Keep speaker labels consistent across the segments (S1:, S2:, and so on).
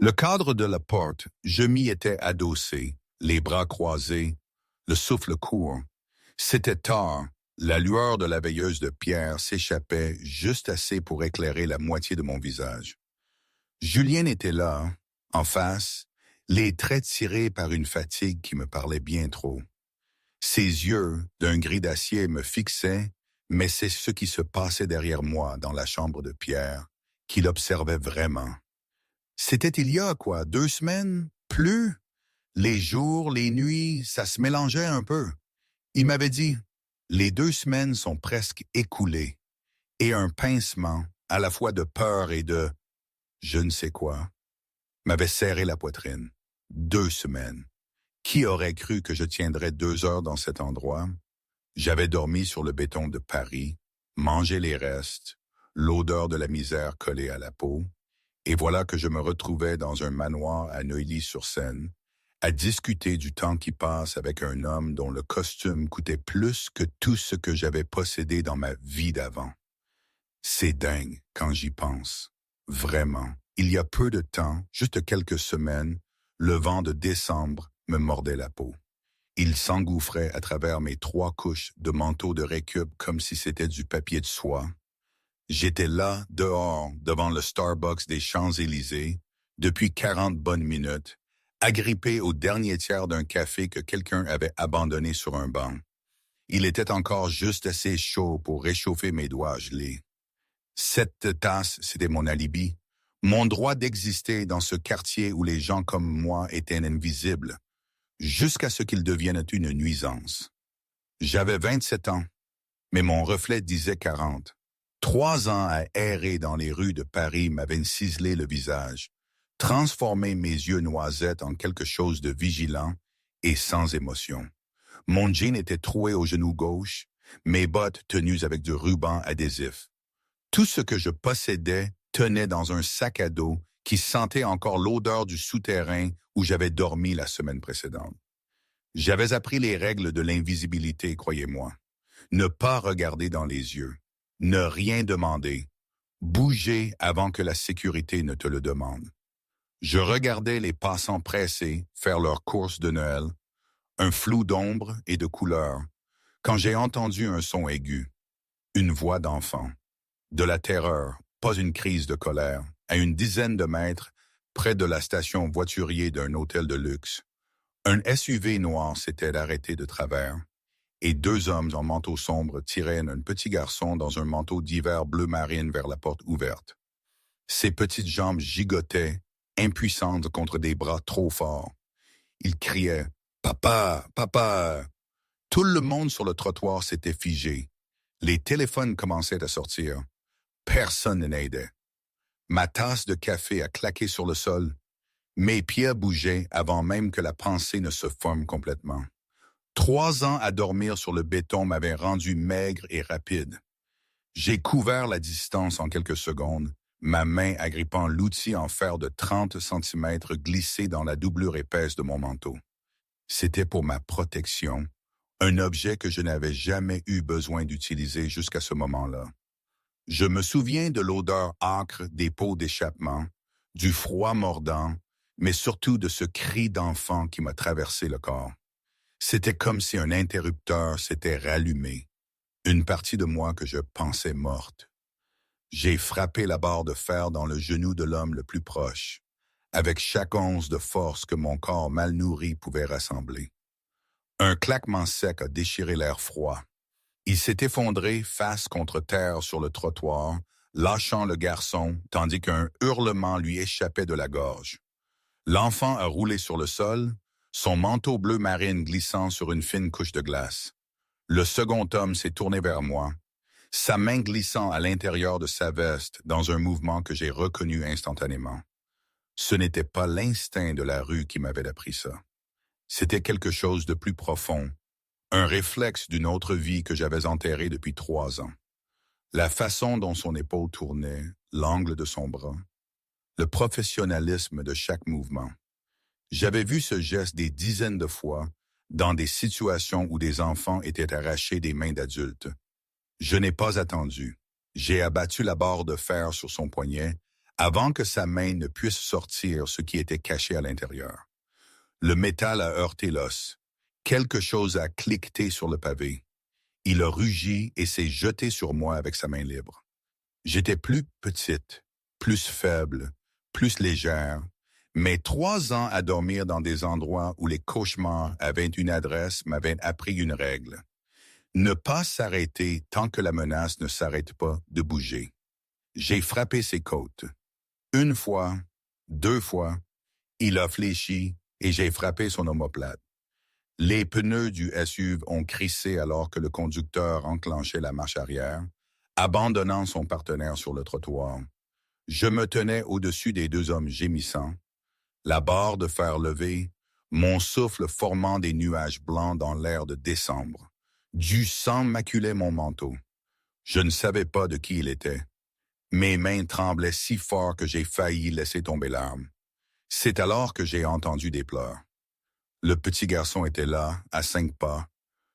S1: Le cadre de la porte, je m'y étais adossé, les bras croisés, le souffle court. C'était tard, la lueur de la veilleuse de pierre s'échappait juste assez pour éclairer la moitié de mon visage. Julien était là, en face, les traits tirés par une fatigue qui me parlait bien trop. Ses yeux, d'un gris d'acier, me fixaient, mais c'est ce qui se passait derrière moi dans la chambre de pierre qu'il observait vraiment. C'était il y a quoi, 2 semaines? Plus? Les jours, les nuits, ça se mélangeait un peu. Il m'avait dit, les 2 semaines sont presque écoulées, et un pincement, à la fois de peur et de je ne sais quoi, m'avait serré la poitrine. 2 semaines. Qui aurait cru que je tiendrais 2 heures dans cet endroit? J'avais dormi sur le béton de Paris, mangé les restes, l'odeur de la misère collée à la peau, et voilà que je me retrouvais dans un manoir à Neuilly-sur-Seine, à discuter du temps qui passe avec un homme dont le costume coûtait plus que tout ce que j'avais possédé dans ma vie d'avant. C'est dingue quand j'y pense. Vraiment. Il y a peu de temps, juste quelques semaines, le vent de décembre me mordait la peau. Il s'engouffrait à travers mes 3 couches de manteau de récup comme si c'était du papier de soie. J'étais là, dehors, devant le Starbucks des Champs-Élysées, depuis 40 bonnes minutes, agrippé au dernier tiers d'un café que quelqu'un avait abandonné sur un banc. Il était encore juste assez chaud pour réchauffer mes doigts gelés. Cette tasse, c'était mon alibi, mon droit d'exister dans ce quartier où les gens comme moi étaient invisibles, jusqu'à ce qu'ils deviennent une nuisance. J'avais 27 ans, mais mon reflet disait 40. 3 ans à errer dans les rues de Paris m'avaient ciselé le visage, transformé mes yeux noisettes en quelque chose de vigilant et sans émotion. Mon jean était troué au genou gauche, mes bottes tenues avec du ruban adhésif. Tout ce que je possédais tenait dans un sac à dos qui sentait encore l'odeur du souterrain où j'avais dormi la semaine précédente. J'avais appris les règles de l'invisibilité, croyez-moi. Ne pas regarder dans les yeux, ne rien demander, bouger avant que la sécurité ne te le demande. Je regardais les passants pressés faire leurs courses de Noël, un flou d'ombre et de couleurs, quand j'ai entendu un son aigu, une voix d'enfant. De la terreur, pas une crise de colère, à une dizaine de mètres, près de la station voiturier d'un hôtel de luxe. Un SUV noir s'était arrêté de travers, et 2 hommes en manteau sombre tiraient un petit garçon dans un manteau d'hiver bleu marine vers la porte ouverte. Ses petites jambes gigotaient, impuissantes contre des bras trop forts. Il criait « Papa, papa !» Tout le monde sur le trottoir s'était figé. Les téléphones commençaient à sortir. Personne n'aidait. Ma tasse de café a claqué sur le sol. Mes pieds bougeaient avant même que la pensée ne se forme complètement. 3 ans à dormir sur le béton m'avaient rendu maigre et rapide. J'ai couvert la distance en quelques secondes, ma main agrippant l'outil en fer de 30 centimètres glissé dans la doublure épaisse de mon manteau. C'était pour ma protection, un objet que je n'avais jamais eu besoin d'utiliser jusqu'à ce moment-là. Je me souviens de l'odeur âcre des pots d'échappement, du froid mordant, mais surtout de ce cri d'enfant qui m'a traversé le corps. C'était comme si un interrupteur s'était rallumé, une partie de moi que je pensais morte. J'ai frappé la barre de fer dans le genou de l'homme le plus proche, avec chaque once de force que mon corps mal nourri pouvait rassembler. Un claquement sec a déchiré l'air froid. Il s'est effondré face contre terre sur le trottoir, lâchant le garçon, tandis qu'un hurlement lui échappait de la gorge. L'enfant a roulé sur le sol, son manteau bleu marine glissant sur une fine couche de glace. Le second homme s'est tourné vers moi, sa main glissant à l'intérieur de sa veste dans un mouvement que j'ai reconnu instantanément. Ce n'était pas l'instinct de la rue qui m'avait appris ça. C'était quelque chose de plus profond, un réflexe d'une autre vie que j'avais enterrée depuis 3 ans. La façon dont son épaule tournait, l'angle de son bras, le professionnalisme de chaque mouvement. J'avais vu ce geste des dizaines de fois dans des situations où des enfants étaient arrachés des mains d'adultes. Je n'ai pas attendu. J'ai abattu la barre de fer sur son poignet avant que sa main ne puisse sortir ce qui était caché à l'intérieur. Le métal a heurté l'os. Quelque chose a cliqueté sur le pavé. Il a rugi et s'est jeté sur moi avec sa main libre. J'étais plus petite, plus faible, plus légère, mais 3 ans à dormir dans des endroits où les cauchemars avaient une adresse m'avaient appris une règle. Ne pas s'arrêter tant que la menace ne s'arrête pas de bouger. J'ai frappé ses côtes. 1 fois, 2 fois, il a fléchi et j'ai frappé son omoplate. Les pneus du SUV ont crissé alors que le conducteur enclenchait la marche arrière, abandonnant son partenaire sur le trottoir. Je me tenais au-dessus des 2 hommes gémissants, la barre de fer levée, mon souffle formant des nuages blancs dans l'air de décembre. Du sang maculait mon manteau. Je ne savais pas de qui il était. Mes mains tremblaient si fort que j'ai failli laisser tomber l'arme. C'est alors que j'ai entendu des pleurs. Le petit garçon était là, à 5 pas,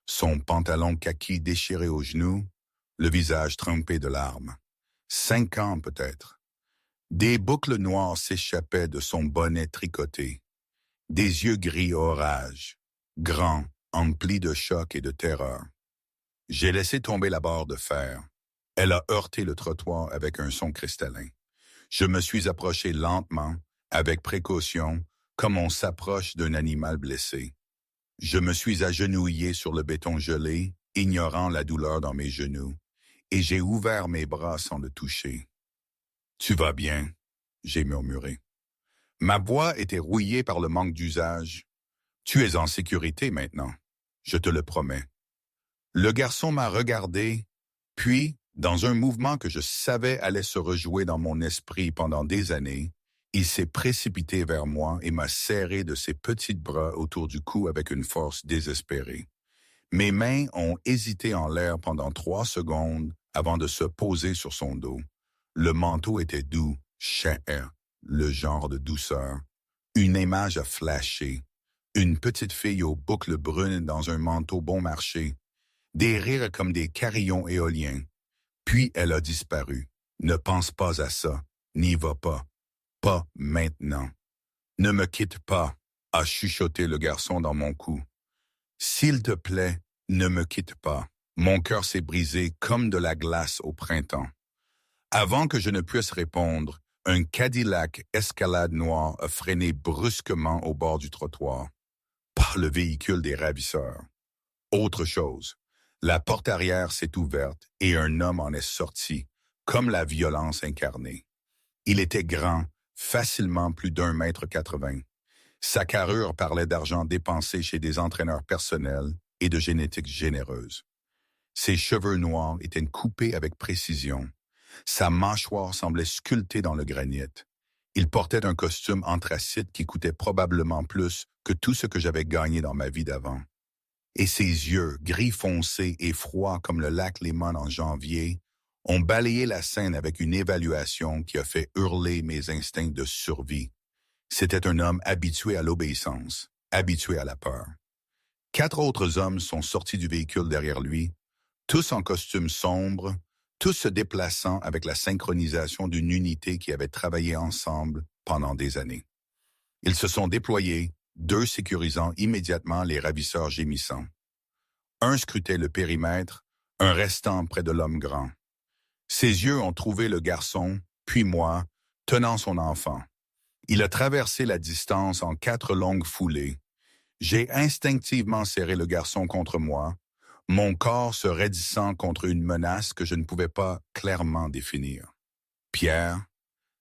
S1: son pantalon kaki déchiré aux genoux, le visage trempé de larmes. 5 ans peut-être. Des boucles noires s'échappaient de son bonnet tricoté. Des yeux gris orage, grands, emplis de choc et de terreur. J'ai laissé tomber la barre de fer. Elle a heurté le trottoir avec un son cristallin. Je me suis approché lentement, avec précaution, comme on s'approche d'un animal blessé. Je me suis agenouillé sur le béton gelé, ignorant la douleur dans mes genoux, et j'ai ouvert mes bras sans le toucher. « Tu vas bien ?» j'ai murmuré. Ma voix était rouillée par le manque d'usage. « Tu es en sécurité maintenant, je te le promets. » Le garçon m'a regardé, puis, dans un mouvement que je savais allait se rejouer dans mon esprit pendant des années, il s'est précipité vers moi et m'a serré de ses petits bras autour du cou avec une force désespérée. Mes mains ont hésité en l'air pendant 3 secondes avant de se poser sur son dos. Le manteau était doux, cher, le genre de douceur. Une image a flashé. Une petite fille aux boucles brunes dans un manteau bon marché. Des rires comme des carillons éoliens. Puis elle a disparu. Ne pense pas à ça. N'y va pas. Pas maintenant. Ne me quitte pas, a chuchoté le garçon dans mon cou. S'il te plaît, ne me quitte pas. Mon cœur s'est brisé comme de la glace au printemps. Avant que je ne puisse répondre, un Cadillac Escalade noir a freiné brusquement au bord du trottoir. Pas le véhicule des ravisseurs. Autre chose. La porte arrière s'est ouverte et un homme en est sorti, comme la violence incarnée. Il était grand, facilement plus d'1,80 m. Sa carrure parlait d'argent dépensé chez des entraîneurs personnels et de génétique généreuse. Ses cheveux noirs étaient coupés avec précision. Sa mâchoire semblait sculptée dans le granit. Il portait un costume anthracite qui coûtait probablement plus que tout ce que j'avais gagné dans ma vie d'avant. Et ses yeux, gris foncé et froids comme le lac Léman en janvier, ont balayé la scène avec une évaluation qui a fait hurler mes instincts de survie. C'était un homme habitué à l'obéissance, habitué à la peur. 4 autres hommes sont sortis du véhicule derrière lui, tous en costume sombre, tous se déplaçant avec la synchronisation d'une unité qui avait travaillé ensemble pendant des années. Ils se sont déployés, 2 sécurisant immédiatement les ravisseurs gémissants. Un scrutait le périmètre, un restant près de l'homme grand. Ses yeux ont trouvé le garçon, puis moi, tenant son enfant. Il a traversé la distance en 4 longues foulées. J'ai instinctivement serré le garçon contre moi, mon corps se raidissant contre une menace que je ne pouvais pas clairement définir. Pierre,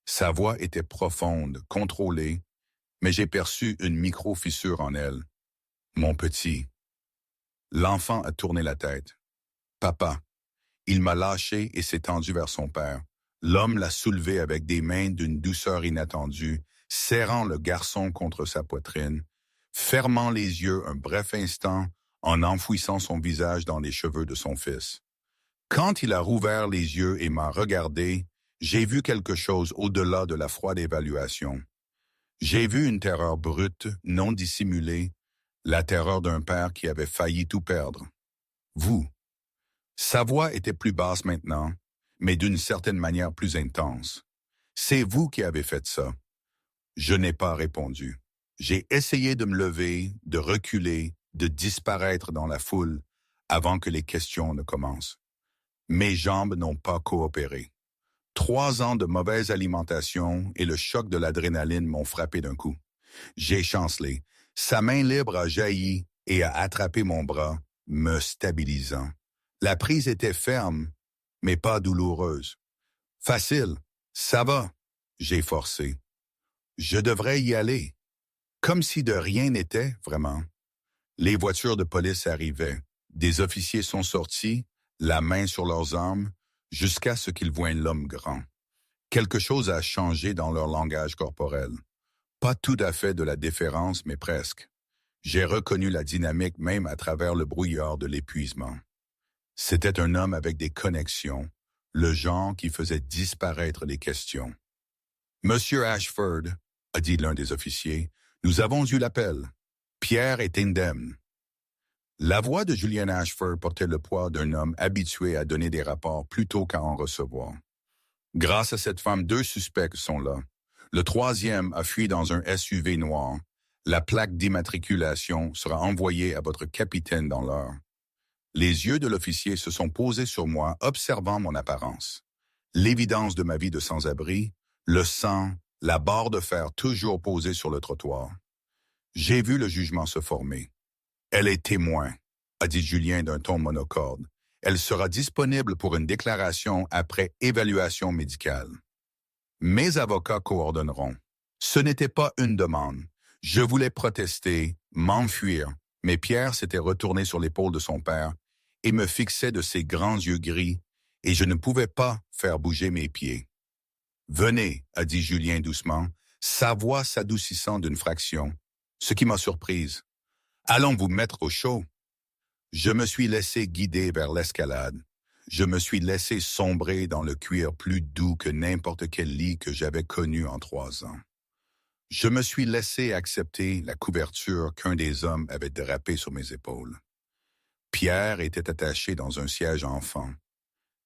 S1: sa voix était profonde, contrôlée, mais j'ai perçu une micro-fissure en elle. Mon petit. L'enfant a tourné la tête. Papa. Il m'a lâché et s'est tendu vers son père. L'homme l'a soulevé avec des mains d'une douceur inattendue, serrant le garçon contre sa poitrine, fermant les yeux un bref instant en enfouissant son visage dans les cheveux de son fils. Quand il a rouvert les yeux et m'a regardé, j'ai vu quelque chose au-delà de la froide évaluation. J'ai vu une terreur brute, non dissimulée, la terreur d'un père qui avait failli tout perdre. Vous. Sa voix était plus basse maintenant, mais d'une certaine manière plus intense. C'est vous qui avez fait ça. Je n'ai pas répondu. J'ai essayé de me lever, de reculer, de disparaître dans la foule avant que les questions ne commencent. Mes jambes n'ont pas coopéré. 3 ans de mauvaise alimentation et le choc de l'adrénaline m'ont frappé d'un coup. J'ai chancelé. Sa main libre a jailli et a attrapé mon bras, me stabilisant. La prise était ferme, mais pas douloureuse. Facile, ça va, j'ai forcé. Je devrais y aller. Comme si de rien n'était, vraiment. Les voitures de police arrivaient. Des officiers sont sortis, la main sur leurs armes, jusqu'à ce qu'ils voient l'homme grand. Quelque chose a changé dans leur langage corporel. Pas tout à fait de la déférence, mais presque. J'ai reconnu la dynamique même à travers le brouillard de l'épuisement. C'était un homme avec des connexions, le genre qui faisait disparaître les questions. « Monsieur Ashford, » a dit l'un des officiers, « nous avons eu l'appel. Pierre est indemne. » La voix de Julian Ashford portait le poids d'un homme habitué à donner des rapports plutôt qu'à en recevoir. Grâce à cette femme, 2 suspects sont là. Le 3e a fui dans un SUV noir. La plaque d'immatriculation sera envoyée à votre capitaine dans l'heure. Les yeux de l'officier se sont posés sur moi, observant mon apparence. L'évidence de ma vie de sans-abri, le sang, la barre de fer toujours posée sur le trottoir. J'ai vu le jugement se former. Elle est témoin, a dit Julien d'un ton monocorde. Elle sera disponible pour une déclaration après évaluation médicale. Mes avocats coordonneront. Ce n'était pas une demande. Je voulais protester, m'enfuir, mais Pierre s'était retourné sur l'épaule de son père et me fixait de ses grands yeux gris, et je ne pouvais pas faire bouger mes pieds. « Venez, » a dit Julien doucement, sa voix s'adoucissant d'une fraction, ce qui m'a surprise. « Allons vous mettre au chaud. » Je me suis laissé guider vers l'escalade. Je me suis laissé sombrer dans le cuir plus doux que n'importe quel lit que j'avais connu en 3 ans. Je me suis laissé accepter la couverture qu'un des hommes avait drapée sur mes épaules. Pierre était attaché dans un siège enfant,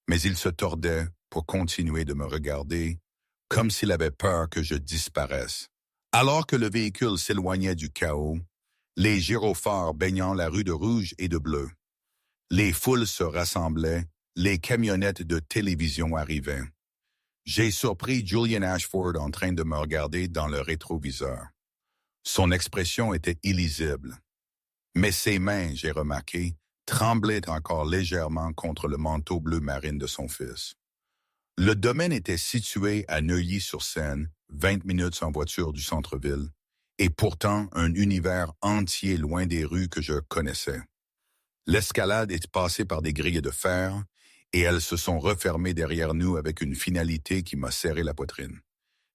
S1: mais il se tordait pour continuer de me regarder, comme s'il avait peur que je disparaisse. Alors que le véhicule s'éloignait du chaos, les gyrophares baignant la rue de rouge et de bleu. Les foules se rassemblaient, les camionnettes de télévision arrivaient. J'ai surpris Julian Ashford en train de me regarder dans le rétroviseur. Son expression était illisible. Mais ses mains, j'ai remarqué, tremblaient encore légèrement contre le manteau bleu marine de son fils. Le domaine était situé à Neuilly-sur-Seine, 20 minutes en voiture du centre-ville, et pourtant un univers entier loin des rues que je connaissais. L'escalade est passée par des grilles de fer, et elles se sont refermées derrière nous avec une finalité qui m'a serré la poitrine.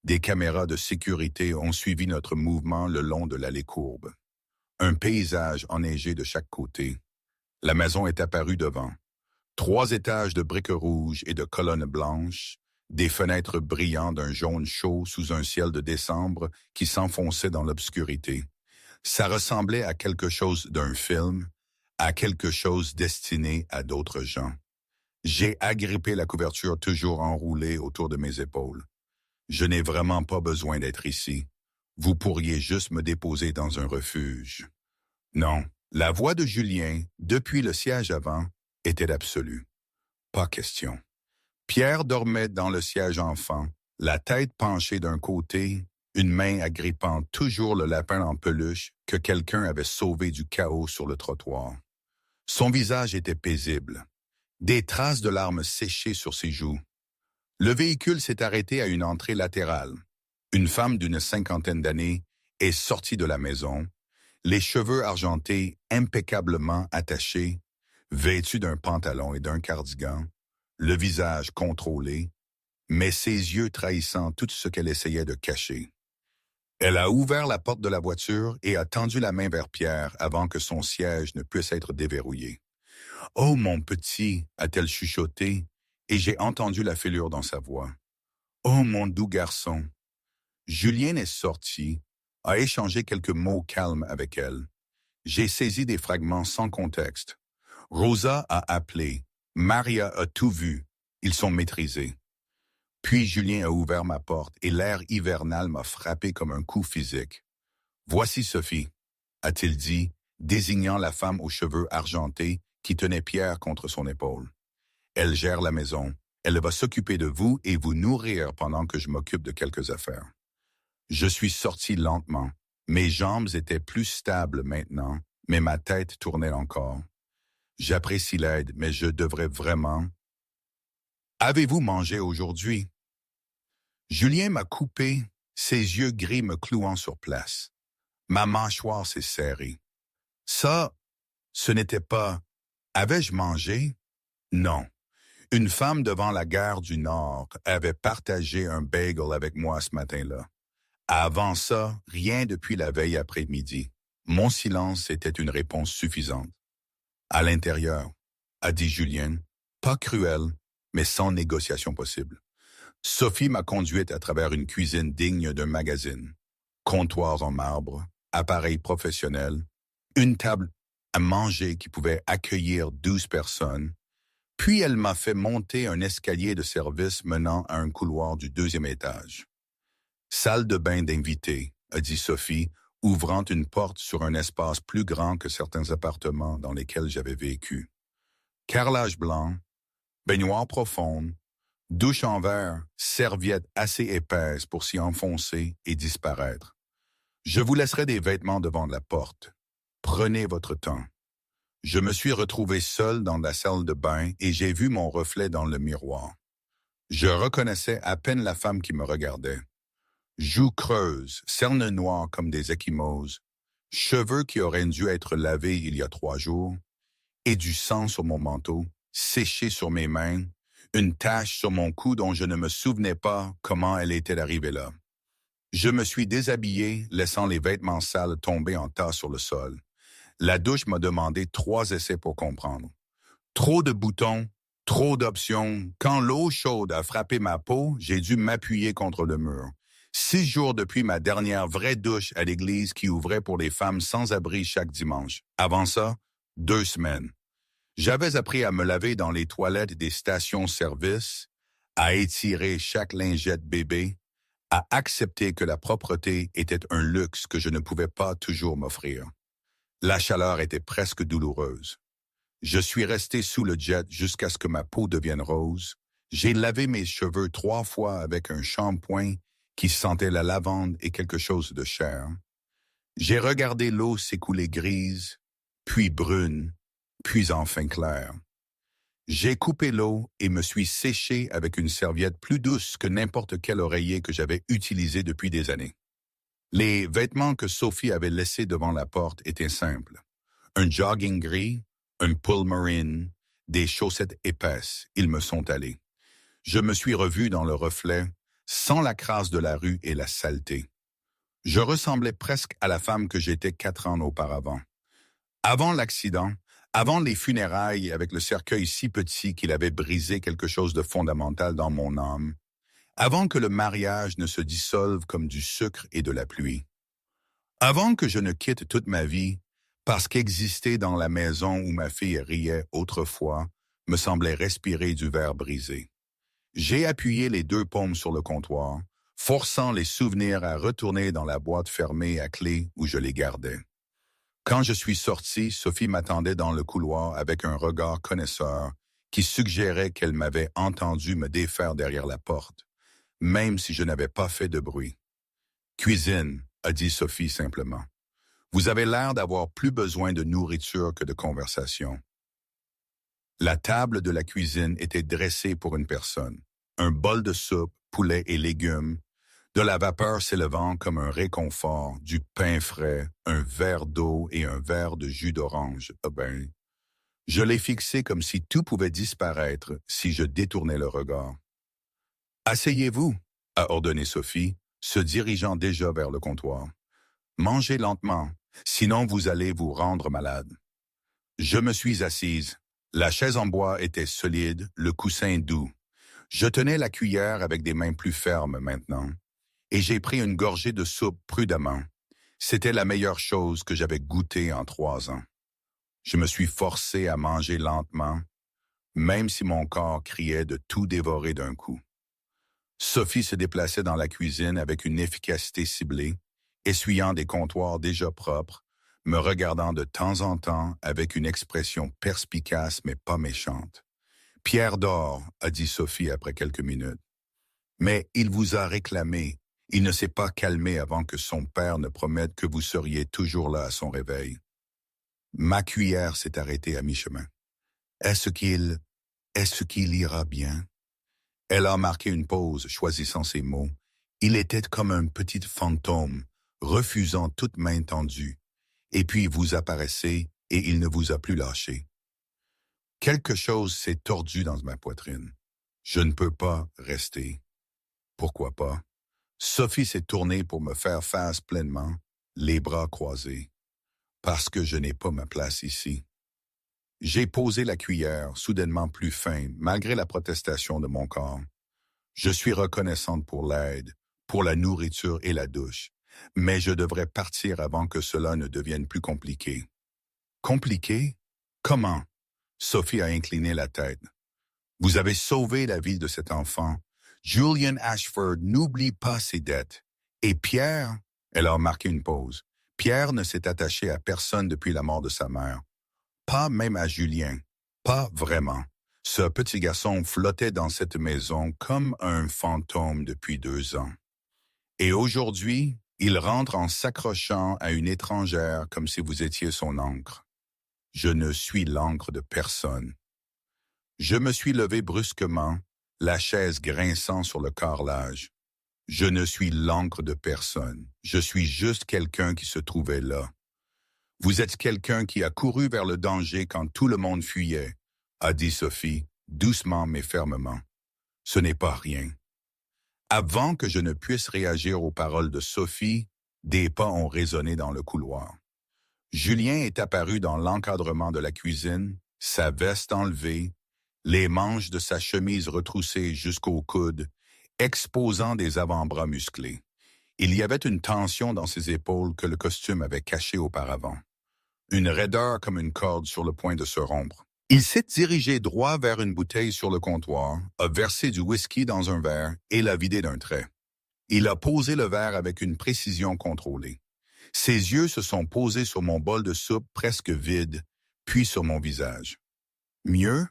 S1: Des caméras de sécurité ont suivi notre mouvement le long de l'allée courbe. Un paysage enneigé de chaque côté. La maison est apparue devant. 3 étages de briques rouges et de colonnes blanches, des fenêtres brillant d'un jaune chaud sous un ciel de décembre qui s'enfonçait dans l'obscurité. Ça ressemblait à quelque chose d'un film, à quelque chose destiné à d'autres gens. J'ai agrippé la couverture toujours enroulée autour de mes épaules. Je n'ai vraiment pas besoin d'être ici. Vous pourriez juste me déposer dans un refuge. Non, la voix de Julien, depuis le siège avant, était absolue. Pas question. Pierre dormait dans le siège enfant, la tête penchée d'un côté, une main agrippant toujours le lapin en peluche que quelqu'un avait sauvé du chaos sur le trottoir. Son visage était paisible. Des traces de larmes séchées sur ses joues. Le véhicule s'est arrêté à une entrée latérale. Une femme d'une 50aine d'années est sortie de la maison, les cheveux argentés impeccablement attachés, vêtue d'un pantalon et d'un cardigan, le visage contrôlé, mais ses yeux trahissant tout ce qu'elle essayait de cacher. Elle a ouvert la porte de la voiture et a tendu la main vers Pierre avant que son siège ne puisse être déverrouillé. « Oh, mon petit » a-t-elle chuchoté, et j'ai entendu la fêlure dans sa voix. « Oh, mon doux garçon » Julien est sorti, a échangé quelques mots calmes avec elle. J'ai saisi des fragments sans contexte. Rosa a appelé. Maria a tout vu. Ils sont maîtrisés. Puis Julien a ouvert ma porte et l'air hivernal m'a frappé comme un coup physique. Voici Sophie, a-t-il dit, désignant la femme aux cheveux argentés qui tenait Pierre contre son épaule. Elle gère la maison. Elle va s'occuper de vous et vous nourrir pendant que je m'occupe de quelques affaires. Je suis sorti lentement. Mes jambes étaient plus stables maintenant, mais ma tête tournait encore. J'apprécie l'aide, mais je devrais vraiment... Avez-vous mangé aujourd'hui? Julien m'a coupé, ses yeux gris me clouant sur place. Ma mâchoire s'est serrée. Ça, ce n'était pas... Avais-je mangé? Non. Une femme devant la gare du Nord avait partagé un bagel avec moi ce matin-là. Avant ça, rien depuis la veille après-midi. Mon silence était une réponse suffisante. À l'intérieur, a dit Julien, pas cruel, mais sans négociation possible. Sophie m'a conduite à travers une cuisine digne d'un magazine. Comptoir en marbre, appareil professionnel, une table à manger qui pouvait accueillir 12 personnes. Puis elle m'a fait monter un escalier de service menant à un couloir du 2e étage. Salle de bain d'invités, a dit Sophie, ouvrant une porte sur un espace plus grand que certains appartements dans lesquels j'avais vécu. Carrelage blanc, baignoire profonde, douche en verre, serviette assez épaisse pour s'y enfoncer et disparaître. Je vous laisserai des vêtements devant la porte. Prenez votre temps. Je me suis retrouvé seul dans la salle de bain et j'ai vu mon reflet dans le miroir. Je reconnaissais à peine la femme qui me regardait. Joues creuses, cernes noires comme des ecchymoses, cheveux qui auraient dû être lavés il y a 3 jours, et du sang sur mon manteau, séché sur mes mains, une tache sur mon cou dont je ne me souvenais pas comment elle était arrivée là. Je me suis déshabillé, laissant les vêtements sales tomber en tas sur le sol. La douche m'a demandé 3 essais pour comprendre. Trop de boutons, trop d'options. Quand l'eau chaude a frappé ma peau, j'ai dû m'appuyer contre le mur. 6 jours depuis ma dernière vraie douche à l'église qui ouvrait pour les femmes sans abri chaque dimanche. Avant ça, 2 semaines. J'avais appris à me laver dans les toilettes des stations-service, à étirer chaque lingette bébé, à accepter que la propreté était un luxe que je ne pouvais pas toujours m'offrir. La chaleur était presque douloureuse. Je suis resté sous le jet jusqu'à ce que ma peau devienne rose. J'ai lavé mes cheveux 3 fois avec un shampoing qui sentait la lavande et quelque chose de cher. J'ai regardé l'eau s'écouler grise, puis brune, puis enfin claire. J'ai coupé l'eau et me suis séché avec une serviette plus douce que n'importe quel oreiller que j'avais utilisé depuis des années. Les vêtements que Sophie avait laissés devant la porte étaient simples. Un jogging gris, un pull marine, des chaussettes épaisses, ils me sont allés. Je me suis revu dans le reflet, sans la crasse de la rue et la saleté. Je ressemblais presque à la femme que j'étais 4 ans auparavant. Avant l'accident, avant les funérailles avec le cercueil si petit qu'il avait brisé quelque chose de fondamental dans mon âme, avant que le mariage ne se dissolve comme du sucre et de la pluie, avant que je ne quitte toute ma vie, parce qu'exister dans la maison où ma fille riait autrefois me semblait respirer du verre brisé. J'ai appuyé les 2 paumes sur le comptoir, forçant les souvenirs à retourner dans la boîte fermée à clé où je les gardais. Quand je suis sorti, Sophie m'attendait dans le couloir avec un regard connaisseur qui suggérait qu'elle m'avait entendu me défaire derrière la porte, même si je n'avais pas fait de bruit. « Cuisine », a dit Sophie simplement. « Vous avez l'air d'avoir plus besoin de nourriture que de conversation. » La table de la cuisine était dressée pour une personne. Un bol de soupe, poulet et légumes, de la vapeur s'élevant comme un réconfort, du pain frais, un verre d'eau et un verre de jus d'orange. Je l'ai fixé comme si tout pouvait disparaître si je détournais le regard. « Asseyez-vous », a ordonné Sophie, se dirigeant déjà vers le comptoir. « Mangez lentement, sinon vous allez vous rendre malade. » Je me suis assise. La chaise en bois était solide, le coussin doux. Je tenais la cuillère avec des mains plus fermes maintenant, et j'ai pris une gorgée de soupe prudemment. C'était la meilleure chose que j'avais goûtée en 3 ans. Je me suis forcé à manger lentement, même si mon corps criait de tout dévorer d'un coup. Sophie se déplaçait dans la cuisine avec une efficacité ciblée, essuyant des comptoirs déjà propres, me regardant de temps en temps avec une expression perspicace mais pas méchante. Pierre dort, a dit Sophie après quelques minutes. Mais il vous a réclamé. Il ne s'est pas calmé avant que son père ne promette que vous seriez toujours là à son réveil. Ma cuillère s'est arrêtée à mi-chemin. Est-ce qu'il ira bien? Elle a marqué une pause, choisissant ses mots. Il était comme un petit fantôme, refusant toute main tendue. Et puis vous apparaissez et il ne vous a plus lâché. Quelque chose s'est tordu dans ma poitrine. Je ne peux pas rester. Pourquoi pas? Sophie s'est tournée pour me faire face pleinement, les bras croisés. Parce que je n'ai pas ma place ici. J'ai posé la cuillère, soudainement plus fin, malgré la protestation de mon corps. Je suis reconnaissante pour l'aide, pour la nourriture et la douche, mais je devrais partir avant que cela ne devienne plus compliqué. Compliqué? Comment? Sophie a incliné la tête. Vous avez sauvé la vie de cet enfant. Julian Ashford n'oublie pas ses dettes. Et Pierre, elle a remarqué une pause. Pierre ne s'est attaché à personne depuis la mort de sa mère. Pas même à Julien. Pas vraiment. Ce petit garçon flottait dans cette maison comme un fantôme depuis 2 ans. Et aujourd'hui, il rentre en s'accrochant à une étrangère comme si vous étiez son encre. Je ne suis l'encre de personne. Je me suis levé brusquement, la chaise grinçant sur le carrelage. Je ne suis l'encre de personne. Je suis juste quelqu'un qui se trouvait là. Vous êtes quelqu'un qui a couru vers le danger quand tout le monde fuyait, a dit Sophie, doucement mais fermement. Ce n'est pas rien. Avant que je ne puisse réagir aux paroles de Sophie, des pas ont résonné dans le couloir. Julien est apparu dans l'encadrement de la cuisine, sa veste enlevée, les manches de sa chemise retroussées jusqu'au coude, exposant des avant-bras musclés. Il y avait une tension dans ses épaules que le costume avait cachée auparavant. Une raideur comme une corde sur le point de se rompre. Il s'est dirigé droit vers une bouteille sur le comptoir, a versé du whisky dans un verre et l'a vidé d'un trait. Il a posé le verre avec une précision contrôlée. Ses yeux se sont posés sur mon bol de soupe presque vide, puis sur mon visage. Mieux?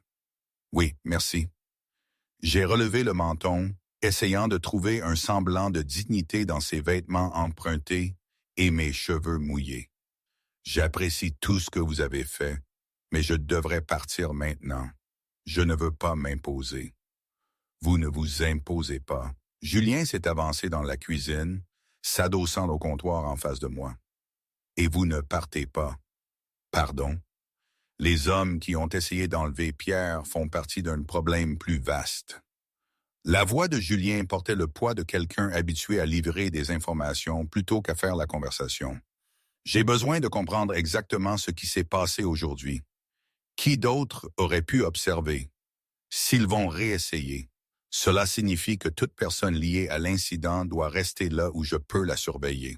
S1: Oui, merci. J'ai relevé le menton, essayant de trouver un semblant de dignité dans ses vêtements empruntés et mes cheveux mouillés. J'apprécie tout ce que vous avez fait, mais je devrais partir maintenant. Je ne veux pas m'imposer. Vous ne vous imposez pas. Julien s'est avancé dans la cuisine, s'adossant au comptoir en face de moi. Et vous ne partez pas. Pardon? Les hommes qui ont essayé d'enlever Pierre font partie d'un problème plus vaste. La voix de Julien portait le poids de quelqu'un habitué à livrer des informations plutôt qu'à faire la conversation. J'ai besoin de comprendre exactement ce qui s'est passé aujourd'hui. Qui d'autre aurait pu observer? S'ils vont réessayer, cela signifie que toute personne liée à l'incident doit rester là où je peux la surveiller.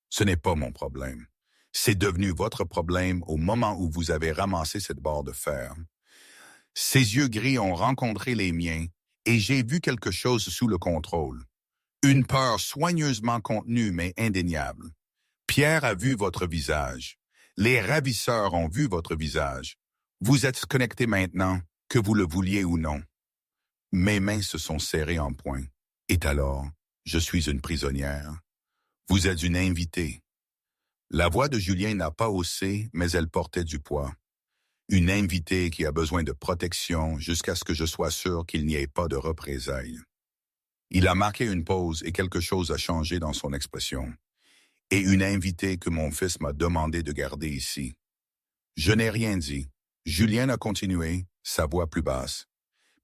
S1: Ce n'est pas mon problème. C'est devenu votre problème au moment où vous avez ramassé cette barre de fer. Ses yeux gris ont rencontré les miens et j'ai vu quelque chose sous le contrôle. Une peur soigneusement contenue mais indéniable. Pierre a vu votre visage. Les ravisseurs ont vu votre visage. Vous êtes connecté maintenant, que vous le vouliez ou non. Mes mains se sont serrées en poing. Et alors, je suis une prisonnière. Vous êtes une invitée. La voix de Julien n'a pas haussé, mais elle portait du poids. Une invitée qui a besoin de protection jusqu'à ce que je sois sûr qu'il n'y ait pas de représailles. Il a marqué une pause et quelque chose a changé dans son expression. Et une invitée que mon fils m'a demandé de garder ici. Je n'ai rien dit. Julien a continué, sa voix plus basse.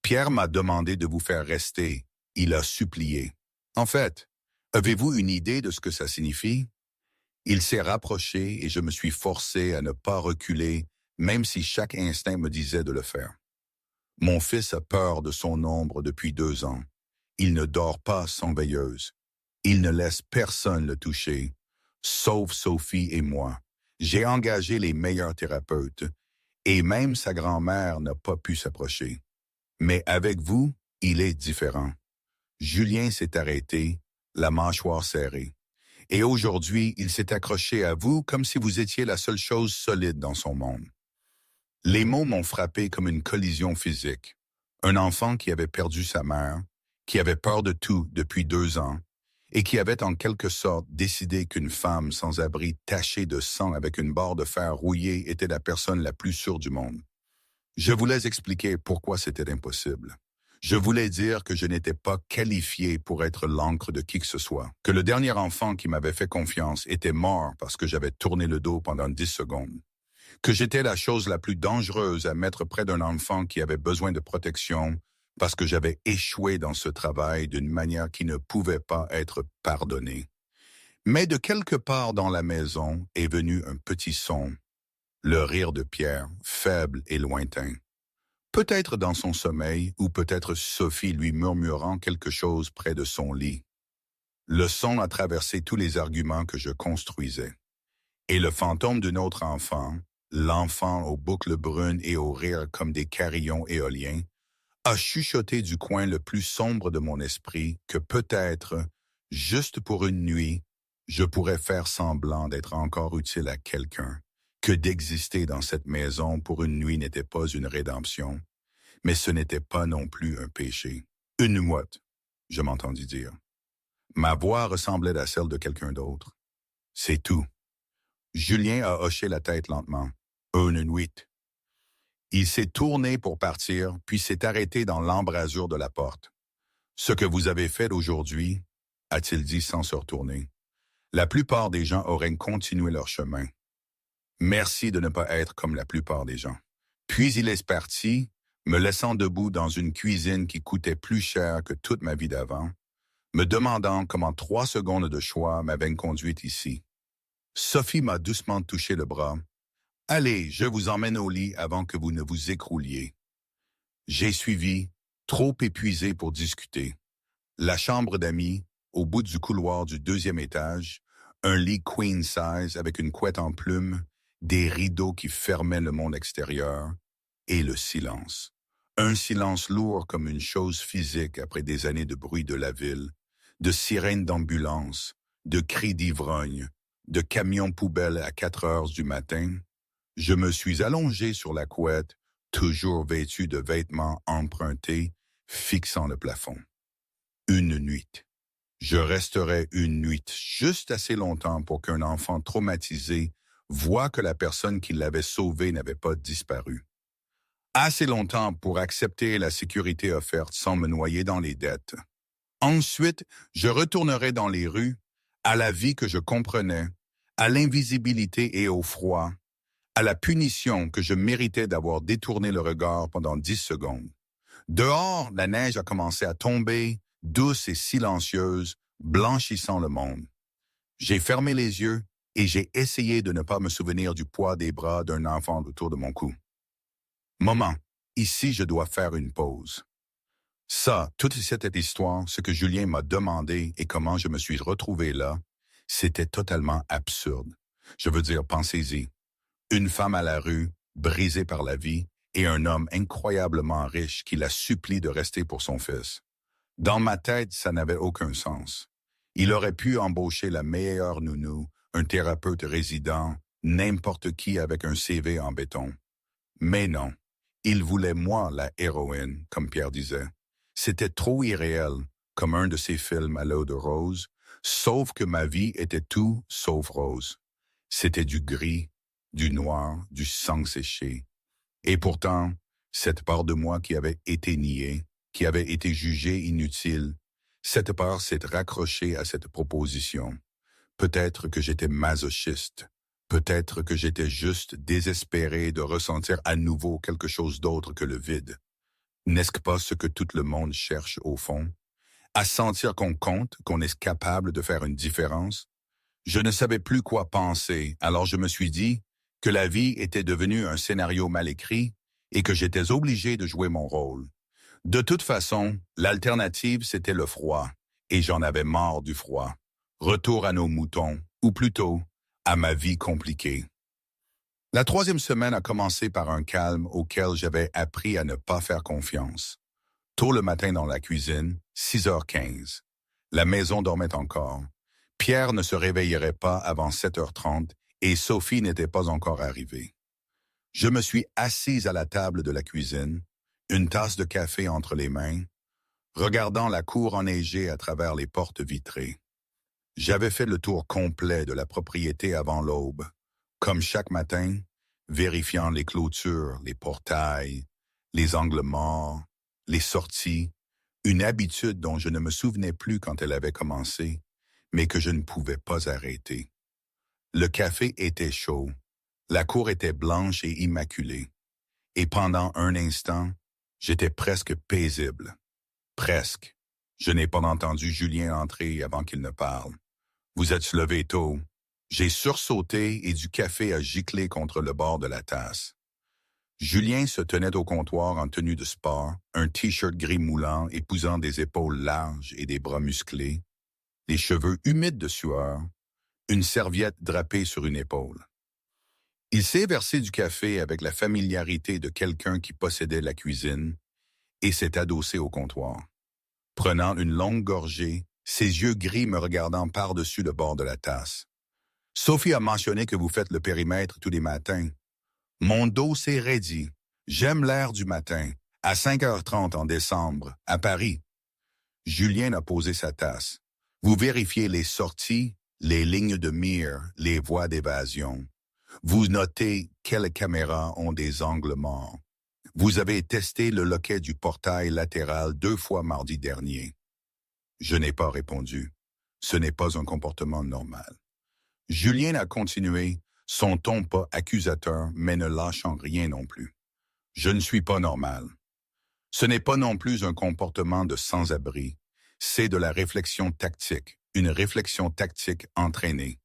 S1: Pierre m'a demandé de vous faire rester. Il a supplié. En fait, avez-vous une idée de ce que ça signifie? Il s'est rapproché et je me suis forcé à ne pas reculer, même si chaque instinct me disait de le faire. Mon fils a peur de son ombre depuis 2 ans. Il ne dort pas sans veilleuse. Il ne laisse personne le toucher, sauf Sophie et moi. J'ai engagé les meilleurs thérapeutes, et même sa grand-mère n'a pas pu s'approcher. Mais avec vous, il est différent. Julien s'est arrêté, la mâchoire serrée. Et aujourd'hui, il s'est accroché à vous comme si vous étiez la seule chose solide dans son monde. Les mots m'ont frappé comme une collision physique. Un enfant qui avait perdu sa mère, qui avait peur de tout depuis 2 ans, et qui avait en quelque sorte décidé qu'une femme sans abri tachée de sang avec une barre de fer rouillée était la personne la plus sûre du monde. Je voulais expliquer pourquoi c'était impossible. Je voulais dire que je n'étais pas qualifié pour être l'encre de qui que ce soit, que le dernier enfant qui m'avait fait confiance était mort parce que j'avais tourné le dos pendant 10 secondes, que j'étais la chose la plus dangereuse à mettre près d'un enfant qui avait besoin de protection parce que j'avais échoué dans ce travail d'une manière qui ne pouvait pas être pardonnée. Mais de quelque part dans la maison est venu un petit son, le rire de Pierre, faible et lointain. Peut-être dans son sommeil, ou peut-être Sophie lui murmurant quelque chose près de son lit. Le son a traversé tous les arguments que je construisais. Et le fantôme d'un autre enfant, l'enfant aux boucles brunes et au rire comme des carillons éoliens, a chuchoté du coin le plus sombre de mon esprit que peut-être, juste pour une nuit, je pourrais faire semblant d'être encore utile à quelqu'un, que d'exister dans cette maison pour une nuit n'était pas une rédemption, mais ce n'était pas non plus un péché. Une mouette, je m'entendis dire. Ma voix ressemblait à celle de quelqu'un d'autre. C'est tout. Julien a hoché la tête lentement. Une nuit. Il s'est tourné pour partir, puis s'est arrêté dans l'embrasure de la porte. Ce que vous avez fait aujourd'hui, a-t-il dit sans se retourner. La plupart des gens auraient continué leur chemin. Merci de ne pas être comme la plupart des gens. Puis il est parti, me laissant debout dans une cuisine qui coûtait plus cher que toute ma vie d'avant, me demandant comment 3 secondes de choix m'avaient conduite ici. Sophie m'a doucement touché le bras. « Allez, je vous emmène au lit avant que vous ne vous écrouliez. » J'ai suivi, trop épuisé pour discuter. La chambre d'amis, au bout du couloir du 2e étage, un lit queen size avec une couette en plumes, des rideaux qui fermaient le monde extérieur, et le silence. Un silence lourd comme une chose physique après des années de bruit de la ville, de sirènes d'ambulance, de cris d'ivrogne, de camions poubelles à 4 heures du matin. Je me suis allongé sur la couette, toujours vêtu de vêtements empruntés, fixant le plafond. Une nuit. Je resterai une nuit juste assez longtemps pour qu'un enfant traumatisé voie que la personne qui l'avait sauvé n'avait pas disparu. Assez longtemps pour accepter la sécurité offerte sans me noyer dans les dettes. Ensuite, je retournerai dans les rues, à la vie que je comprenais, à l'invisibilité et au froid, à la punition que je méritais d'avoir détourné le regard pendant 10 secondes. Dehors, la neige a commencé à tomber, douce et silencieuse, blanchissant le monde. J'ai fermé les yeux et j'ai essayé de ne pas me souvenir du poids des bras d'un enfant autour de mon cou. Moment, ici je dois faire une pause. Ça, toute cette histoire, ce que Julien m'a demandé et comment je me suis retrouvé là, c'était totalement absurde. Je veux dire, pensez-y. Une femme à la rue, brisée par la vie, et un homme incroyablement riche qui la supplie de rester pour son fils. Dans ma tête, ça n'avait aucun sens. Il aurait pu embaucher la meilleure nounou, un thérapeute résident, n'importe qui avec un CV en béton. Mais non, il voulait moi la héroïne, comme Pierre disait. C'était trop irréel, comme un de ses films à l'eau de rose, sauf que ma vie était tout sauf rose. C'était du gris, du noir, du sang séché. Et pourtant, cette part de moi qui avait été niée, qui avait été jugée inutile, cette part s'est raccrochée à cette proposition. Peut-être que j'étais masochiste. Peut-être que j'étais juste désespéré de ressentir à nouveau quelque chose d'autre que le vide. N'est-ce pas ce que tout le monde cherche au fond? À sentir qu'on compte, qu'on est capable de faire une différence? Je ne savais plus quoi penser, alors je me suis dit que la vie était devenue un scénario mal écrit et que j'étais obligé de jouer mon rôle. De toute façon, l'alternative, c'était le froid, et j'en avais marre du froid. Retour à nos moutons, ou plutôt, à ma vie compliquée. La 3e semaine a commencé par un calme auquel j'avais appris à ne pas faire confiance. Tôt le matin dans la cuisine, 6h15. La maison dormait encore. Pierre ne se réveillerait pas avant 7h30 et Sophie n'était pas encore arrivée. Je me suis assise à la table de la cuisine, une tasse de café entre les mains, regardant la cour enneigée à travers les portes vitrées. J'avais fait le tour complet de la propriété avant l'aube, comme chaque matin, vérifiant les clôtures, les portails, les angles morts, les sorties, une habitude dont je ne me souvenais plus quand elle avait commencé, mais que je ne pouvais pas arrêter. Le café était chaud, la cour était blanche et immaculée, et pendant un instant, j'étais presque paisible. Presque. Je n'ai pas entendu Julien entrer avant qu'il ne parle. Vous êtes levé tôt. J'ai sursauté et du café a giclé contre le bord de la tasse. Julien se tenait au comptoir en tenue de sport, un t-shirt gris moulant épousant des épaules larges et des bras musclés, les cheveux humides de sueur, une serviette drapée sur une épaule. Il s'est versé du café avec la familiarité de quelqu'un qui possédait la cuisine et s'est adossé au comptoir. Prenant une longue gorgée, ses yeux gris me regardant par-dessus le bord de la tasse. « Sophie a mentionné que vous faites le périmètre tous les matins. Mon dos s'est raidi. J'aime l'air du matin, à 5h30 en décembre, à Paris. » Julien a posé sa tasse. « Vous vérifiez les sorties, les lignes de mire, les voies d'évasion. Vous notez quelles caméras ont des angles morts. Vous avez testé le loquet du portail latéral 2 fois mardi dernier. » Je n'ai pas répondu. Ce n'est pas un comportement normal. Julien a continué, son ton pas accusateur, mais ne lâchant rien non plus. Je ne suis pas normal. Ce n'est pas non plus un comportement de sans-abri. C'est de la réflexion tactique, une réflexion tactique entraînée.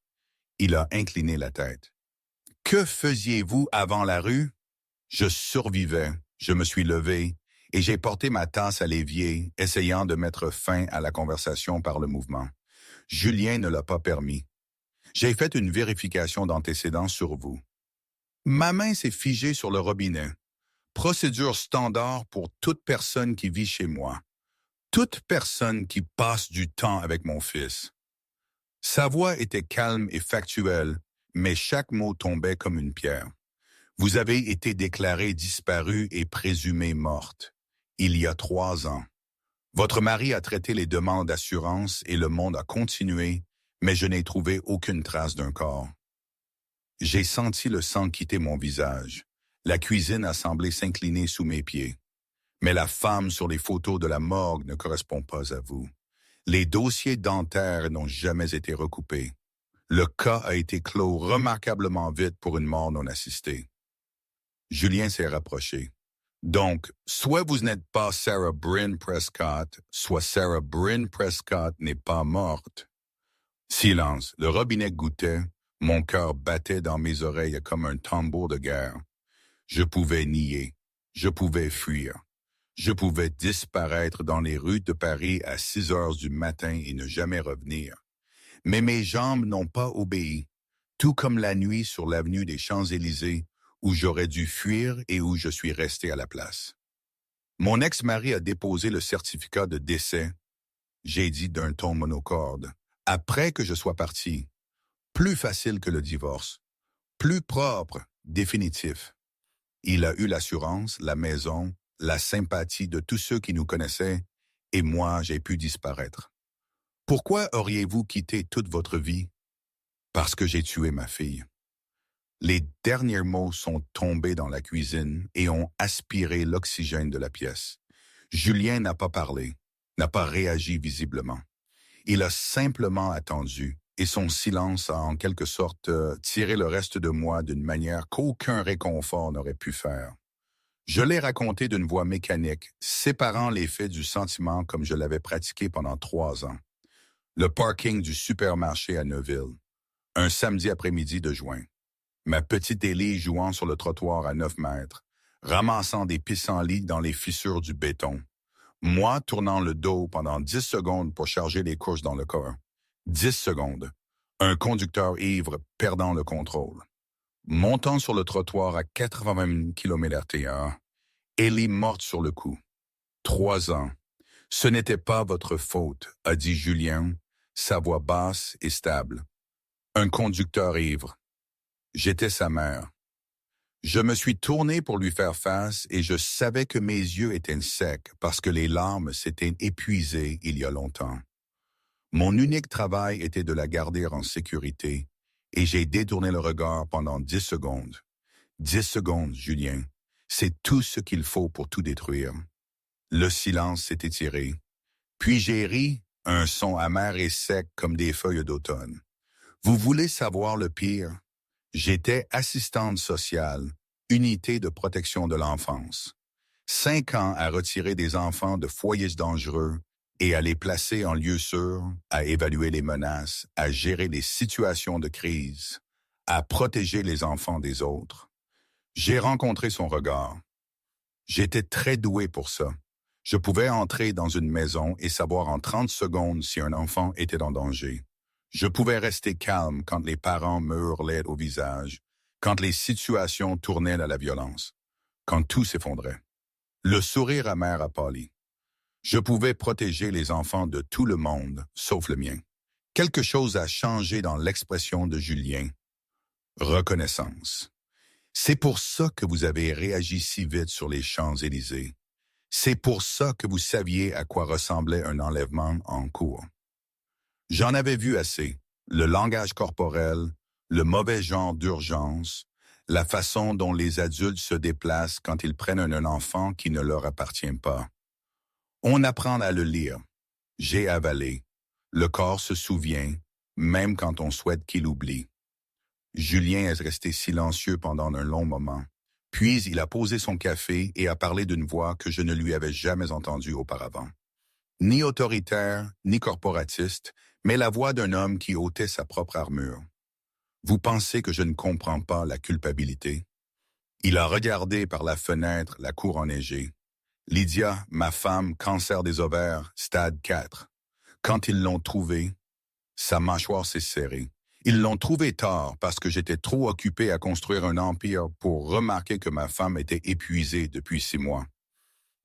S1: Il a incliné la tête. Que faisiez-vous avant la rue? Je survivais, je me suis levé et j'ai porté ma tasse à l'évier, essayant de mettre fin à la conversation par le mouvement. Julien ne l'a pas permis. J'ai fait une vérification d'antécédents sur vous. Ma main s'est figée sur le robinet. Procédure standard pour toute personne qui vit chez moi. Toute personne qui passe du temps avec mon fils. Sa voix était calme et factuelle, mais chaque mot tombait comme une pierre. Vous avez été déclarée disparue et présumée morte, il y a 3 ans. Votre mari a traité les demandes d'assurance et le monde a continué, mais je n'ai trouvé aucune trace d'un corps. J'ai senti le sang quitter mon visage. La cuisine a semblé s'incliner sous mes pieds. Mais la femme sur les photos de la morgue ne correspond pas à vous. Les dossiers dentaires n'ont jamais été recoupés. Le cas a été clos remarquablement vite pour une mort non assistée. Julien s'est rapproché. Donc, soit vous n'êtes pas Sarah Bryn Prescott, soit Sarah Bryn Prescott n'est pas morte. Silence, le robinet goûtait, mon cœur battait dans mes oreilles comme un tambour de guerre. Je pouvais nier, je pouvais fuir, je pouvais disparaître dans les rues de Paris à 6h du matin et ne jamais revenir. Mais mes jambes n'ont pas obéi, tout comme la nuit sur l'avenue des Champs-Élysées, où j'aurais dû fuir et où je suis resté à la place. Mon ex-mari a déposé le certificat de décès, j'ai dit d'un ton monocorde, après que je sois parti. Plus facile que le divorce, plus propre, définitif. Il a eu l'assurance, la maison, la sympathie de tous ceux qui nous connaissaient, et moi j'ai pu disparaître. Pourquoi auriez-vous quitté toute votre vie? Parce que j'ai tué ma fille. Les derniers mots sont tombés dans la cuisine et ont aspiré l'oxygène de la pièce. Julien n'a pas parlé, n'a pas réagi visiblement. Il a simplement attendu, et son silence a en quelque sorte tiré le reste de moi d'une manière qu'aucun réconfort n'aurait pu faire. Je l'ai raconté d'une voix mécanique, séparant les faits du sentiment comme je l'avais pratiqué pendant 3 ans. Le parking du supermarché à Neuville, un samedi après-midi de juin. Ma petite Élie jouant sur le trottoir à 9 mètres, ramassant des pissenlits dans les fissures du béton. Moi tournant le dos pendant 10 secondes pour charger les couches dans le corps. 10 secondes. Un conducteur ivre perdant le contrôle. Montant sur le trottoir à 80 km/h, Élie morte sur le coup. 3 ans. Ce n'était pas votre faute, a dit Julien, sa voix basse et stable. Un conducteur ivre. J'étais sa mère. Je me suis tourné pour lui faire face et je savais que mes yeux étaient secs parce que les larmes s'étaient épuisées il y a longtemps. Mon unique travail était de la garder en sécurité et j'ai détourné le regard pendant 10 secondes. 10 secondes, Julien. C'est tout ce qu'il faut pour tout détruire. Le silence s'est étiré. Puis j'ai ri, un son amer et sec comme des feuilles d'automne. Vous voulez savoir le pire? J'étais assistante sociale, unité de protection de l'enfance. 5 ans à retirer des enfants de foyers dangereux et à les placer en lieu sûr, à évaluer les menaces, à gérer les situations de crise, à protéger les enfants des autres. J'ai rencontré son regard. J'étais très doué pour ça. Je pouvais entrer dans une maison et savoir en 30 secondes si un enfant était en danger. Je pouvais rester calme quand les parents me hurlaient au visage, quand les situations tournaient à la violence, quand tout s'effondrait. Le sourire amer a pâli. Je pouvais protéger les enfants de tout le monde, sauf le mien. Quelque chose a changé dans l'expression de Julien. Reconnaissance. C'est pour ça que vous avez réagi si vite sur les Champs-Élysées. C'est pour ça que vous saviez à quoi ressemblait un enlèvement en cours. J'en avais vu assez. Le langage corporel, le mauvais genre d'urgence, la façon dont les adultes se déplacent quand ils prennent un enfant qui ne leur appartient pas. On apprend à le lire. J'ai avalé. Le corps se souvient, même quand on souhaite qu'il oublie. Julien est resté silencieux pendant un long moment. Puis il a posé son café et a parlé d'une voix que je ne lui avais jamais entendue auparavant. Ni autoritaire, ni corporatiste, mais la voix d'un homme qui ôtait sa propre armure. Vous pensez que je ne comprends pas la culpabilité? Il a regardé par la fenêtre la cour enneigée. Lydia, ma femme, cancer des ovaires, stade 4. Quand ils l'ont trouvée, sa mâchoire s'est serrée. Ils l'ont trouvé tard parce que j'étais trop occupé à construire un empire pour remarquer que ma femme était épuisée depuis 6 mois.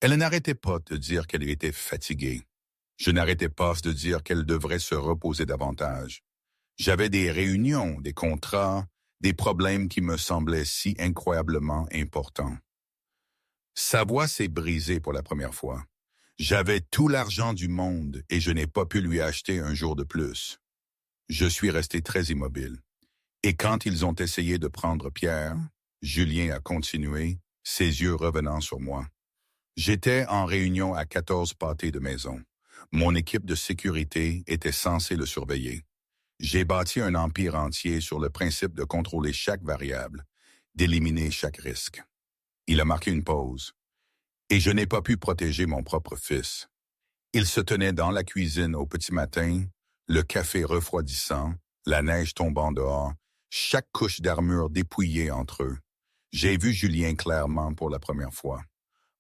S1: Elle n'arrêtait pas de dire qu'elle était fatiguée. Je n'arrêtais pas de dire qu'elle devrait se reposer davantage. J'avais des réunions, des contrats, des problèmes qui me semblaient si incroyablement importants. Sa voix s'est brisée pour la première fois. J'avais tout l'argent du monde et je n'ai pas pu lui acheter un jour de plus. Je suis resté très immobile. Et quand ils ont essayé de prendre Pierre, Julien a continué, ses yeux revenant sur moi. J'étais en réunion à 14 pâtés de maison. Mon équipe de sécurité était censée le surveiller. J'ai bâti un empire entier sur le principe de contrôler chaque variable, d'éliminer chaque risque. Il a marqué une pause. Et je n'ai pas pu protéger mon propre fils. Il se tenait dans la cuisine au petit matin, le café refroidissant, la neige tombant dehors, chaque couche d'armure dépouillée entre eux. J'ai vu Julien clairement pour la première fois.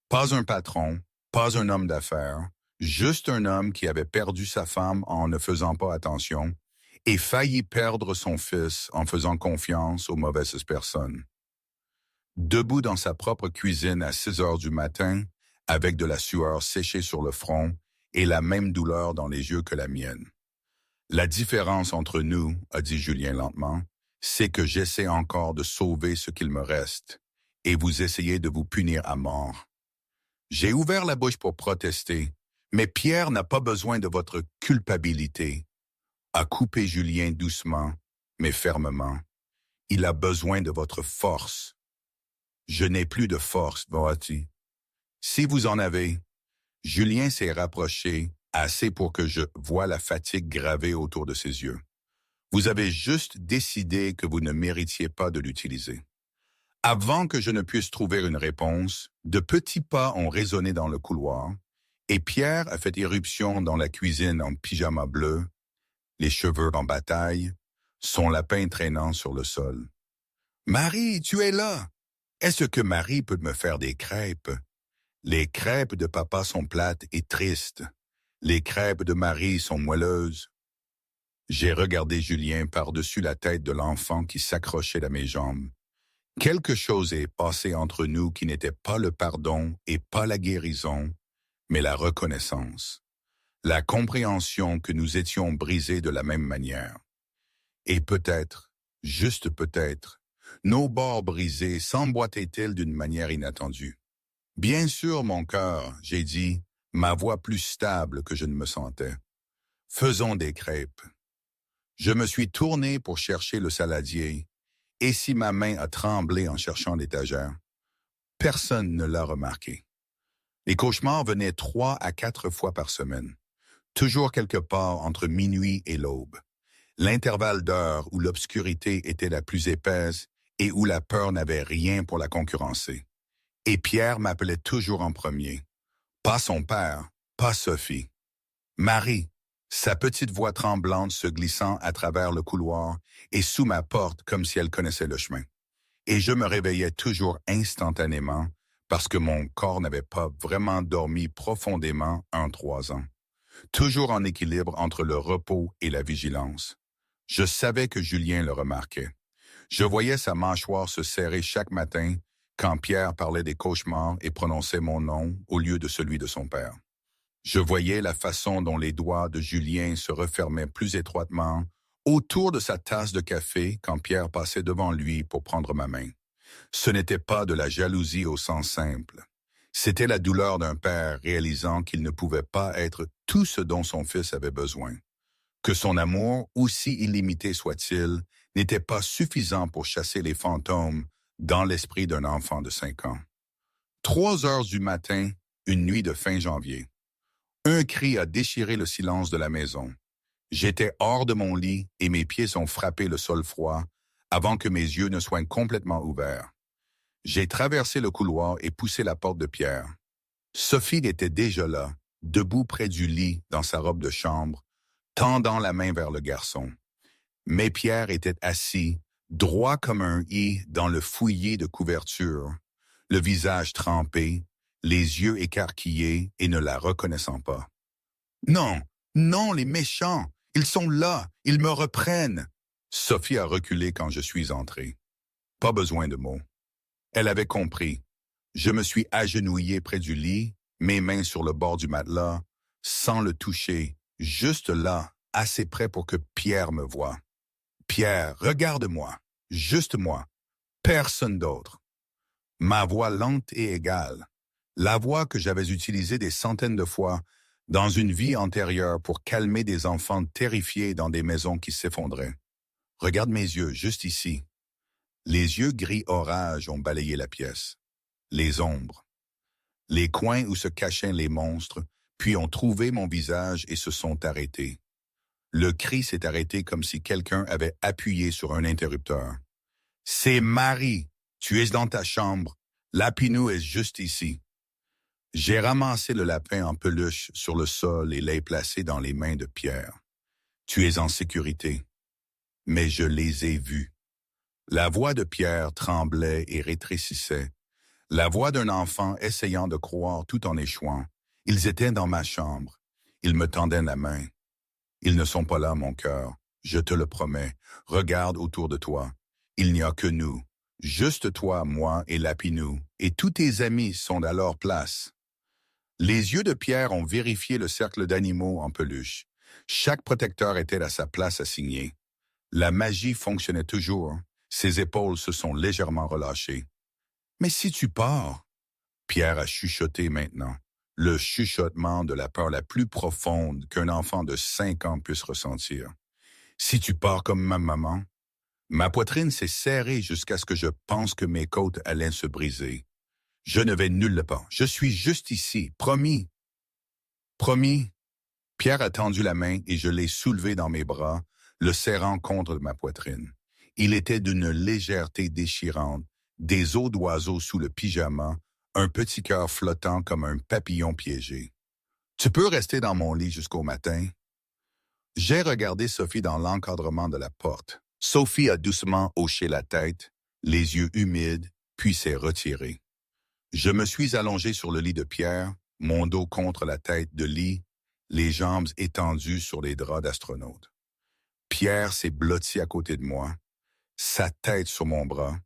S1: Pas un patron, pas un homme d'affaires, juste un homme qui avait perdu sa femme en ne faisant pas attention et failli perdre son fils en faisant confiance aux mauvaises personnes. Debout dans sa propre cuisine à 6 heures du matin, avec de la sueur séchée sur le front et la même douleur dans les yeux que la mienne. La différence entre nous, a dit Julien lentement, c'est que j'essaie encore de sauver ce qu'il me reste, et vous essayez de vous punir à mort. J'ai ouvert la bouche pour protester, mais Pierre n'a pas besoin de votre culpabilité, a coupé Julien doucement, mais fermement. Il a besoin de votre force. Je n'ai plus de force, vois-tu. Si vous en avez, Julien s'est rapproché assez pour que je voie la fatigue gravée autour de ses yeux. Vous avez juste décidé que vous ne méritiez pas de l'utiliser. Avant que je ne puisse trouver une réponse, de petits pas ont résonné dans le couloir, et Pierre a fait irruption dans la cuisine en pyjama bleu, les cheveux en bataille, son lapin traînant sur le sol. « Marie, tu es là! Est-ce que Marie peut me faire des crêpes? Les crêpes de papa sont plates et tristes. Les crêpes de Marie sont moelleuses. » J'ai regardé Julien par-dessus la tête de l'enfant qui s'accrochait à mes jambes. Quelque chose est passé entre nous qui n'était pas le pardon et pas la guérison, mais la reconnaissance, la compréhension que nous étions brisés de la même manière. Et peut-être, juste peut-être, nos bords brisés s'emboîtaient-ils d'une manière inattendue. Bien sûr, mon cœur, j'ai dit, ma voix plus stable que je ne me sentais. Faisons des crêpes. Je me suis tourné pour chercher le saladier, et si ma main a tremblé en cherchant l'étagère, personne ne l'a remarqué. Les cauchemars venaient 3 à 4 fois par semaine, toujours quelque part entre minuit et l'aube. L'intervalle d'heure où l'obscurité était la plus épaisse et où la peur n'avait rien pour la concurrencer. Et Pierre m'appelait toujours en premier. Pas son père, pas Sophie. Marie, sa petite voix tremblante se glissant à travers le couloir et sous ma porte comme si elle connaissait le chemin. Et je me réveillais toujours instantanément parce que mon corps n'avait pas vraiment dormi profondément en 3 ans. Toujours en équilibre entre le repos et la vigilance. Je savais que Julien le remarquait. Je voyais sa mâchoire se serrer chaque matin quand Pierre parlait des cauchemars et prononçait mon nom au lieu de celui de son père. Je voyais la façon dont les doigts de Julien se refermaient plus étroitement autour de sa tasse de café quand Pierre passait devant lui pour prendre ma main. Ce n'était pas de la jalousie au sens simple. C'était la douleur d'un père réalisant qu'il ne pouvait pas être tout ce dont son fils avait besoin. Que son amour, aussi illimité soit-il, n'était pas suffisant pour chasser les fantômes dans l'esprit d'un enfant de 5 ans. 3 heures du matin, une nuit de fin janvier. Un cri a déchiré le silence de la maison. J'étais hors de mon lit et mes pieds ont frappé le sol froid avant que mes yeux ne soient complètement ouverts. J'ai traversé le couloir et poussé la porte de Pierre. Sophie était déjà là, debout près du lit dans sa robe de chambre, tendant la main vers le garçon. Mais Pierre était assis, droit comme un i dans le fouillis de couverture, le visage trempé, les yeux écarquillés et ne la reconnaissant pas. « Non, non, les méchants, ils sont là, ils me reprennent !» Sophie a reculé quand je suis entré. Pas besoin de mots. Elle avait compris. Je me suis agenouillé près du lit, mes mains sur le bord du matelas, sans le toucher, juste là, assez près pour que Pierre me voie. « Pierre, regarde-moi, juste moi, personne d'autre. » Ma voix lente et égale, la voix que j'avais utilisée des centaines de fois dans une vie antérieure pour calmer des enfants terrifiés dans des maisons qui s'effondraient. Regarde mes yeux, juste ici. Les yeux gris orage ont balayé la pièce. Les ombres. Les coins où se cachaient les monstres, puis ont trouvé mon visage et se sont arrêtés. Le cri s'est arrêté comme si quelqu'un avait appuyé sur un interrupteur. « C'est Marie! Tu es dans ta chambre. Lapinou est juste ici. » J'ai ramassé le lapin en peluche sur le sol et l'ai placé dans les mains de Pierre. « Tu es en sécurité. » Mais je les ai vus. La voix de Pierre tremblait et rétrécissait. La voix d'un enfant essayant de croire tout en échouant. Ils étaient dans ma chambre. Ils me tendaient la main. Ils ne sont pas là, mon cœur. Je te le promets. Regarde autour de toi. Il n'y a que nous. Juste toi, moi et Lapinou. Et tous tes amis sont à leur place. Les yeux de Pierre ont vérifié le cercle d'animaux en peluche. Chaque protecteur était à sa place assignée. La magie fonctionnait toujours. Ses épaules se sont légèrement relâchées. « Mais si tu pars ?» Pierre a chuchoté maintenant. Le chuchotement de la peur la plus profonde qu'un enfant de 5 ans puisse ressentir. « Si tu pars comme ma maman ?» Ma poitrine s'est serrée jusqu'à ce que je pense que mes côtes allaient se briser. « Je ne vais nulle part. Je suis juste ici. Promis. » « Promis. » Pierre a tendu la main et je l'ai soulevé dans mes bras, le serrant contre ma poitrine. Il était d'une légèreté déchirante, des os d'oiseau sous le pyjama, un petit cœur flottant comme un papillon piégé. « Tu peux rester dans mon lit jusqu'au matin? » J'ai regardé Sophie dans l'encadrement de la porte. Sophie a doucement hoché la tête, les yeux humides, puis s'est retirée. Je me suis allongé sur le lit de Pierre, mon dos contre la tête de lit, les jambes étendues sur les draps d'astronaute. Pierre s'est blotti à côté de moi, sa tête sur mon bras,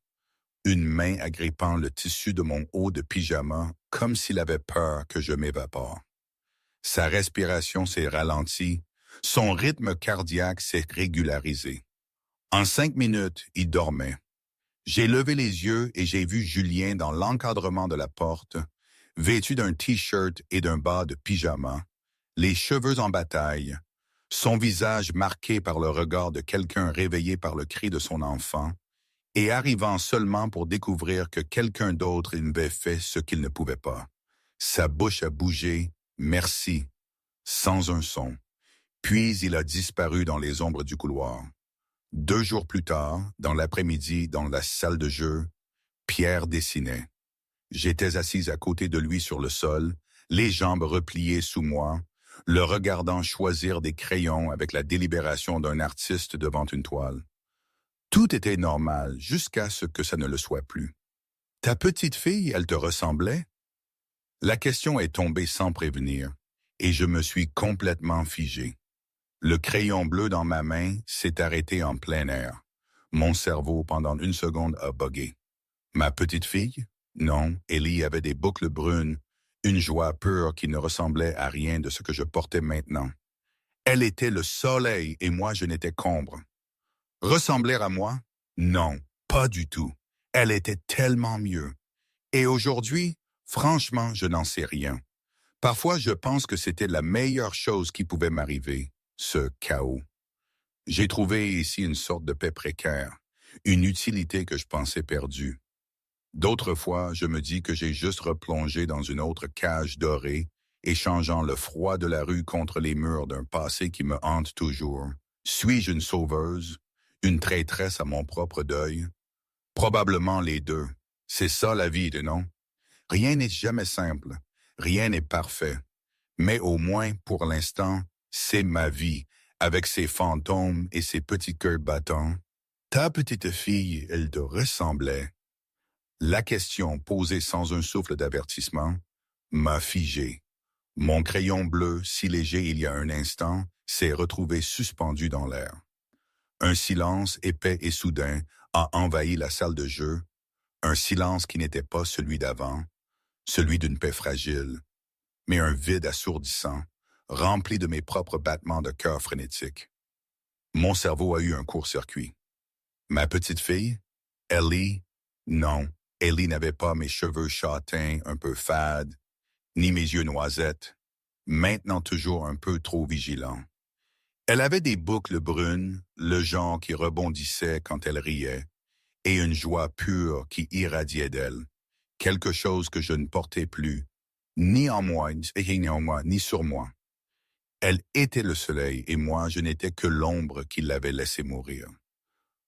S1: une main agrippant le tissu de mon haut de pyjama comme s'il avait peur que je m'évapore. Sa respiration s'est ralentie, son rythme cardiaque s'est régularisé. En 5 minutes, il dormait. J'ai levé les yeux et j'ai vu Julien dans l'encadrement de la porte, vêtu d'un t-shirt et d'un bas de pyjama, les cheveux en bataille, son visage marqué par le regard de quelqu'un réveillé par le cri de son enfant, et arrivant seulement pour découvrir que quelqu'un d'autre avait fait ce qu'il ne pouvait pas. Sa bouche a bougé, merci, sans un son. Puis il a disparu dans les ombres du couloir. 2 jours plus tard, dans l'après-midi, dans la salle de jeu, Pierre dessinait. J'étais assise à côté de lui sur le sol, les jambes repliées sous moi, le regardant choisir des crayons avec la délibération d'un artiste devant une toile. Tout était normal jusqu'à ce que ça ne le soit plus. Ta petite fille, elle te ressemblait? La question est tombée sans prévenir, et je me suis complètement figé. Le crayon bleu dans ma main s'est arrêté en plein air. Mon cerveau, pendant 1 seconde, a buggé. Ma petite fille? Non, Ellie avait des boucles brunes, une joie pure qui ne ressemblait à rien de ce que je portais maintenant. Elle était le soleil et moi je n'étais qu'ombre. Ressembler à moi? Non, pas du tout. Elle était tellement mieux. Et aujourd'hui, franchement, je n'en sais rien. Parfois, je pense que c'était la meilleure chose qui pouvait m'arriver, ce chaos. J'ai trouvé ici une sorte de paix précaire, une utilité que je pensais perdue. D'autres fois, je me dis que j'ai juste replongé dans une autre cage dorée, échangeant le froid de la rue contre les murs d'un passé qui me hante toujours. Suis-je une sauveuse, une traîtresse à mon propre deuil? Probablement les deux. C'est ça la vie, non? Rien n'est jamais simple, rien n'est parfait. Mais au moins, pour l'instant, c'est ma vie, avec ses fantômes et ses petits cœurs battants. Ta petite fille, elle te ressemblait. La question, posée sans un souffle d'avertissement, m'a figé. Mon crayon bleu, si léger il y a un instant, s'est retrouvé suspendu dans l'air. Un silence épais et soudain a envahi la salle de jeu, un silence qui n'était pas celui d'avant, celui d'une paix fragile, mais un vide assourdissant, rempli de mes propres battements de cœur frénétiques. Mon cerveau a eu un court-circuit. Ma petite fille? Ellie? Non, Ellie n'avait pas mes cheveux châtains un peu fades, ni mes yeux noisettes, maintenant toujours un peu trop vigilants. Elle avait des boucles brunes, le genre qui rebondissait quand elle riait, et une joie pure qui irradiait d'elle, quelque chose que je ne portais plus, ni en moi, ni sur moi. Elle était le soleil et moi, je n'étais que l'ombre qui l'avait laissé mourir.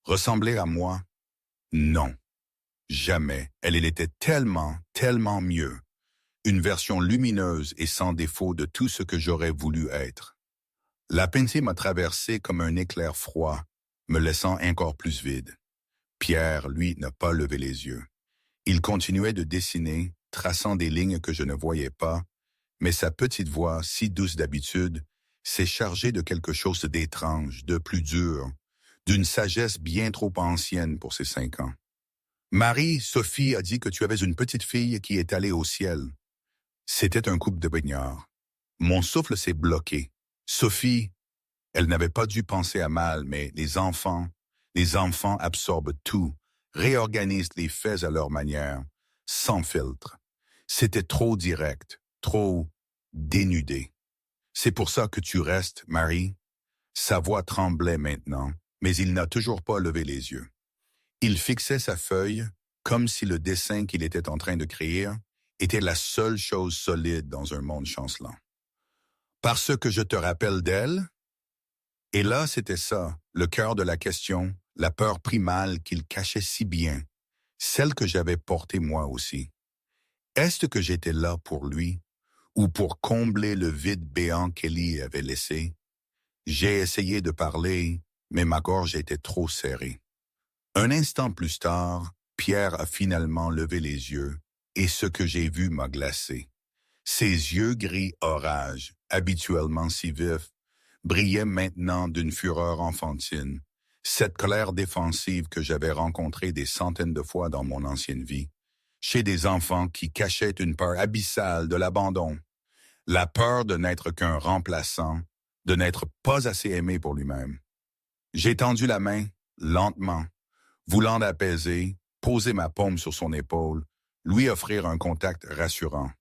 S1: Ressembler à moi? Non, jamais. Elle était tellement, tellement mieux. Une version lumineuse et sans défaut de tout ce que j'aurais voulu être. La pensée m'a traversé comme un éclair froid, me laissant encore plus vide. Pierre, lui, n'a pas levé les yeux. Il continuait de dessiner, traçant des lignes que je ne voyais pas, mais sa petite voix, si douce d'habitude, s'est chargée de quelque chose d'étrange, de plus dur, d'une sagesse bien trop ancienne pour ses 5 ans. Sophie a dit que tu avais une petite fille qui est allée au ciel. C'était un couple de baignards. Mon souffle s'est bloqué. Sophie, elle n'avait pas dû penser à mal, mais les enfants absorbent tout, réorganisent les faits à leur manière, sans filtre. C'était trop direct, trop dénudé. C'est pour ça que tu restes, Marie. Sa voix tremblait maintenant, mais il n'a toujours pas levé les yeux. Il fixait sa feuille, comme si le dessin qu'il était en train de créer était la seule chose solide dans un monde chancelant. Parce que je te rappelle d'elle? Et là, c'était ça, le cœur de la question, la peur primale qu'il cachait si bien, celle que j'avais portée moi aussi. Est-ce que j'étais là pour lui, ou pour combler le vide béant qu'Ellie avait laissé? J'ai essayé de parler, mais ma gorge était trop serrée. Un instant plus tard, Pierre a finalement levé les yeux, et ce que j'ai vu m'a glacé. Ses yeux gris orage, habituellement si vifs, brillaient maintenant d'une fureur enfantine, cette colère défensive que j'avais rencontrée des centaines de fois dans mon ancienne vie, chez des enfants qui cachaient une peur abyssale de l'abandon. La peur de n'être qu'un remplaçant, de n'être pas assez aimé pour lui-même. J'ai tendu la main, lentement, voulant l'apaiser, poser ma paume sur son épaule, lui offrir un contact rassurant.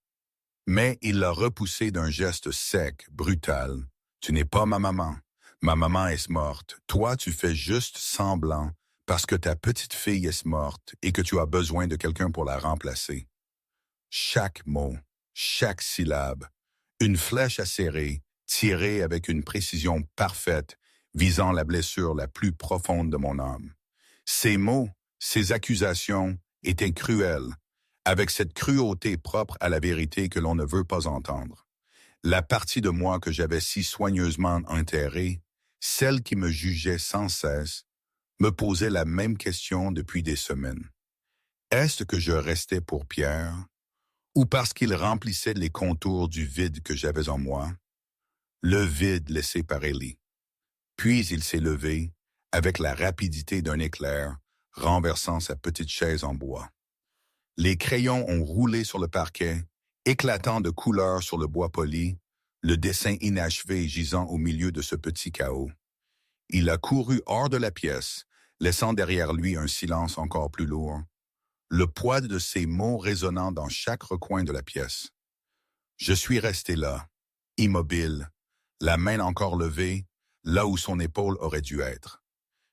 S1: Mais il l'a repoussé d'un geste sec, brutal. Tu n'es pas ma maman. Ma maman est morte. Toi, tu fais juste semblant parce que ta petite fille est morte et que tu as besoin de quelqu'un pour la remplacer. Chaque mot, chaque syllabe, une flèche acérée, tirée avec une précision parfaite, visant la blessure la plus profonde de mon âme. Ces mots, ces accusations étaient cruels, avec cette cruauté propre à la vérité que l'on ne veut pas entendre. La partie de moi que j'avais si soigneusement enterrée, celle qui me jugeait sans cesse, me posait la même question depuis des semaines. Est-ce que je restais pour Pierre, ou parce qu'il remplissait les contours du vide que j'avais en moi, le vide laissé par Ellie? Puis il s'est levé, avec la rapidité d'un éclair, renversant sa petite chaise en bois. Les crayons ont roulé sur le parquet, éclatant de couleurs sur le bois poli, le dessin inachevé gisant au milieu de ce petit chaos. Il a couru hors de la pièce, laissant derrière lui un silence encore plus lourd, le poids de ses mots résonnant dans chaque recoin de la pièce. Je suis resté là, immobile, la main encore levée, là où son épaule aurait dû être.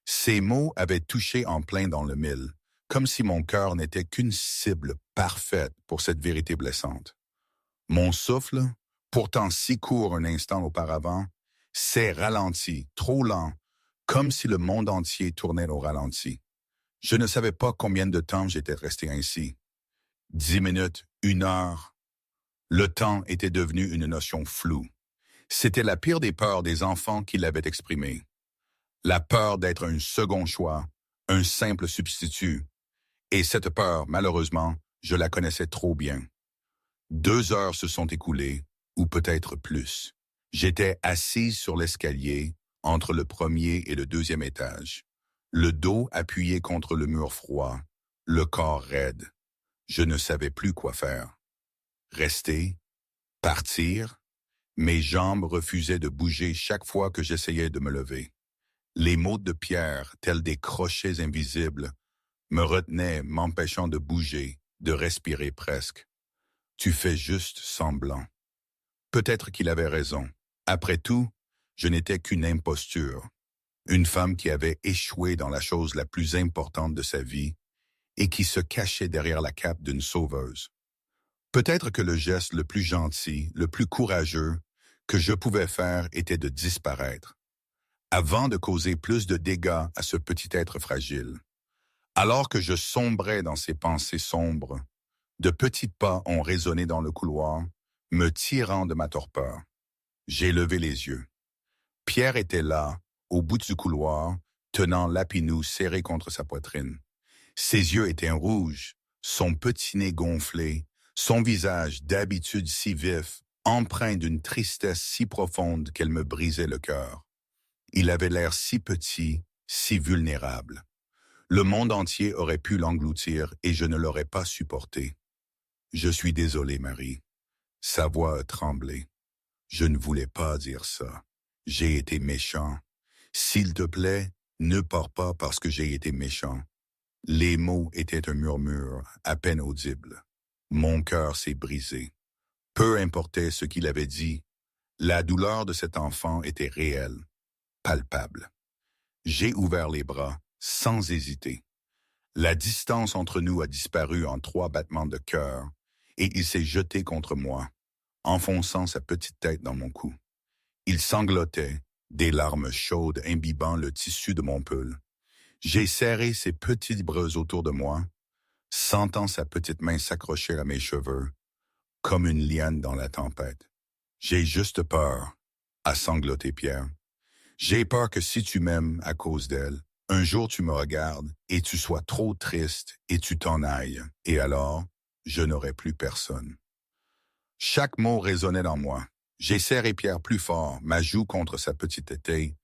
S1: Ces mots avaient touché en plein dans le mille, comme si mon cœur n'était qu'une cible parfaite pour cette vérité blessante. Mon souffle, pourtant si court un instant auparavant, s'est ralenti, trop lent, comme si le monde entier tournait au ralenti. Je ne savais pas combien de temps j'étais resté ainsi. 10 minutes, 1 heure. Le temps était devenu une notion floue. C'était la pire des peurs des enfants qui l'avaient exprimée. La peur d'être un second choix, un simple substitut. Et cette peur, malheureusement, je la connaissais trop bien. 2 heures se sont écoulées, ou peut-être plus. J'étais assise sur l'escalier, entre le premier et le deuxième étage. Le dos appuyé contre le mur froid, le corps raide. Je ne savais plus quoi faire. Rester? Partir? Mes jambes refusaient de bouger chaque fois que j'essayais de me lever. Les mots de Pierre, tels des crochets invisibles, me retenaient, m'empêchant de bouger, de respirer presque. Tu fais juste semblant. Peut-être qu'il avait raison. Après tout, je n'étais qu'une imposture. Une femme qui avait échoué dans la chose la plus importante de sa vie et qui se cachait derrière la cape d'une sauveuse. Peut-être que le geste le plus gentil, le plus courageux que je pouvais faire était de disparaître, avant de causer plus de dégâts à ce petit être fragile. Alors que je sombrais dans ces pensées sombres, de petits pas ont résonné dans le couloir, me tirant de ma torpeur. J'ai levé les yeux. Pierre était là, au bout du couloir, tenant Lapinou serré contre sa poitrine. Ses yeux étaient rouges, son petit nez gonflé, son visage d'habitude si vif, empreint d'une tristesse si profonde qu'elle me brisait le cœur. Il avait l'air si petit, si vulnérable. Le monde entier aurait pu l'engloutir et je ne l'aurais pas supporté. Je suis désolé, Marie. Sa voix a tremblé. Je ne voulais pas dire ça. J'ai été méchant. S'il te plaît, ne pars pas parce que j'ai été méchant. Les mots étaient un murmure, à peine audible. Mon cœur s'est brisé. Peu importait ce qu'il avait dit, la douleur de cet enfant était réelle, palpable. J'ai ouvert les bras, sans hésiter. La distance entre nous a disparu en 3 battements de cœur, et il s'est jeté contre moi, enfonçant sa petite tête dans mon cou. Il sanglotait, des larmes chaudes imbibant le tissu de mon pull. J'ai serré ses petits bras autour de moi, sentant sa petite main s'accrocher à mes cheveux, comme une liane dans la tempête. J'ai juste peur, a sangloté Pierre. J'ai peur que si tu m'aimes à cause d'elle, un jour tu me regardes et tu sois trop triste et tu t'en ailles, et alors, je n'aurai plus personne. Chaque mot résonnait dans moi. J'ai serré Pierre plus fort, ma joue contre sa petite étaye,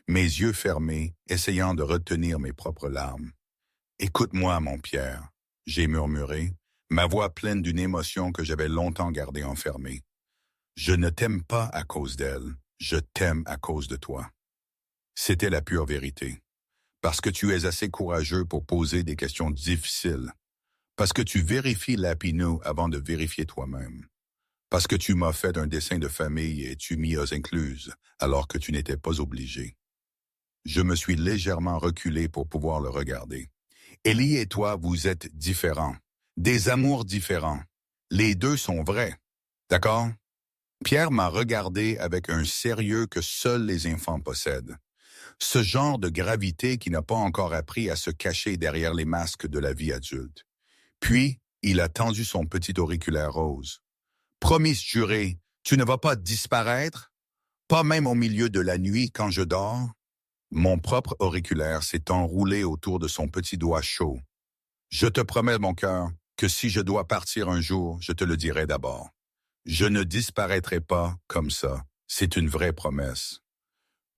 S1: mes yeux fermés, essayant de retenir mes propres larmes. « Écoute-moi, mon Pierre », j'ai murmuré, ma voix pleine d'une émotion que j'avais longtemps gardée enfermée. Je ne t'aime pas à cause d'elle, je t'aime à cause de toi. C'était la pure vérité. Parce que tu es assez courageux pour poser des questions difficiles. Parce que tu vérifies Lapinou avant de vérifier toi-même. Parce que tu m'as fait un dessin de famille et tu m'y as incluse, alors que tu n'étais pas obligé. Je me suis légèrement reculé pour pouvoir le regarder. Ellie et toi, vous êtes différents. Des amours différents. Les deux sont vrais. D'accord? Pierre m'a regardé avec un sérieux que seuls les enfants possèdent. Ce genre de gravité qui n'a pas encore appris à se cacher derrière les masques de la vie adulte. Puis, il a tendu son petit auriculaire rose. Promis juré, tu ne vas pas disparaître? Pas même au milieu de la nuit quand je dors? Mon propre auriculaire s'est enroulé autour de son petit doigt chaud. Je te promets, mon cœur, que si je dois partir un jour, je te le dirai d'abord. Je ne disparaîtrai pas comme ça. C'est une vraie promesse.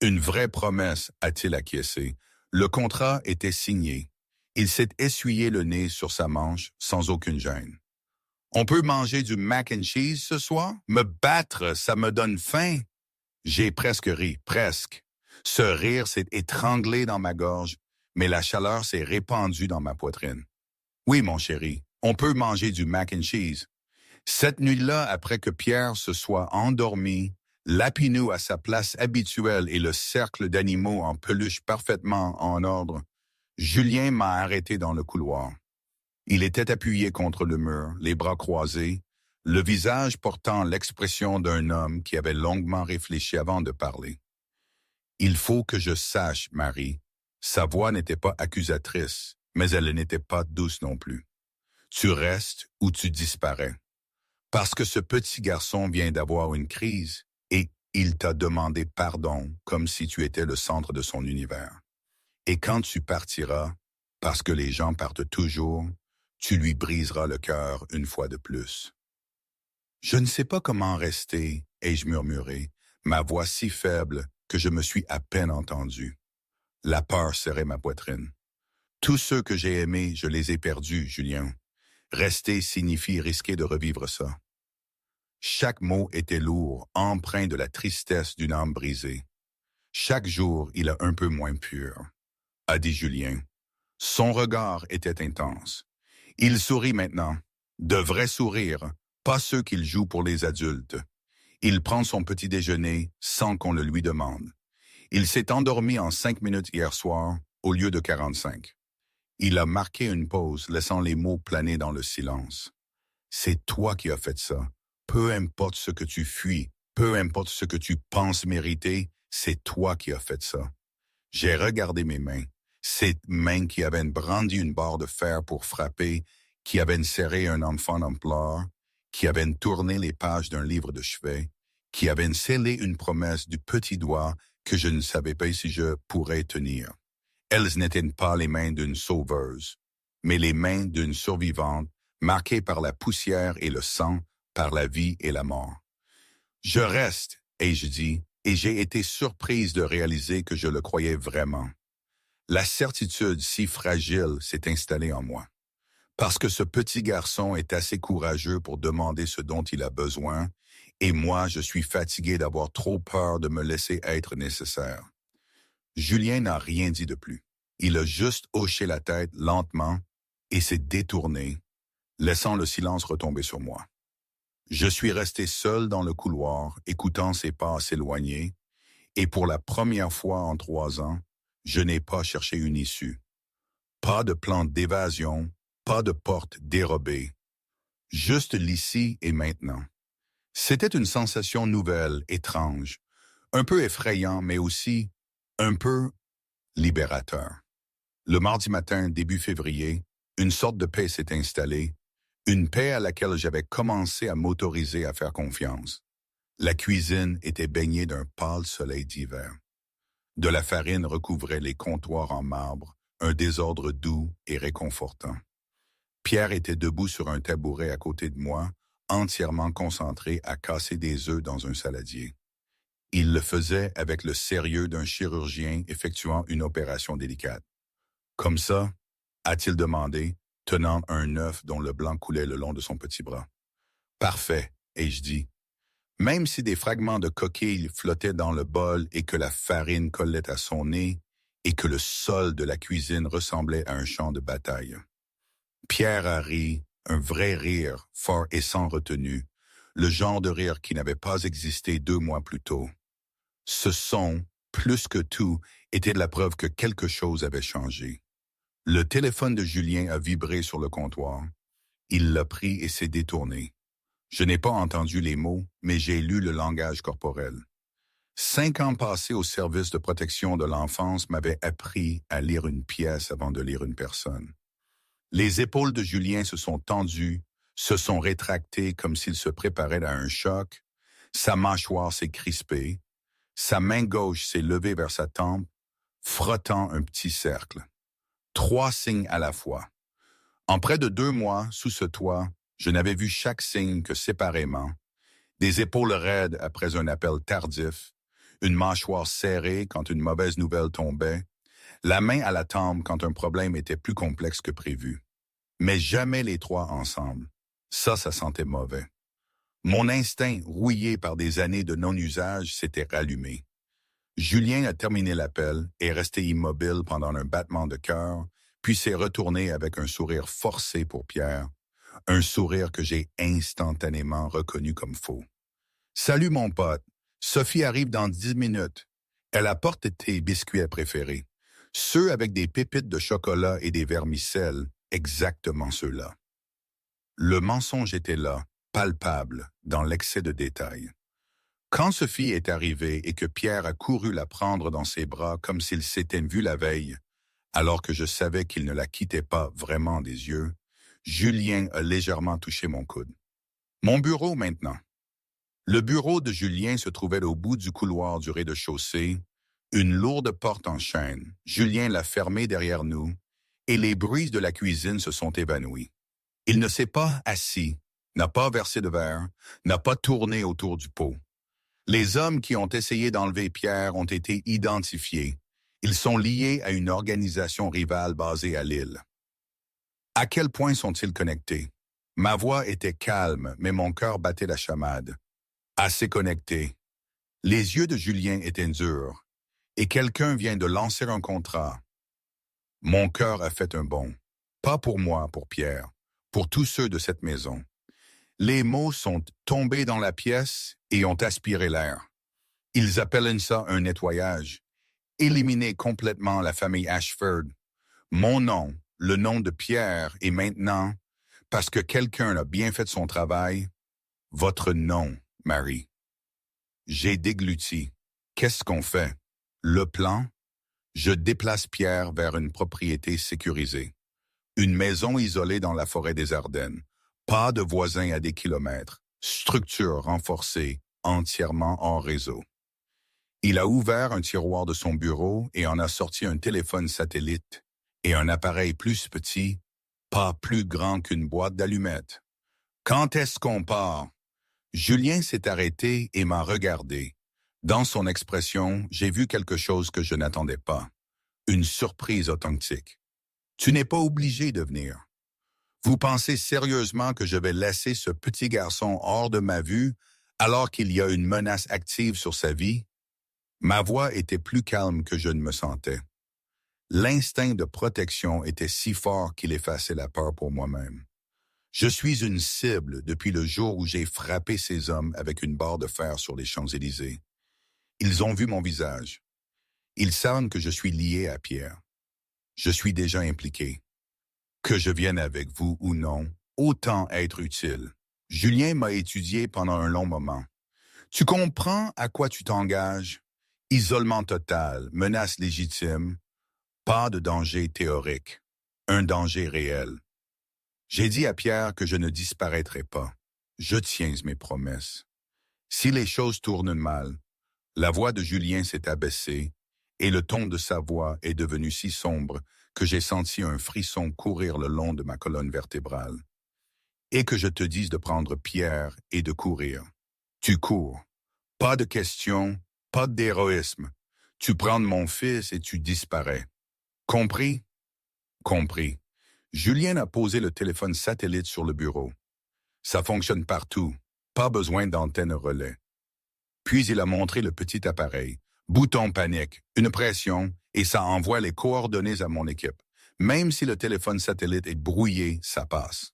S1: Une vraie promesse, a-t-il acquiescé. Le contrat était signé. Il s'est essuyé le nez sur sa manche sans aucune gêne. On peut manger du mac and cheese ce soir? Me battre, ça me donne faim. J'ai presque ri, presque. Ce rire s'est étranglé dans ma gorge, mais la chaleur s'est répandue dans ma poitrine. Oui, mon chéri, on peut manger du mac and cheese. Cette nuit-là, après que Pierre se soit endormi, Lapinou à sa place habituelle et le cercle d'animaux en peluche parfaitement en ordre, Julien m'a arrêté dans le couloir. Il était appuyé contre le mur, les bras croisés, le visage portant l'expression d'un homme qui avait longuement réfléchi avant de parler. « Il faut que je sache, Marie. » Sa voix n'était pas accusatrice, mais elle n'était pas douce non plus. « Tu restes ou tu disparais. Parce que ce petit garçon vient d'avoir une crise et il t'a demandé pardon comme si tu étais le centre de son univers. Et quand tu partiras, parce que les gens partent toujours, tu lui briseras le cœur une fois de plus. » Je ne sais pas comment rester, ai-je murmuré, ma voix si faible que je me suis à peine entendu. La peur serrait ma poitrine. Tous ceux que j'ai aimés, je les ai perdus, Julien. Rester signifie risquer de revivre ça. Chaque mot était lourd, empreint de la tristesse d'une âme brisée. Chaque jour, il est un peu moins pur, a dit Julien. Son regard était intense. Il sourit maintenant. De vrais sourires, pas ceux qu'il joue pour les adultes. Il prend son petit déjeuner sans qu'on le lui demande. Il s'est endormi en 5 minutes hier soir au lieu de 45. Il a marqué une pause, laissant les mots planer dans le silence. C'est toi qui as fait ça. Peu importe ce que tu fuis, peu importe ce que tu penses mériter, c'est toi qui as fait ça. J'ai regardé mes mains. Ces mains qui avaient brandi une barre de fer pour frapper, qui avaient serré un enfant en pleurs, qui avaient tourné les pages d'un livre de chevet, qui avaient scellé une promesse du petit doigt que je ne savais pas si je pourrais tenir. Elles n'étaient pas les mains d'une sauveuse, mais les mains d'une survivante, marquées par la poussière et le sang, par la vie et la mort. Je reste, ai-je dit, et j'ai été surprise de réaliser que je le croyais vraiment. La certitude si fragile s'est installée en moi. Parce que ce petit garçon est assez courageux pour demander ce dont il a besoin, et moi, je suis fatigué d'avoir trop peur de me laisser être nécessaire. Julien n'a rien dit de plus. Il a juste hoché la tête lentement et s'est détourné, laissant le silence retomber sur moi. Je suis resté seul dans le couloir, écoutant ses pas s'éloigner, et pour la première fois en 3 ans, je n'ai pas cherché une issue. Pas de plan d'évasion, pas de porte dérobée. Juste l'ici et maintenant. C'était une sensation nouvelle, étrange, un peu effrayant, mais aussi un peu libérateur. Le mardi matin, début février, une sorte de paix s'est installée, une paix à laquelle j'avais commencé à m'autoriser à faire confiance. La cuisine était baignée d'un pâle soleil d'hiver. De la farine recouvrait les comptoirs en marbre, un désordre doux et réconfortant. Pierre était debout sur un tabouret à côté de moi, entièrement concentré à casser des œufs dans un saladier. Il le faisait avec le sérieux d'un chirurgien effectuant une opération délicate. « Comme ça ?» a-t-il demandé, tenant un œuf dont le blanc coulait le long de son petit bras. « Parfait, ai-je dit. Même si des fragments de coquilles flottaient dans le bol et que la farine collait à son nez et que le sol de la cuisine ressemblait à un champ de bataille. Pierre a ri, un vrai rire, fort et sans retenue, le genre de rire qui n'avait pas existé 2 mois plus tôt. Ce son, plus que tout, était la preuve que quelque chose avait changé. Le téléphone de Julien a vibré sur le comptoir. Il l'a pris et s'est détourné. Je n'ai pas entendu les mots, mais j'ai lu le langage corporel. 5 ans passés au service de protection de l'enfance m'avaient appris à lire une pièce avant de lire une personne. Les épaules de Julien se sont tendues, se sont rétractées comme s'il se préparait à un choc. Sa mâchoire s'est crispée. Sa main gauche s'est levée vers sa tempe, frottant un petit cercle. 3 signes à la fois. En près de 2 mois, sous ce toit, je n'avais vu chaque signe que séparément. Des épaules raides après un appel tardif, une mâchoire serrée quand une mauvaise nouvelle tombait, la main à la tempe quand un problème était plus complexe que prévu. Mais jamais les 3 ensemble. Ça sentait mauvais. Mon instinct, rouillé par des années de non-usage, s'était rallumé. Julien a terminé l'appel et est resté immobile pendant un battement de cœur, puis s'est retourné avec un sourire forcé pour Pierre, un sourire que j'ai instantanément reconnu comme faux. « Salut mon pote, Sophie arrive dans 10 minutes. Elle apporte tes biscuits préférés. Ceux avec des pépites de chocolat et des vermicelles, exactement ceux-là. » Le mensonge était là, palpable, dans l'excès de détails. Quand Sophie est arrivée et que Pierre a couru la prendre dans ses bras comme s'il s'était vu la veille, alors que je savais qu'il ne la quittait pas vraiment des yeux, Julien a légèrement touché mon coude. Mon bureau maintenant. Le bureau de Julien se trouvait au bout du couloir du rez-de-chaussée, une lourde porte en chêne. Julien l'a fermée derrière nous, et les bruits de la cuisine se sont évanouis. Il ne s'est pas assis, n'a pas versé de verre, n'a pas tourné autour du pot. Les hommes qui ont essayé d'enlever Pierre ont été identifiés. Ils sont liés à une organisation rivale basée à Lille. À quel point sont-ils connectés? Ma voix était calme, mais mon cœur battait la chamade. Assez connectés. Les yeux de Julien étaient durs. Et quelqu'un vient de lancer un contrat. Mon cœur a fait un bond. Pas pour moi, pour Pierre, pour tous ceux de cette maison. Les mots sont tombés dans la pièce et ont aspiré l'air. Ils appellent ça un nettoyage. Éliminer complètement la famille Ashford. Mon nom, le nom de Pierre, est maintenant, parce que quelqu'un a bien fait son travail, votre nom, Marie. J'ai dégluti. Qu'est-ce qu'on fait? Le plan? Je déplace Pierre vers une propriété sécurisée. Une maison isolée dans la forêt des Ardennes. Pas de voisins à des kilomètres. Structure renforcée, entièrement hors réseau. Il a ouvert un tiroir de son bureau et en a sorti un téléphone satellite et un appareil plus petit, pas plus grand qu'une boîte d'allumettes. Quand est-ce qu'on part? Julien s'est arrêté et m'a regardé. Dans son expression, j'ai vu quelque chose que je n'attendais pas. Une surprise authentique. Tu n'es pas obligé de venir. Vous pensez sérieusement que je vais laisser ce petit garçon hors de ma vue alors qu'il y a une menace active sur sa vie? Ma voix était plus calme que je ne me sentais. L'instinct de protection était si fort qu'il effaçait la peur pour moi-même. Je suis une cible depuis le jour où j'ai frappé ces hommes avec une barre de fer sur les Champs-Élysées. Ils ont vu mon visage. Ils savent que je suis lié à Pierre. Je suis déjà impliqué. Que je vienne avec vous ou non, autant être utile. Julien m'a étudié pendant un long moment. Tu comprends à quoi tu t'engages? Isolement total, menace légitime, pas de danger théorique, un danger réel. J'ai dit à Pierre que je ne disparaîtrai pas. Je tiens mes promesses. Si les choses tournent mal, la voix de Julien s'est abaissée et le ton de sa voix est devenu si sombre que j'ai senti un frisson courir le long de ma colonne vertébrale. Et que je te dise de prendre Pierre et de courir. Tu cours. Pas de questions, pas d'héroïsme. Tu prends mon fils et tu disparais. Compris? Compris. Julien a posé le téléphone satellite sur le bureau. Ça fonctionne partout. Pas besoin d'antenne relais. Puis il a montré le petit appareil. Bouton panique, une pression, et ça envoie les coordonnées à mon équipe. Même si le téléphone satellite est brouillé, ça passe.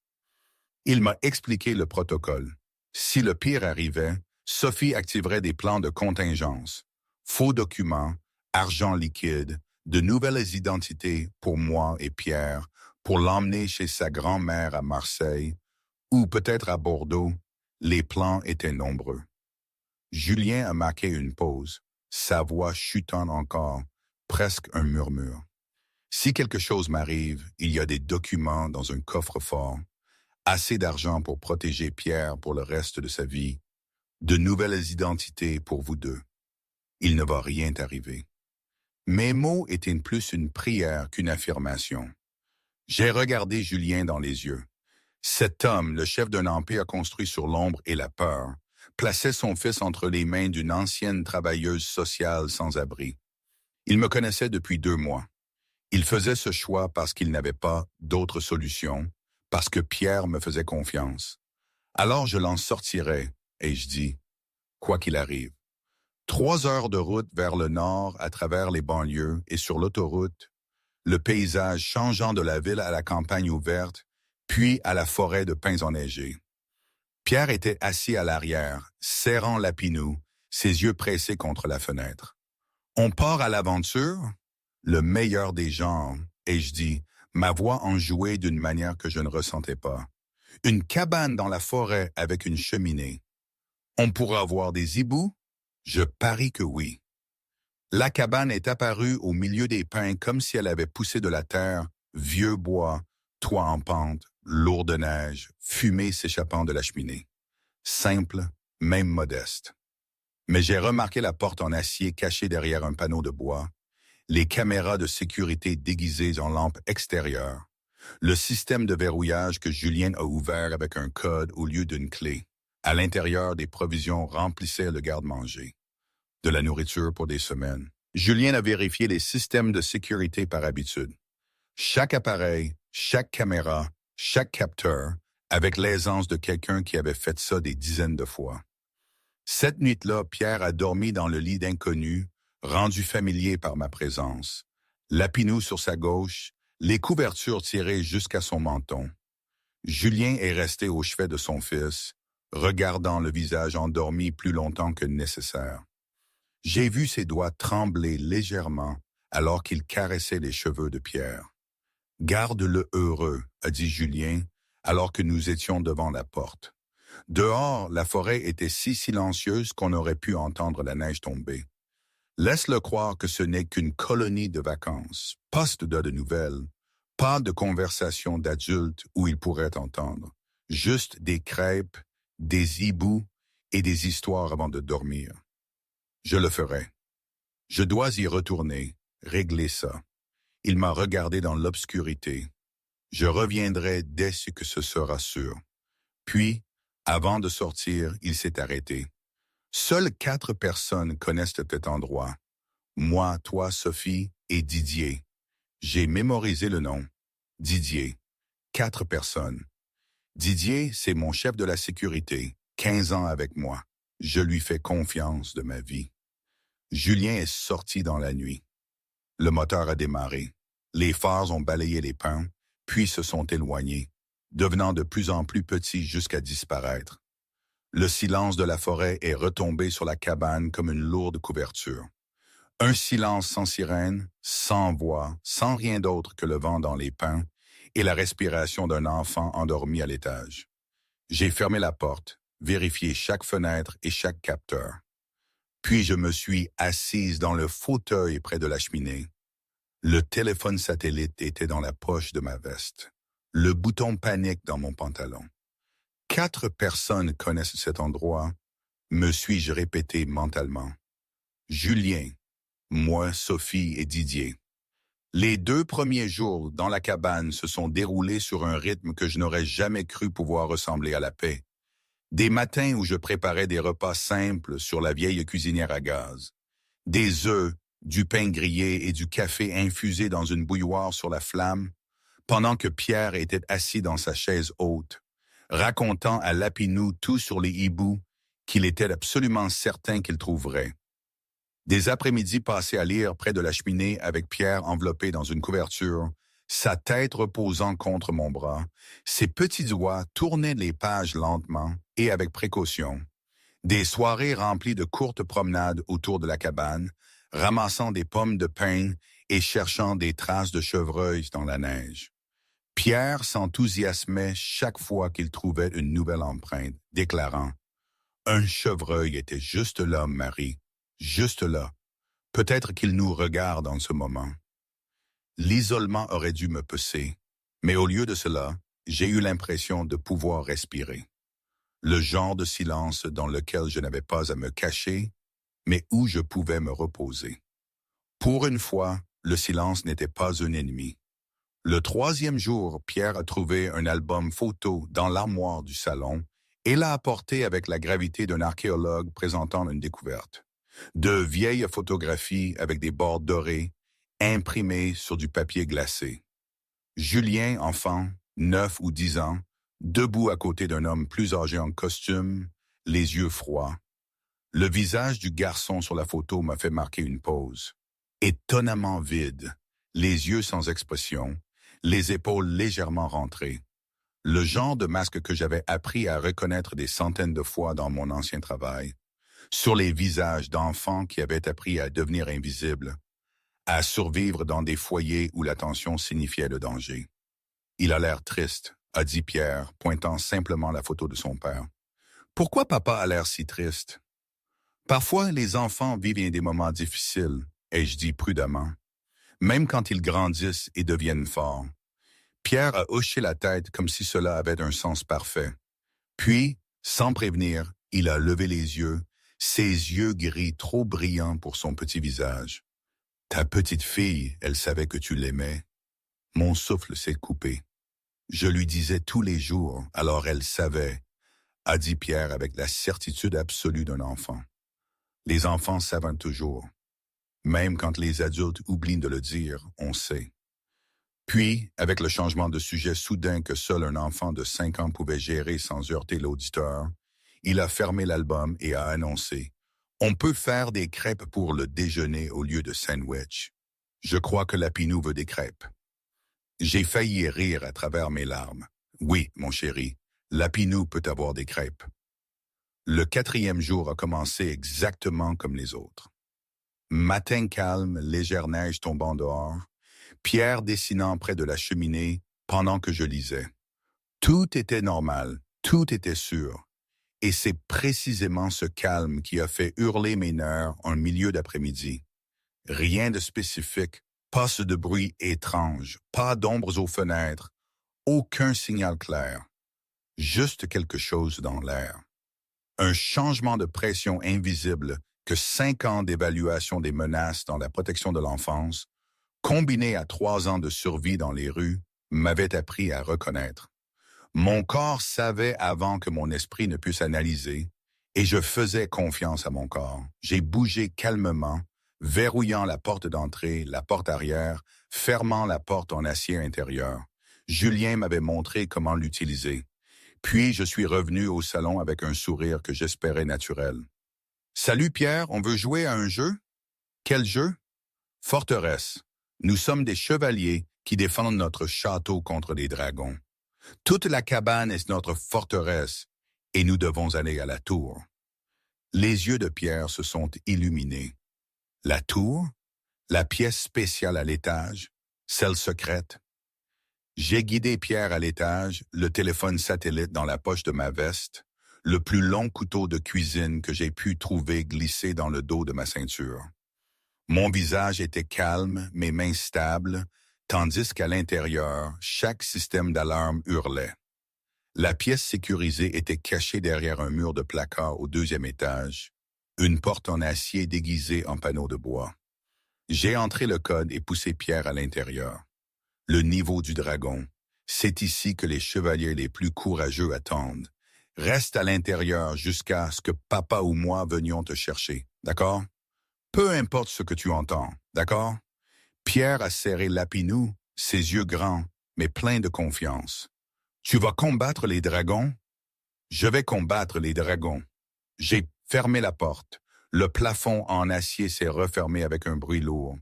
S1: Il m'a expliqué le protocole. Si le pire arrivait, Sophie activerait des plans de contingence. Faux documents, argent liquide, de nouvelles identités pour moi et Pierre, pour l'emmener chez sa grand-mère à Marseille, ou peut-être à Bordeaux. Les plans étaient nombreux. Julien a marqué une pause, sa voix chutant encore, presque un murmure. Si quelque chose m'arrive, il y a des documents dans un coffre-fort, assez d'argent pour protéger Pierre pour le reste de sa vie, de nouvelles identités pour vous deux. Il ne va rien t'arriver. Mes mots étaient plus une prière qu'une affirmation. J'ai regardé Julien dans les yeux. Cet homme, le chef d'un empire construit sur l'ombre et la peur, plaçait son fils entre les mains d'une ancienne travailleuse sociale sans abri. Il me connaissait depuis 2 mois. Il faisait ce choix parce qu'il n'avait pas d'autre solution, parce que Pierre me faisait confiance. Alors je l'en sortirai, et je dis, quoi qu'il arrive. 3 heures de route vers le nord à travers les banlieues et sur l'autoroute, le paysage changeant de la ville à la campagne ouverte, puis à la forêt de pins enneigés. Pierre était assis à l'arrière, serrant Lapinou, ses yeux pressés contre la fenêtre. On part à l'aventure, le meilleur des genres, et je dis, ma voix enjouée d'une manière que je ne ressentais pas. Une cabane dans la forêt avec une cheminée. On pourra voir des hiboux? Je parie que oui. La cabane est apparue au milieu des pins comme si elle avait poussé de la terre, vieux bois, toit en pente, lourd de neige, fumée s'échappant de la cheminée. Simple, même modeste. Mais j'ai remarqué la porte en acier cachée derrière un panneau de bois, les caméras de sécurité déguisées en lampes extérieures, le système de verrouillage que Julien a ouvert avec un code au lieu d'une clé. À l'intérieur, des provisions remplissaient le garde-manger. De la nourriture pour des semaines. Julien a vérifié les systèmes de sécurité par habitude. Chaque appareil, chaque caméra, chaque capteur, avec l'aisance de quelqu'un qui avait fait ça des dizaines de fois. Cette nuit-là, Pierre a dormi dans le lit d'inconnu, rendu familier par ma présence. Lapinou sur sa gauche, les couvertures tirées jusqu'à son menton. Julien est resté au chevet de son fils, regardant le visage endormi plus longtemps que nécessaire. J'ai vu ses doigts trembler légèrement alors qu'il caressait les cheveux de Pierre. « Garde-le heureux », a dit Julien, alors que nous étions devant la porte. Dehors, la forêt était si silencieuse qu'on aurait pu entendre la neige tomber. Laisse-le croire que ce n'est qu'une colonie de vacances, poste de nouvelles, pas de conversation d'adultes où il pourrait entendre, juste des crêpes, des hiboux et des histoires avant de dormir. Je le ferai. Je dois y retourner, régler ça. Il m'a regardé dans l'obscurité. Je reviendrai dès que ce sera sûr. Puis, avant de sortir, il s'est arrêté. Seules 4 personnes connaissent cet endroit. Moi, toi, Sophie et Didier. J'ai mémorisé le nom. Didier. 4 personnes. Didier, c'est mon chef de la sécurité, 15 ans avec moi. Je lui fais confiance de ma vie. Julien est sorti dans la nuit. Le moteur a démarré. Les phares ont balayé les pins, puis se sont éloignés, devenant de plus en plus petits jusqu'à disparaître. Le silence de la forêt est retombé sur la cabane comme une lourde couverture. Un silence sans sirène, sans voix, sans rien d'autre que le vent dans les pins et la respiration d'un enfant endormi à l'étage. J'ai fermé la porte, vérifié chaque fenêtre et chaque capteur. Puis je me suis assise dans le fauteuil près de la cheminée. Le téléphone satellite était dans la poche de ma veste. Le bouton panique dans mon pantalon. 4 personnes connaissent cet endroit, me suis-je répété mentalement. Julien, moi, Sophie et Didier. Les 2 premiers jours dans la cabane se sont déroulés sur un rythme que je n'aurais jamais cru pouvoir ressembler à la paix. Des matins où je préparais des repas simples sur la vieille cuisinière à gaz. Des œufs, du pain grillé et du café infusé dans une bouilloire sur la flamme, pendant que Pierre était assis dans sa chaise haute, racontant à Lapinou tout sur les hiboux qu'il était absolument certain qu'il trouverait. Des après-midi passés à lire près de la cheminée avec Pierre enveloppé dans une couverture, sa tête reposant contre mon bras, ses petits doigts tournaient les pages lentement et avec précaution. Des soirées remplies de courtes promenades autour de la cabane, ramassant des pommes de pin et cherchant des traces de chevreuils dans la neige. Pierre s'enthousiasmait chaque fois qu'il trouvait une nouvelle empreinte, déclarant « Un chevreuil était juste là, Marie, juste là. Peut-être qu'il nous regarde en ce moment. » L'isolement aurait dû me peser, mais au lieu de cela, j'ai eu l'impression de pouvoir respirer. Le genre de silence dans lequel je n'avais pas à me cacher, mais où je pouvais me reposer. Pour une fois, le silence n'était pas un ennemi. Le troisième jour, Pierre a trouvé un album photo dans l'armoire du salon et l'a apporté avec la gravité d'un archéologue présentant une découverte. De vieilles photographies avec des bords dorés, imprimées sur du papier glacé. Julien, enfant, 9 ou 10 ans, debout à côté d'un homme plus âgé en costume, les yeux froids. Le visage du garçon sur la photo m'a fait marquer une pause. Étonnamment vide, les yeux sans expression, les épaules légèrement rentrées. Le genre de masque que j'avais appris à reconnaître des centaines de fois dans mon ancien travail, sur les visages d'enfants qui avaient appris à devenir invisibles, à survivre dans des foyers où l'attention signifiait le danger. Il a l'air triste, a dit Pierre, pointant simplement la photo de son père. Pourquoi papa a l'air si triste? Parfois, les enfants vivent des moments difficiles, ai-je dit prudemment, même quand ils grandissent et deviennent forts. Pierre a hoché la tête comme si cela avait un sens parfait. Puis, sans prévenir, il a levé les yeux, ses yeux gris trop brillants pour son petit visage. Ta petite fille, elle savait que tu l'aimais. Mon souffle s'est coupé. Je lui disais tous les jours, alors elle savait, a dit Pierre avec la certitude absolue d'un enfant. Les enfants savent toujours. Même quand les adultes oublient de le dire, on sait. Puis, avec le changement de sujet soudain que seul un enfant de 5 ans pouvait gérer sans heurter l'auditeur, il a fermé l'album et a annoncé « On peut faire des crêpes pour le déjeuner au lieu de sandwich. Je crois que Lapinou veut des crêpes. » J'ai failli rire à travers mes larmes. Oui, mon chéri, Lapinou peut avoir des crêpes. Le 4e jour a commencé exactement comme les autres. Matin calme, légère neige tombant dehors, Pierre dessinant près de la cheminée pendant que je lisais. Tout était normal, tout était sûr. Et c'est précisément ce calme qui a fait hurler mes nerfs en milieu d'après-midi. Rien de spécifique, pas de bruit étrange, pas d'ombres aux fenêtres, aucun signal clair. Juste quelque chose dans l'air. Un changement de pression invisible que 5 ans d'évaluation des menaces dans la protection de l'enfance, combiné à 3 ans de survie dans les rues, m'avait appris à reconnaître. Mon corps savait avant que mon esprit ne puisse analyser, et je faisais confiance à mon corps. J'ai bougé calmement, verrouillant la porte d'entrée, la porte arrière, fermant la porte en acier intérieur. Julien m'avait montré comment l'utiliser. Puis je suis revenu au salon avec un sourire que j'espérais naturel. « Salut Pierre, on veut jouer à un jeu? »« Quel jeu? »« Forteresse. Nous sommes des chevaliers qui défendent notre château contre les dragons. Toute la cabane est notre forteresse et nous devons aller à la tour. » Les yeux de Pierre se sont illuminés. La tour? La pièce spéciale à l'étage? Celle secrète? J'ai guidé Pierre à l'étage, le téléphone satellite dans la poche de ma veste, le plus long couteau de cuisine que j'ai pu trouver glissé dans le dos de ma ceinture. Mon visage était calme, mes mains stables, tandis qu'à l'intérieur, chaque système d'alarme hurlait. La pièce sécurisée était cachée derrière un mur de placard au 2e étage, une porte en acier déguisée en panneau de bois. J'ai entré le code et poussé Pierre à l'intérieur. Le niveau du dragon, c'est ici que les chevaliers les plus courageux attendent. Reste à l'intérieur jusqu'à ce que papa ou moi venions te chercher, d'accord? Peu importe ce que tu entends, d'accord? Pierre a serré Lapinou, ses yeux grands, mais pleins de confiance. Tu vas combattre les dragons? Je vais combattre les dragons. J'ai fermé la porte. Le plafond en acier s'est refermé avec un bruit lourd.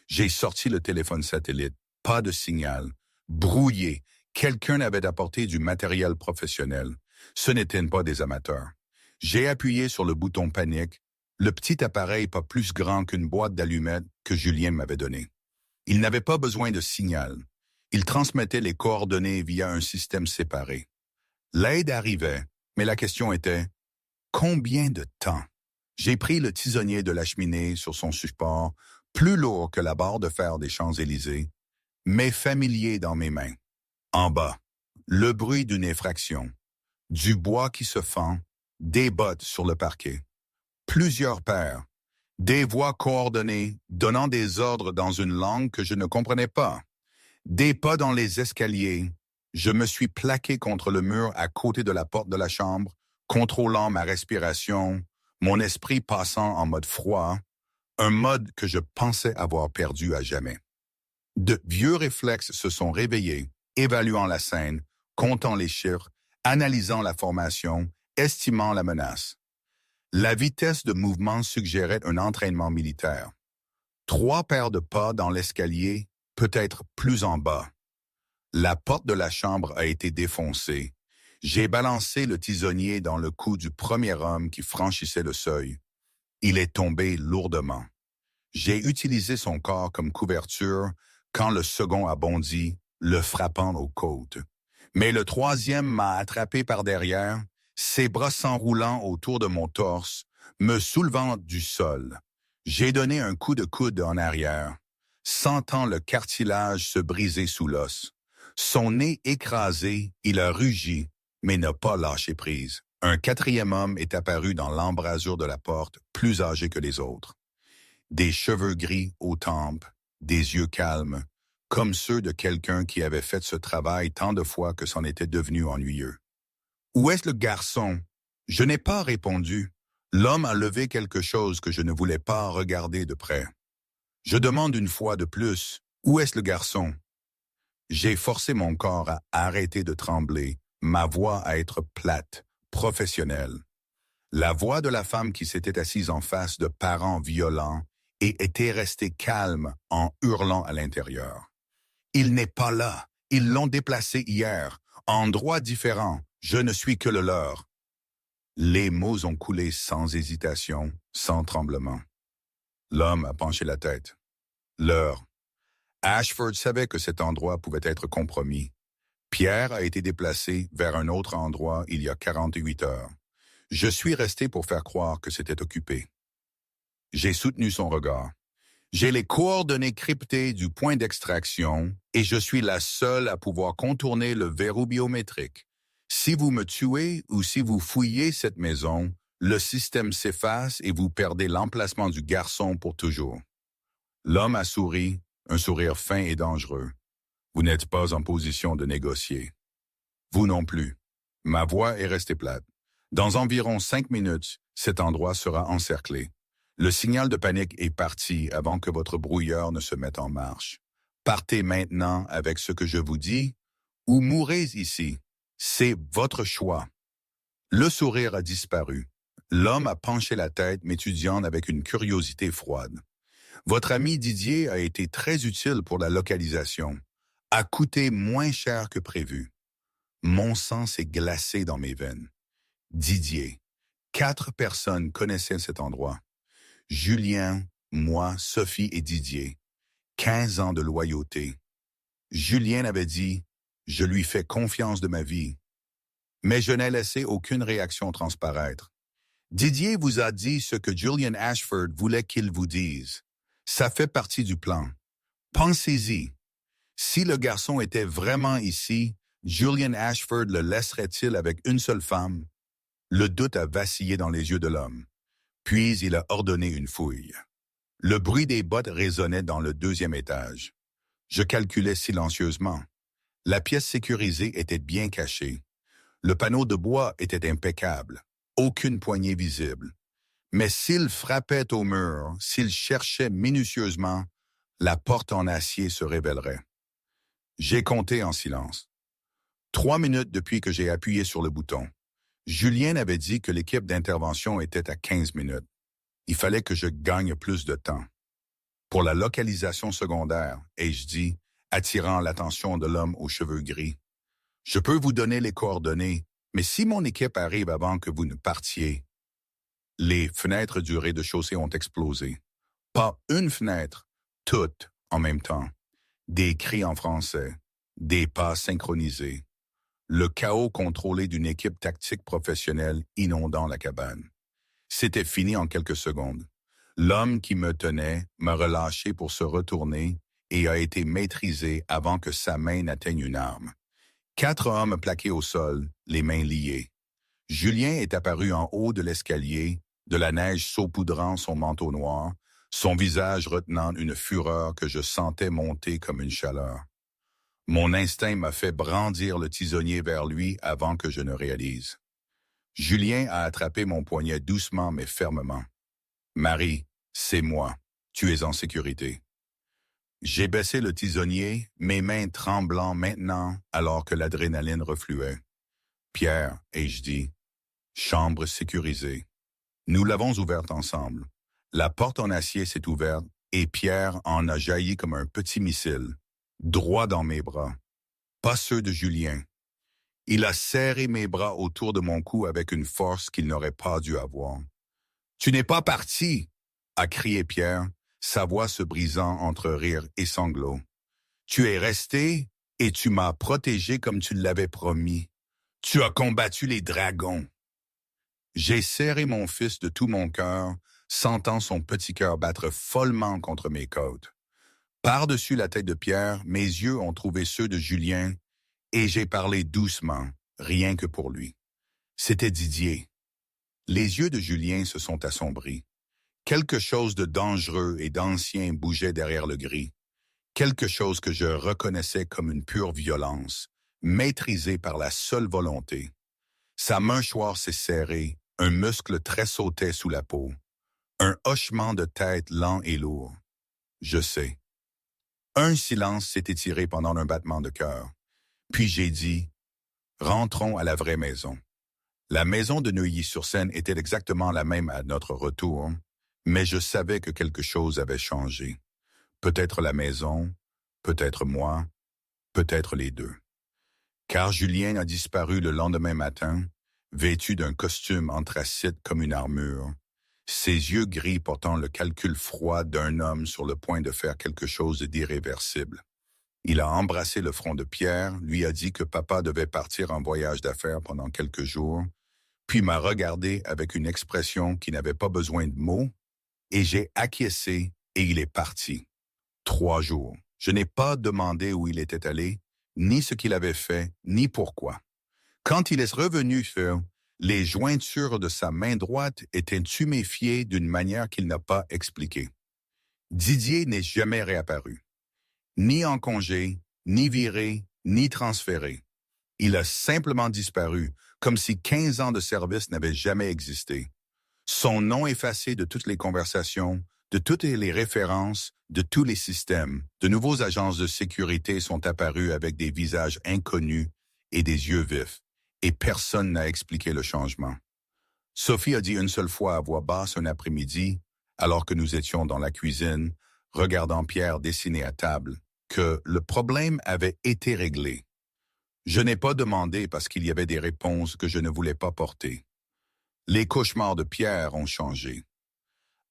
S1: J'ai sorti le téléphone satellite. Pas de signal. Brouillé. Quelqu'un avait apporté du matériel professionnel. Ce n'étaient pas des amateurs. J'ai appuyé sur le bouton panique, le petit appareil pas plus grand qu'une boîte d'allumettes que Julien m'avait donné. Il n'avait pas besoin de signal. Il transmettait les coordonnées via un système séparé. L'aide arrivait, mais la question était « Combien de temps ?» J'ai pris le tisonnier de la cheminée sur son support, plus lourd que la barre de fer des Champs-Élysées, mais familier dans mes mains. En bas, le bruit d'une effraction, du bois qui se fend, des bottes sur le parquet. Plusieurs paires, des voix coordonnées donnant des ordres dans une langue que je ne comprenais pas. Des pas dans les escaliers. Je me suis plaqué contre le mur à côté de la porte de la chambre, contrôlant ma respiration, mon esprit passant en mode froid, un mode que je pensais avoir perdu à jamais. De vieux réflexes se sont réveillés, évaluant la scène, comptant les chiffres, analysant la formation, estimant la menace. La vitesse de mouvement suggérait un entraînement militaire. 3 paires de pas dans l'escalier, peut-être plus en bas. La porte de la chambre a été défoncée. J'ai balancé le tisonnier dans le cou du premier homme qui franchissait le seuil. Il est tombé lourdement. J'ai utilisé son corps comme couverture quand le second a bondi, le frappant aux côtes. Mais le troisième m'a attrapé par derrière, ses bras s'enroulant autour de mon torse, me soulevant du sol. J'ai donné un coup de coude en arrière, sentant le cartilage se briser sous l'os. Son nez écrasé, il a rugi, mais n'a pas lâché prise. Un quatrième homme est apparu dans l'embrasure de la porte, plus âgé que les autres. Des cheveux gris aux tempes, des yeux calmes, comme ceux de quelqu'un qui avait fait ce travail tant de fois que c'en était devenu ennuyeux. « Où est-ce le garçon ?» Je n'ai pas répondu. L'homme a levé quelque chose que je ne voulais pas regarder de près. Je demande une fois de plus, « Où est-ce le garçon ?» J'ai forcé mon corps à arrêter de trembler, ma voix à être plate, professionnelle. La voix de la femme qui s'était assise en face de parents violents et était restée calme en hurlant à l'intérieur. « Il n'est pas là. Ils l'ont déplacé hier. Endroit différent. Je ne suis que le leur. » Les mots ont coulé sans hésitation, sans tremblement. L'homme a penché la tête. Leur. Ashford savait que cet endroit pouvait être compromis. Pierre a été déplacé vers un autre endroit il y a 48 heures. Je suis resté pour faire croire que c'était occupé. J'ai soutenu son regard. J'ai les coordonnées cryptées du point d'extraction et je suis la seule à pouvoir contourner le verrou biométrique. Si vous me tuez ou si vous fouillez cette maison, le système s'efface et vous perdez l'emplacement du garçon pour toujours. L'homme a souri, un sourire fin et dangereux. Vous n'êtes pas en position de négocier. Vous non plus. Ma voix est restée plate. Dans environ 5 minutes, cet endroit sera encerclé. Le signal de panique est parti avant que votre brouilleur ne se mette en marche. Partez maintenant avec ce que je vous dis ou mourrez ici. C'est votre choix. Le sourire a disparu. L'homme a penché la tête, m'étudiant avec une curiosité froide. Votre ami Didier a été très utile pour la localisation. A coûté moins cher que prévu. Mon sang s'est glacé dans mes veines. Didier. 4 personnes connaissaient cet endroit. Julien, moi, Sophie et Didier. 15 ans de loyauté. Julien avait dit « Je lui fais confiance de ma vie ». Mais je n'ai laissé aucune réaction transparaître. Didier vous a dit ce que Julian Ashford voulait qu'il vous dise. Ça fait partie du plan. Pensez-y. Si le garçon était vraiment ici, Julian Ashford le laisserait-il avec une seule femme? Le doute a vacillé dans les yeux de l'homme. Puis il a ordonné une fouille. Le bruit des bottes résonnait dans le 2e étage. Je calculais silencieusement. La pièce sécurisée était bien cachée. Le panneau de bois était impeccable. Aucune poignée visible. Mais s'il frappait au mur, s'il cherchait minutieusement, la porte en acier se révélerait. J'ai compté en silence. 3 minutes depuis que j'ai appuyé sur le bouton. Julien avait dit que l'équipe d'intervention était à 15 minutes. Il fallait que je gagne plus de temps. Pour la localisation secondaire, ai-je dit, attirant l'attention de l'homme aux cheveux gris. Je peux vous donner les coordonnées, mais si mon équipe arrive avant que vous ne partiez, les fenêtres du rez-de-chaussée ont explosé. Pas une fenêtre, toutes en même temps. Des cris en français, des pas synchronisés. Le chaos contrôlé d'une équipe tactique professionnelle inondant la cabane. C'était fini en quelques secondes. L'homme qui me tenait m'a relâché pour se retourner et a été maîtrisé avant que sa main n'atteigne une arme. 4 hommes plaqués au sol, les mains liées. Julien est apparu en haut de l'escalier, de la neige saupoudrant son manteau noir, son visage retenant une fureur que je sentais monter comme une chaleur. Mon instinct m'a fait brandir le tisonnier vers lui avant que je ne réalise. Julien a attrapé mon poignet doucement mais fermement. « Marie, c'est moi. Tu es en sécurité. » J'ai baissé le tisonnier, mes mains tremblant maintenant alors que l'adrénaline refluait. « Pierre, ai-je dit, chambre sécurisée. » Nous l'avons ouverte ensemble. La porte en acier s'est ouverte et Pierre en a jailli comme un petit missile, droit dans mes bras. Pas ceux de Julien. Il a serré mes bras autour de mon cou avec une force qu'il n'aurait pas dû avoir. « Tu n'es pas parti !» a crié Pierre, sa voix se brisant entre rire et sanglots. « Tu es resté et tu m'as protégé comme tu l'avais promis. Tu as combattu les dragons. » J'ai serré mon fils de tout mon cœur, sentant son petit cœur battre follement contre mes côtes. Par-dessus la tête de Pierre, mes yeux ont trouvé ceux de Julien et j'ai parlé doucement, rien que pour lui. C'était Didier. Les yeux de Julien se sont assombris. Quelque chose de dangereux et d'ancien bougeait derrière le gris. Quelque chose que je reconnaissais comme une pure violence, maîtrisée par la seule volonté. Sa mâchoire s'est serrée, un muscle tressautait sous la peau. Un hochement de tête lent et lourd. Je sais. Un silence s'est étiré pendant un battement de cœur. Puis j'ai dit, « Rentrons à la vraie maison. » La maison de Neuilly-sur-Seine était exactement la même à notre retour, mais je savais que quelque chose avait changé. Peut-être la maison, peut-être moi, peut-être les deux. Car Julien a disparu le lendemain matin, vêtu d'un costume anthracite comme une armure, ses yeux gris portant le calcul froid d'un homme sur le point de faire quelque chose d'irréversible. Il a embrassé le front de Pierre, lui a dit que papa devait partir en voyage d'affaires pendant quelques jours, puis m'a regardé avec une expression qui n'avait pas besoin de mots, et j'ai acquiescé et il est parti. 3 jours. Je n'ai pas demandé où il était allé, ni ce qu'il avait fait, ni pourquoi. Quand il est revenu sur les jointures de sa main droite étaient tuméfiées d'une manière qu'il n'a pas expliquée. Didier n'est jamais réapparu. Ni en congé, ni viré, ni transféré. Il a simplement disparu, comme si 15 ans de service n'avaient jamais existé. Son nom effacé de toutes les conversations, de toutes les références, de tous les systèmes. De nouveaux agences de sécurité sont apparus avec des visages inconnus et des yeux vifs, et personne n'a expliqué le changement. Sophie a dit une seule fois à voix basse un après-midi, alors que nous étions dans la cuisine, regardant Pierre dessiner à table, que le problème avait été réglé. Je n'ai pas demandé parce qu'il y avait des réponses que je ne voulais pas porter. Les cauchemars de Pierre ont changé.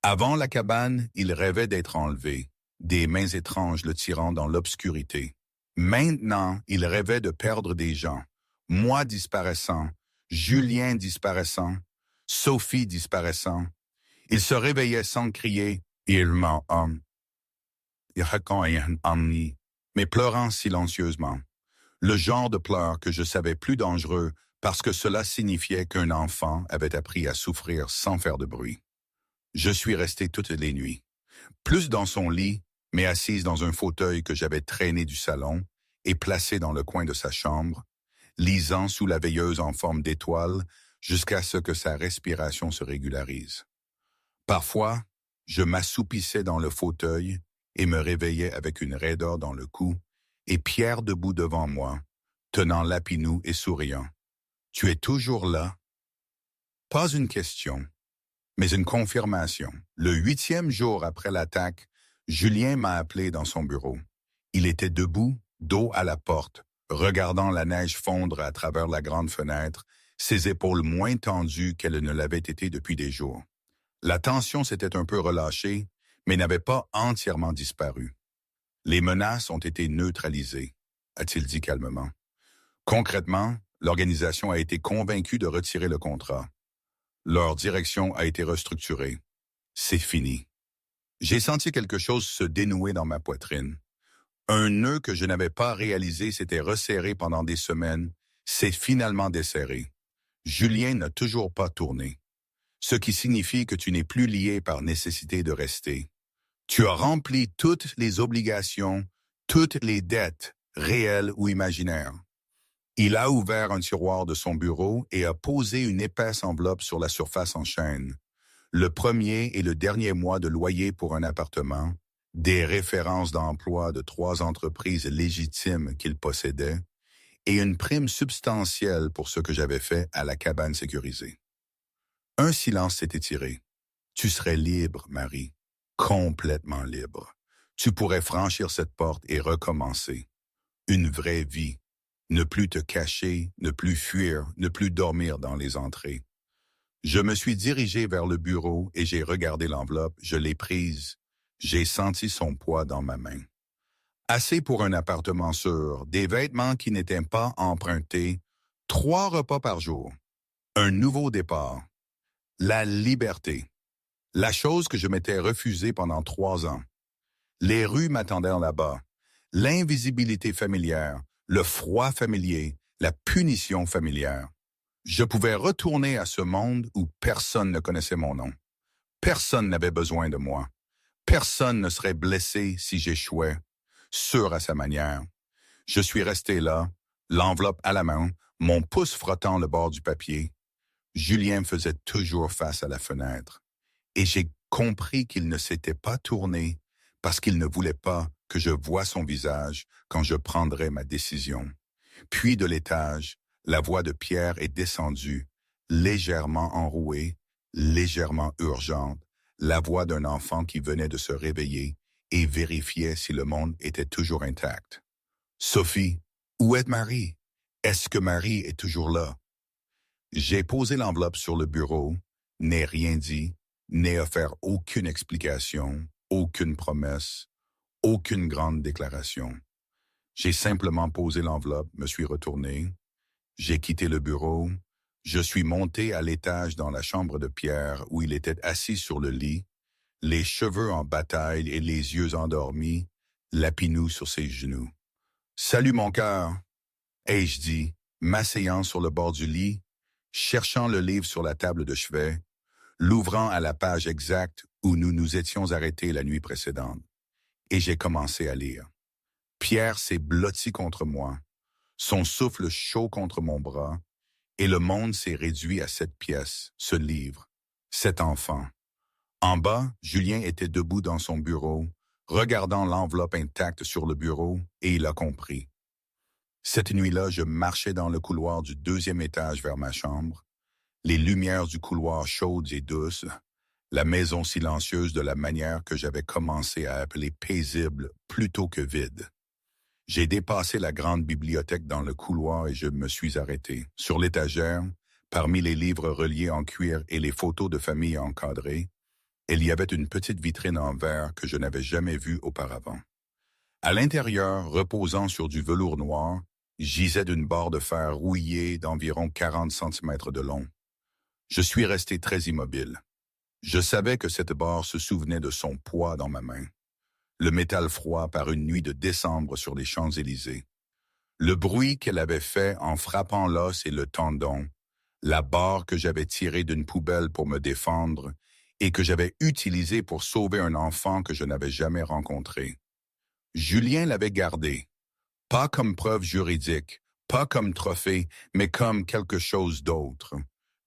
S1: Avant la cabane, il rêvait d'être enlevé, des mains étranges le tirant dans l'obscurité. Maintenant, il rêvait de perdre des gens. Moi disparaissant, Julien disparaissant, Sophie disparaissant. Il se réveillait sans crier « Il m'a mais pleurant silencieusement. Le genre de pleurs que je savais plus dangereux parce que cela signifiait qu'un enfant avait appris à souffrir sans faire de bruit. Je suis resté toutes les nuits, plus dans son lit, mais assise dans un fauteuil que j'avais traîné du salon et placé dans le coin de sa chambre, lisant sous la veilleuse en forme d'étoile jusqu'à ce que sa respiration se régularise. Parfois, je m'assoupissais dans le fauteuil et me réveillais avec une raideur dans le cou, et Pierre debout devant moi, tenant Lapinou et souriant. « Tu es toujours là ?» Pas une question, mais une confirmation. Le 8e jour après l'attaque, Julien m'a appelé dans son bureau. Il était debout, dos à la porte, regardant la neige fondre à travers la grande fenêtre, ses épaules moins tendues qu'elles ne l'avaient été depuis des jours. La tension s'était un peu relâchée, mais n'avait pas entièrement disparu. Les menaces ont été neutralisées, a-t-il dit calmement. Concrètement, l'organisation a été convaincue de retirer le contrat. Leur direction a été restructurée. C'est fini. J'ai senti quelque chose se dénouer dans ma poitrine. Un nœud que je n'avais pas réalisé s'était resserré pendant des semaines, s'est finalement desserré. Julien n'a toujours pas tourné, ce qui signifie que tu n'es plus lié par nécessité de rester. Tu as rempli toutes les obligations, toutes les dettes, réelles ou imaginaires. Il a ouvert un tiroir de son bureau et a posé une épaisse enveloppe sur la surface en chaîne. Le premier et le dernier mois de loyer pour un appartement, des références d'emploi de 3 entreprises légitimes qu'il possédait et une prime substantielle pour ce que j'avais fait à la cabane sécurisée. Un silence s'est étiré. Tu serais libre, Marie, complètement libre. Tu pourrais franchir cette porte et recommencer. Une vraie vie. Ne plus te cacher, ne plus fuir, ne plus dormir dans les entrées. Je me suis dirigé vers le bureau et j'ai regardé l'enveloppe, je l'ai prise. J'ai senti son poids dans ma main. Assez pour un appartement sûr, des vêtements qui n'étaient pas empruntés, 3 repas par jour, un nouveau départ, la liberté, la chose que je m'étais refusée pendant 3 ans. Les rues m'attendaient là-bas, l'invisibilité familière, le froid familier, la punition familière. Je pouvais retourner à ce monde où personne ne connaissait mon nom. Personne n'avait besoin de moi. Personne ne serait blessé si j'échouais, sûr à sa manière. Je suis resté là, l'enveloppe à la main, mon pouce frottant le bord du papier. Julien faisait toujours face à la fenêtre. Et j'ai compris qu'il ne s'était pas tourné parce qu'il ne voulait pas que je voie son visage quand je prendrais ma décision. Puis de l'étage, la voix de Pierre est descendue, légèrement enrouée, légèrement urgente, la voix d'un enfant qui venait de se réveiller et vérifiait si le monde était toujours intact. « Sophie, où est Marie? Est-ce que Marie est toujours là? » J'ai posé l'enveloppe sur le bureau, n'ai rien dit, n'ai offert aucune explication, aucune promesse, aucune grande déclaration. J'ai simplement posé l'enveloppe, me suis retourné, j'ai quitté le bureau, je suis monté à l'étage dans la chambre de Pierre où il était assis sur le lit, les cheveux en bataille et les yeux endormis, Lapinou sur ses genoux. « Salut mon cœur !» ai-je dit, m'asseyant sur le bord du lit, cherchant le livre sur la table de chevet, l'ouvrant à la page exacte où nous nous étions arrêtés la nuit précédente. Et j'ai commencé à lire. Pierre s'est blotti contre moi, son souffle chaud contre mon bras, et le monde s'est réduit à cette pièce, ce livre, cet enfant. En bas, Julien était debout dans son bureau, regardant l'enveloppe intacte sur le bureau, et il a compris. Cette nuit-là, je marchais dans le couloir du 2e étage vers ma chambre, les lumières du couloir chaudes et douces, la maison silencieuse de la manière que j'avais commencé à appeler paisible plutôt que vide. J'ai dépassé la grande bibliothèque dans le couloir et je me suis arrêté. Sur l'étagère, parmi les livres reliés en cuir et les photos de famille encadrées, il y avait une petite vitrine en verre que je n'avais jamais vue auparavant. À l'intérieur, reposant sur du velours noir, gisait d'une barre de fer rouillée d'environ 40 centimètres de long. Je suis resté très immobile. Je savais que cette barre se souvenait de son poids dans ma main. Le métal froid par une nuit de décembre sur les Champs-Élysées. Le bruit qu'elle avait fait en frappant l'os et le tendon, la barre que j'avais tirée d'une poubelle pour me défendre et que j'avais utilisée pour sauver un enfant que je n'avais jamais rencontré. Julien l'avait gardée, pas comme preuve juridique, pas comme trophée, mais comme quelque chose d'autre.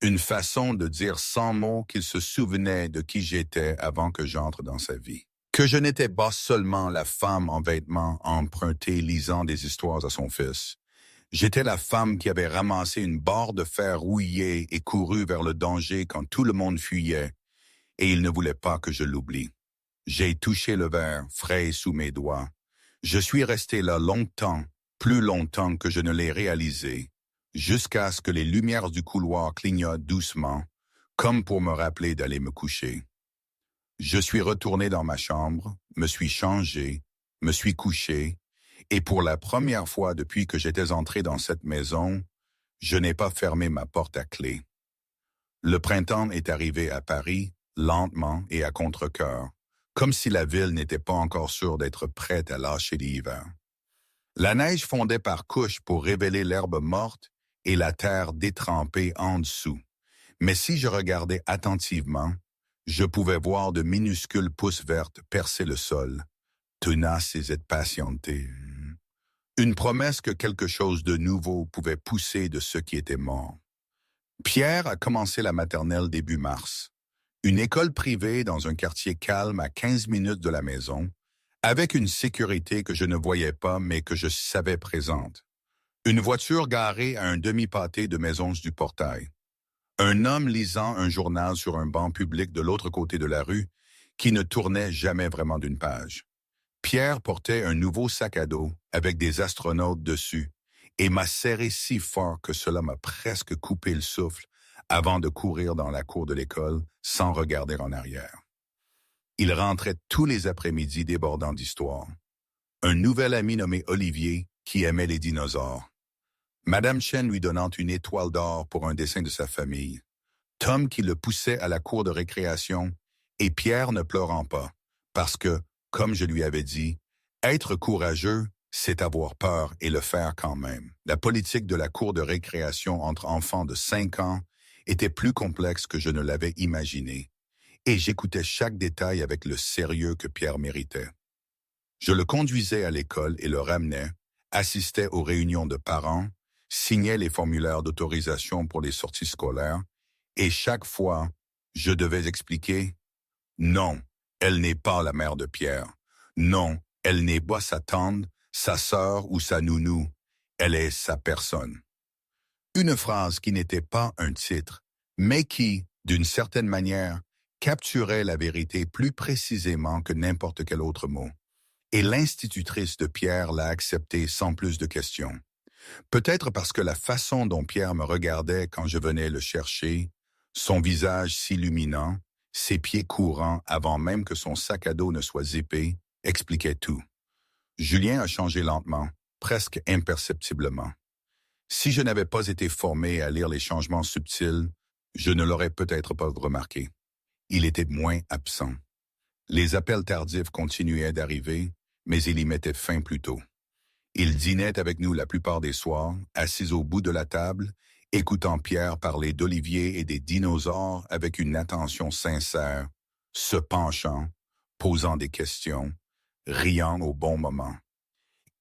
S1: Une façon de dire sans mots qu'il se souvenait de qui j'étais avant que j'entre dans sa vie. Que je n'étais pas seulement la femme en vêtements empruntés lisant des histoires à son fils. J'étais la femme qui avait ramassé une barre de fer rouillée et couru vers le danger quand tout le monde fuyait, et il ne voulait pas que je l'oublie. J'ai touché le verre, frais sous mes doigts. Je suis resté là longtemps, plus longtemps que je ne l'ai réalisé, jusqu'à ce que les lumières du couloir clignotent doucement, comme pour me rappeler d'aller me coucher. Je suis retourné dans ma chambre, me suis changé, me suis couché, et pour la première fois depuis que j'étais entré dans cette maison, je n'ai pas fermé ma porte à clé. Le printemps est arrivé à Paris, lentement et à contre-cœur, comme si la ville n'était pas encore sûre d'être prête à lâcher l'hiver. La neige fondait par couches pour révéler l'herbe morte et la terre détrempée en dessous. Mais si je regardais attentivement, je pouvais voir de minuscules pousses vertes percer le sol, tenaces et patientées. Une promesse que quelque chose de nouveau pouvait pousser de ceux qui étaient morts. Pierre a commencé la maternelle début mars. Une école privée dans un quartier calme à 15 minutes de la maison, avec une sécurité que je ne voyais pas mais que je savais présente. Une voiture garée à un demi-pâté de maisons du portail. Un homme lisant un journal sur un banc public de l'autre côté de la rue qui ne tournait jamais vraiment d'une page. Pierre portait un nouveau sac à dos avec des astronautes dessus et m'a serré si fort que cela m'a presque coupé le souffle avant de courir dans la cour de l'école sans regarder en arrière. Il rentrait tous les après-midi débordant d'histoires. Un nouvel ami nommé Olivier qui aimait les dinosaures. Madame Chen lui donnant une étoile d'or pour un dessin de sa famille. Tom qui le poussait à la cour de récréation et Pierre ne pleurant pas, parce que, comme je lui avais dit, être courageux, c'est avoir peur et le faire quand même. La politique de la cour de récréation entre enfants de 5 ans était plus complexe que je ne l'avais imaginé, et j'écoutais chaque détail avec le sérieux que Pierre méritait. Je le conduisais à l'école et le ramenais, assistais aux réunions de parents, signait les formulaires d'autorisation pour les sorties scolaires, et chaque fois, je devais expliquer « Non, elle n'est pas la mère de Pierre. Non, elle n'est pas sa tante, sa sœur ou sa nounou. Elle est sa personne. » Une phrase qui n'était pas un titre, mais qui, d'une certaine manière, capturait la vérité plus précisément que n'importe quel autre mot. Et l'institutrice de Pierre l'a accepté sans plus de questions. Peut-être parce que la façon dont Pierre me regardait quand je venais le chercher, son visage s'illuminant, ses pieds courants avant même que son sac à dos ne soit zippé, expliquait tout. Julien a changé lentement, presque imperceptiblement. Si je n'avais pas été formé à lire les changements subtils, je ne l'aurais peut-être pas remarqué. Il était moins absent. Les appels tardifs continuaient d'arriver, mais il y mettait fin plus tôt. Il dînait avec nous la plupart des soirs, assis au bout de la table, écoutant Pierre parler d'Olivier et des dinosaures avec une attention sincère, se penchant, posant des questions, riant au bon moment.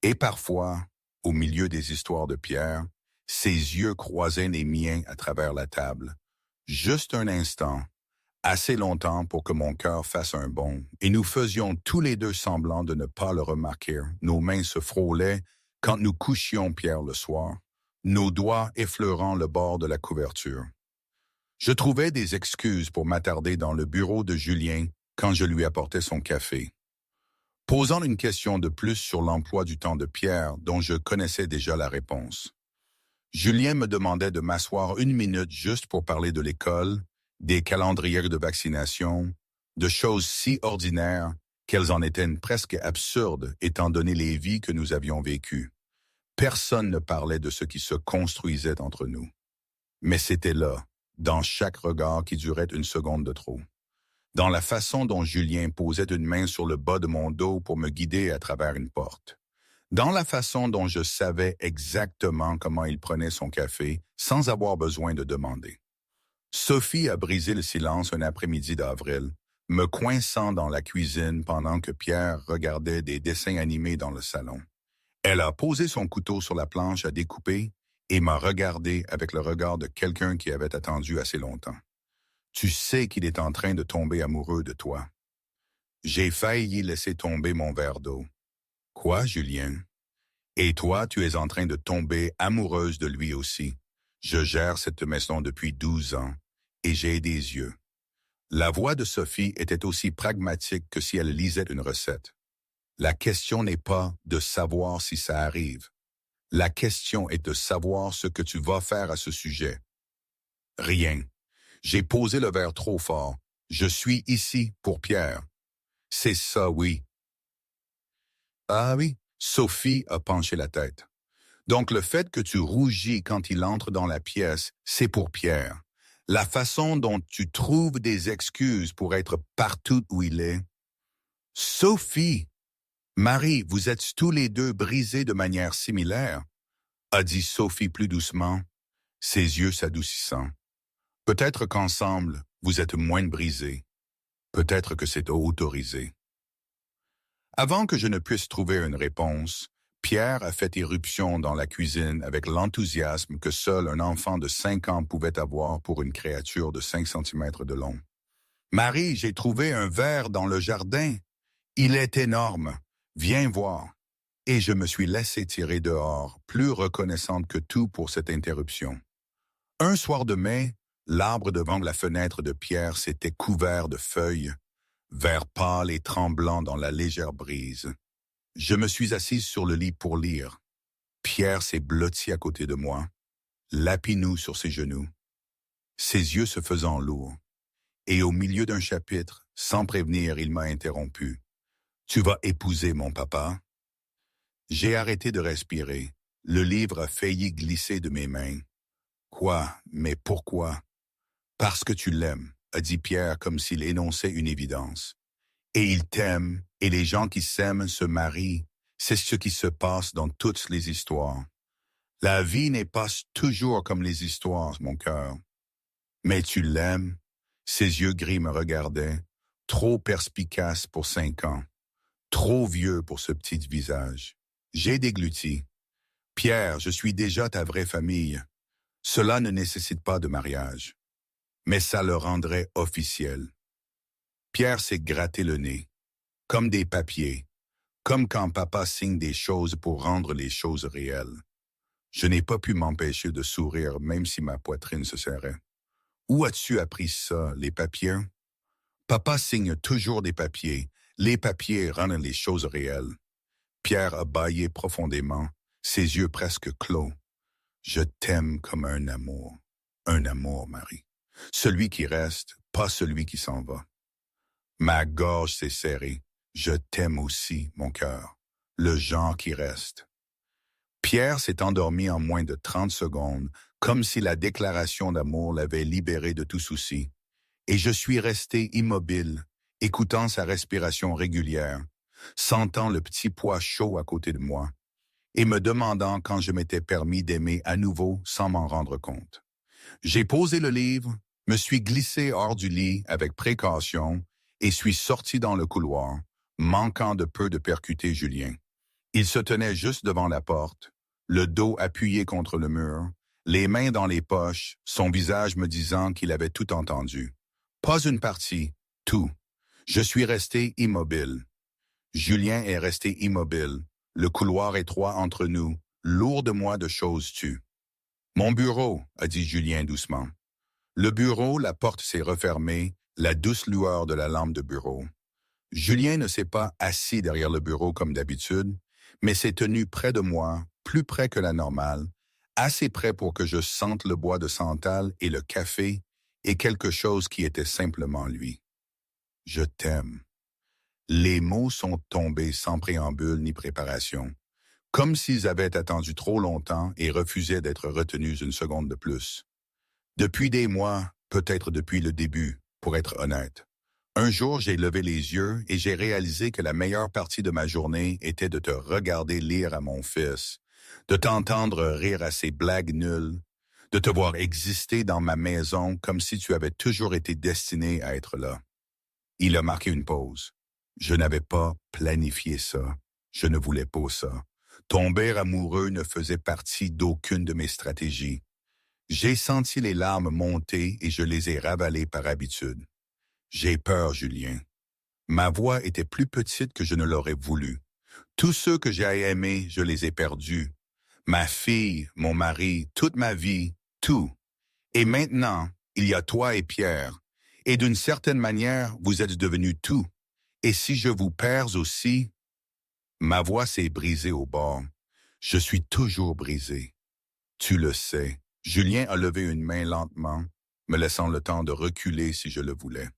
S1: Et parfois, au milieu des histoires de Pierre, ses yeux croisaient les miens à travers la table. Juste un instant, assez longtemps pour que mon cœur fasse un bond, et nous faisions tous les deux semblant de ne pas le remarquer. Nos mains se frôlaient quand nous couchions Pierre le soir, nos doigts effleurant le bord de la couverture. Je trouvais des excuses pour m'attarder dans le bureau de Julien quand je lui apportais son café. Posant une question de plus sur l'emploi du temps de Pierre dont je connaissais déjà la réponse. Julien me demandait de m'asseoir 1 minute juste pour parler de l'école, des calendriers de vaccination, de choses si ordinaires qu'elles en étaient presque absurdes étant donné les vies que nous avions vécues. Personne ne parlait de ce qui se construisait entre nous. Mais c'était là, dans chaque regard qui durait 1 seconde de trop. Dans la façon dont Julien posait une main sur le bas de mon dos pour me guider à travers une porte. Dans la façon dont je savais exactement comment il prenait son café sans avoir besoin de demander. Sophie a brisé le silence un après-midi d'avril, me coinçant dans la cuisine pendant que Pierre regardait des dessins animés dans le salon. Elle a posé son couteau sur la planche à découper et m'a regardé avec le regard de quelqu'un qui avait attendu assez longtemps. Tu sais qu'il est en train de tomber amoureux de toi. J'ai failli laisser tomber mon verre d'eau. Quoi, Julien? Et toi, tu es en train de tomber amoureuse de lui aussi. Je gère cette maison depuis 12 ans, et j'ai des yeux. La voix de Sophie était aussi pragmatique que si elle lisait une recette. La question n'est pas de savoir si ça arrive. La question est de savoir ce que tu vas faire à ce sujet. Rien. J'ai posé le verre trop fort. Je suis ici pour Pierre. C'est ça, oui. Ah oui, Sophie a penché la tête. Donc le fait que tu rougis quand il entre dans la pièce, c'est pour Pierre. La façon dont tu trouves des excuses pour être partout où il est. Sophie, Marie, vous êtes tous les deux brisés de manière similaire, a dit Sophie plus doucement, ses yeux s'adoucissant. Peut-être qu'ensemble, vous êtes moins brisés. Peut-être que c'est autorisé. Avant que je ne puisse trouver une réponse, Pierre a fait irruption dans la cuisine avec l'enthousiasme que seul un enfant de 5 ans pouvait avoir pour une créature de 5 centimètres de long. « Marie, j'ai trouvé un verre dans le jardin. Il est énorme. Viens voir. » Et je me suis laissé tirer dehors, plus reconnaissante que tout pour cette interruption. Un soir de mai, l'arbre devant la fenêtre de Pierre s'était couvert de feuilles, vert pâle et tremblant dans la légère brise. Je me suis assise sur le lit pour lire. Pierre s'est blotti à côté de moi, lapinou sur ses genoux, ses yeux se faisant lourds. Et au milieu d'un chapitre, sans prévenir, il m'a interrompu. « Tu vas épouser mon papa? » J'ai arrêté de respirer. Le livre a failli glisser de mes mains. « Quoi? Mais pourquoi? »« Parce que tu l'aimes, » a dit Pierre comme s'il énonçait une évidence. « Et il t'aime, et les gens qui s'aiment se marient. C'est ce qui se passe dans toutes les histoires. La vie n'est pas toujours comme les histoires, mon cœur. Mais tu l'aimes? » Ses yeux gris me regardaient, trop perspicaces pour 5 ans, trop vieux pour ce petit visage. J'ai dégluti. « Pierre, je suis déjà ta vraie famille. Cela ne nécessite pas de mariage. Mais ça le rendrait officiel. » Pierre s'est gratté le nez, comme des papiers, comme quand papa signe des choses pour rendre les choses réelles. Je n'ai pas pu m'empêcher de sourire même si ma poitrine se serrait. « Où as-tu appris ça, les papiers? » Papa signe toujours des papiers. Les papiers rendent les choses réelles. Pierre a bâillé profondément, ses yeux presque clos. « Je t'aime comme un amour, Marie. Celui qui reste, pas celui qui s'en va. » Ma gorge s'est serrée. « Je t'aime aussi, mon cœur, le genre qui reste. » Pierre s'est endormi en moins de 30 secondes, comme si la déclaration d'amour l'avait libéré de tout souci. Et je suis resté immobile, écoutant sa respiration régulière, sentant le petit poids chaud à côté de moi, et me demandant quand je m'étais permis d'aimer à nouveau sans m'en rendre compte. J'ai posé le livre, me suis glissé hors du lit avec précaution et suis sorti dans le couloir, manquant de peu de percuter Julien. Il se tenait juste devant la porte, le dos appuyé contre le mur, les mains dans les poches, son visage me disant qu'il avait tout entendu. Pas une partie, tout. Je suis resté immobile. Julien est resté immobile. Le couloir étroit entre nous, lourd de moi de choses tues. « Mon bureau, » a dit Julien doucement. Le bureau, la porte s'est refermée, la douce lueur de la lampe de bureau. Julien ne s'est pas assis derrière le bureau comme d'habitude, mais s'est tenu près de moi, plus près que la normale, assez près pour que je sente le bois de santal et le café et quelque chose qui était simplement lui. « Je t'aime. » Les mots sont tombés sans préambule ni préparation, comme s'ils avaient attendu trop longtemps et refusaient d'être retenus une seconde de plus. Depuis des mois, peut-être depuis le début, pour être honnête. Un jour, j'ai levé les yeux et j'ai réalisé que la meilleure partie de ma journée était de te regarder lire à mon fils, de t'entendre rire à ses blagues nulles, de te voir exister dans ma maison comme si tu avais toujours été destiné à être là. Il a marqué une pause. Je n'avais pas planifié ça. Je ne voulais pas ça. Tomber amoureux ne faisait partie d'aucune de mes stratégies. J'ai senti les larmes monter et je les ai ravalées par habitude. J'ai peur, Julien. Ma voix était plus petite que je ne l'aurais voulu. Tous ceux que j'ai aimés, je les ai perdus. Ma fille, mon mari, toute ma vie, tout. Et maintenant, il y a toi et Pierre. Et d'une certaine manière, vous êtes devenus tout. Et si je vous perds aussi, ma voix s'est brisée au bord. Je suis toujours brisé. Tu le sais. Julien a levé une main lentement, me laissant le temps de reculer si je le voulais.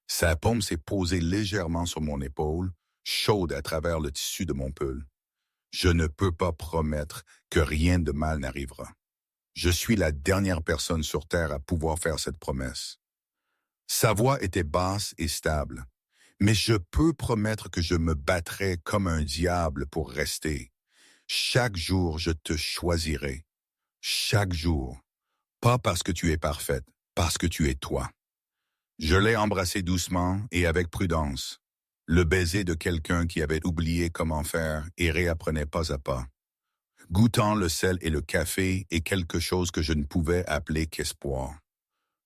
S1: Sa paume s'est posée légèrement sur mon épaule, chaude à travers le tissu de mon pull. Je ne peux pas promettre que rien de mal n'arrivera. Je suis la dernière personne sur Terre à pouvoir faire cette promesse. Sa voix était basse et stable, mais je peux promettre que je me battrai comme un diable pour rester. Chaque jour, je te choisirai. Chaque jour. Pas parce que tu es parfaite, parce que tu es toi. Je l'ai embrassé doucement et avec prudence. Le baiser de quelqu'un qui avait oublié comment faire et réapprenait pas à pas. Goûtant le sel et le café est quelque chose que je ne pouvais appeler qu'espoir.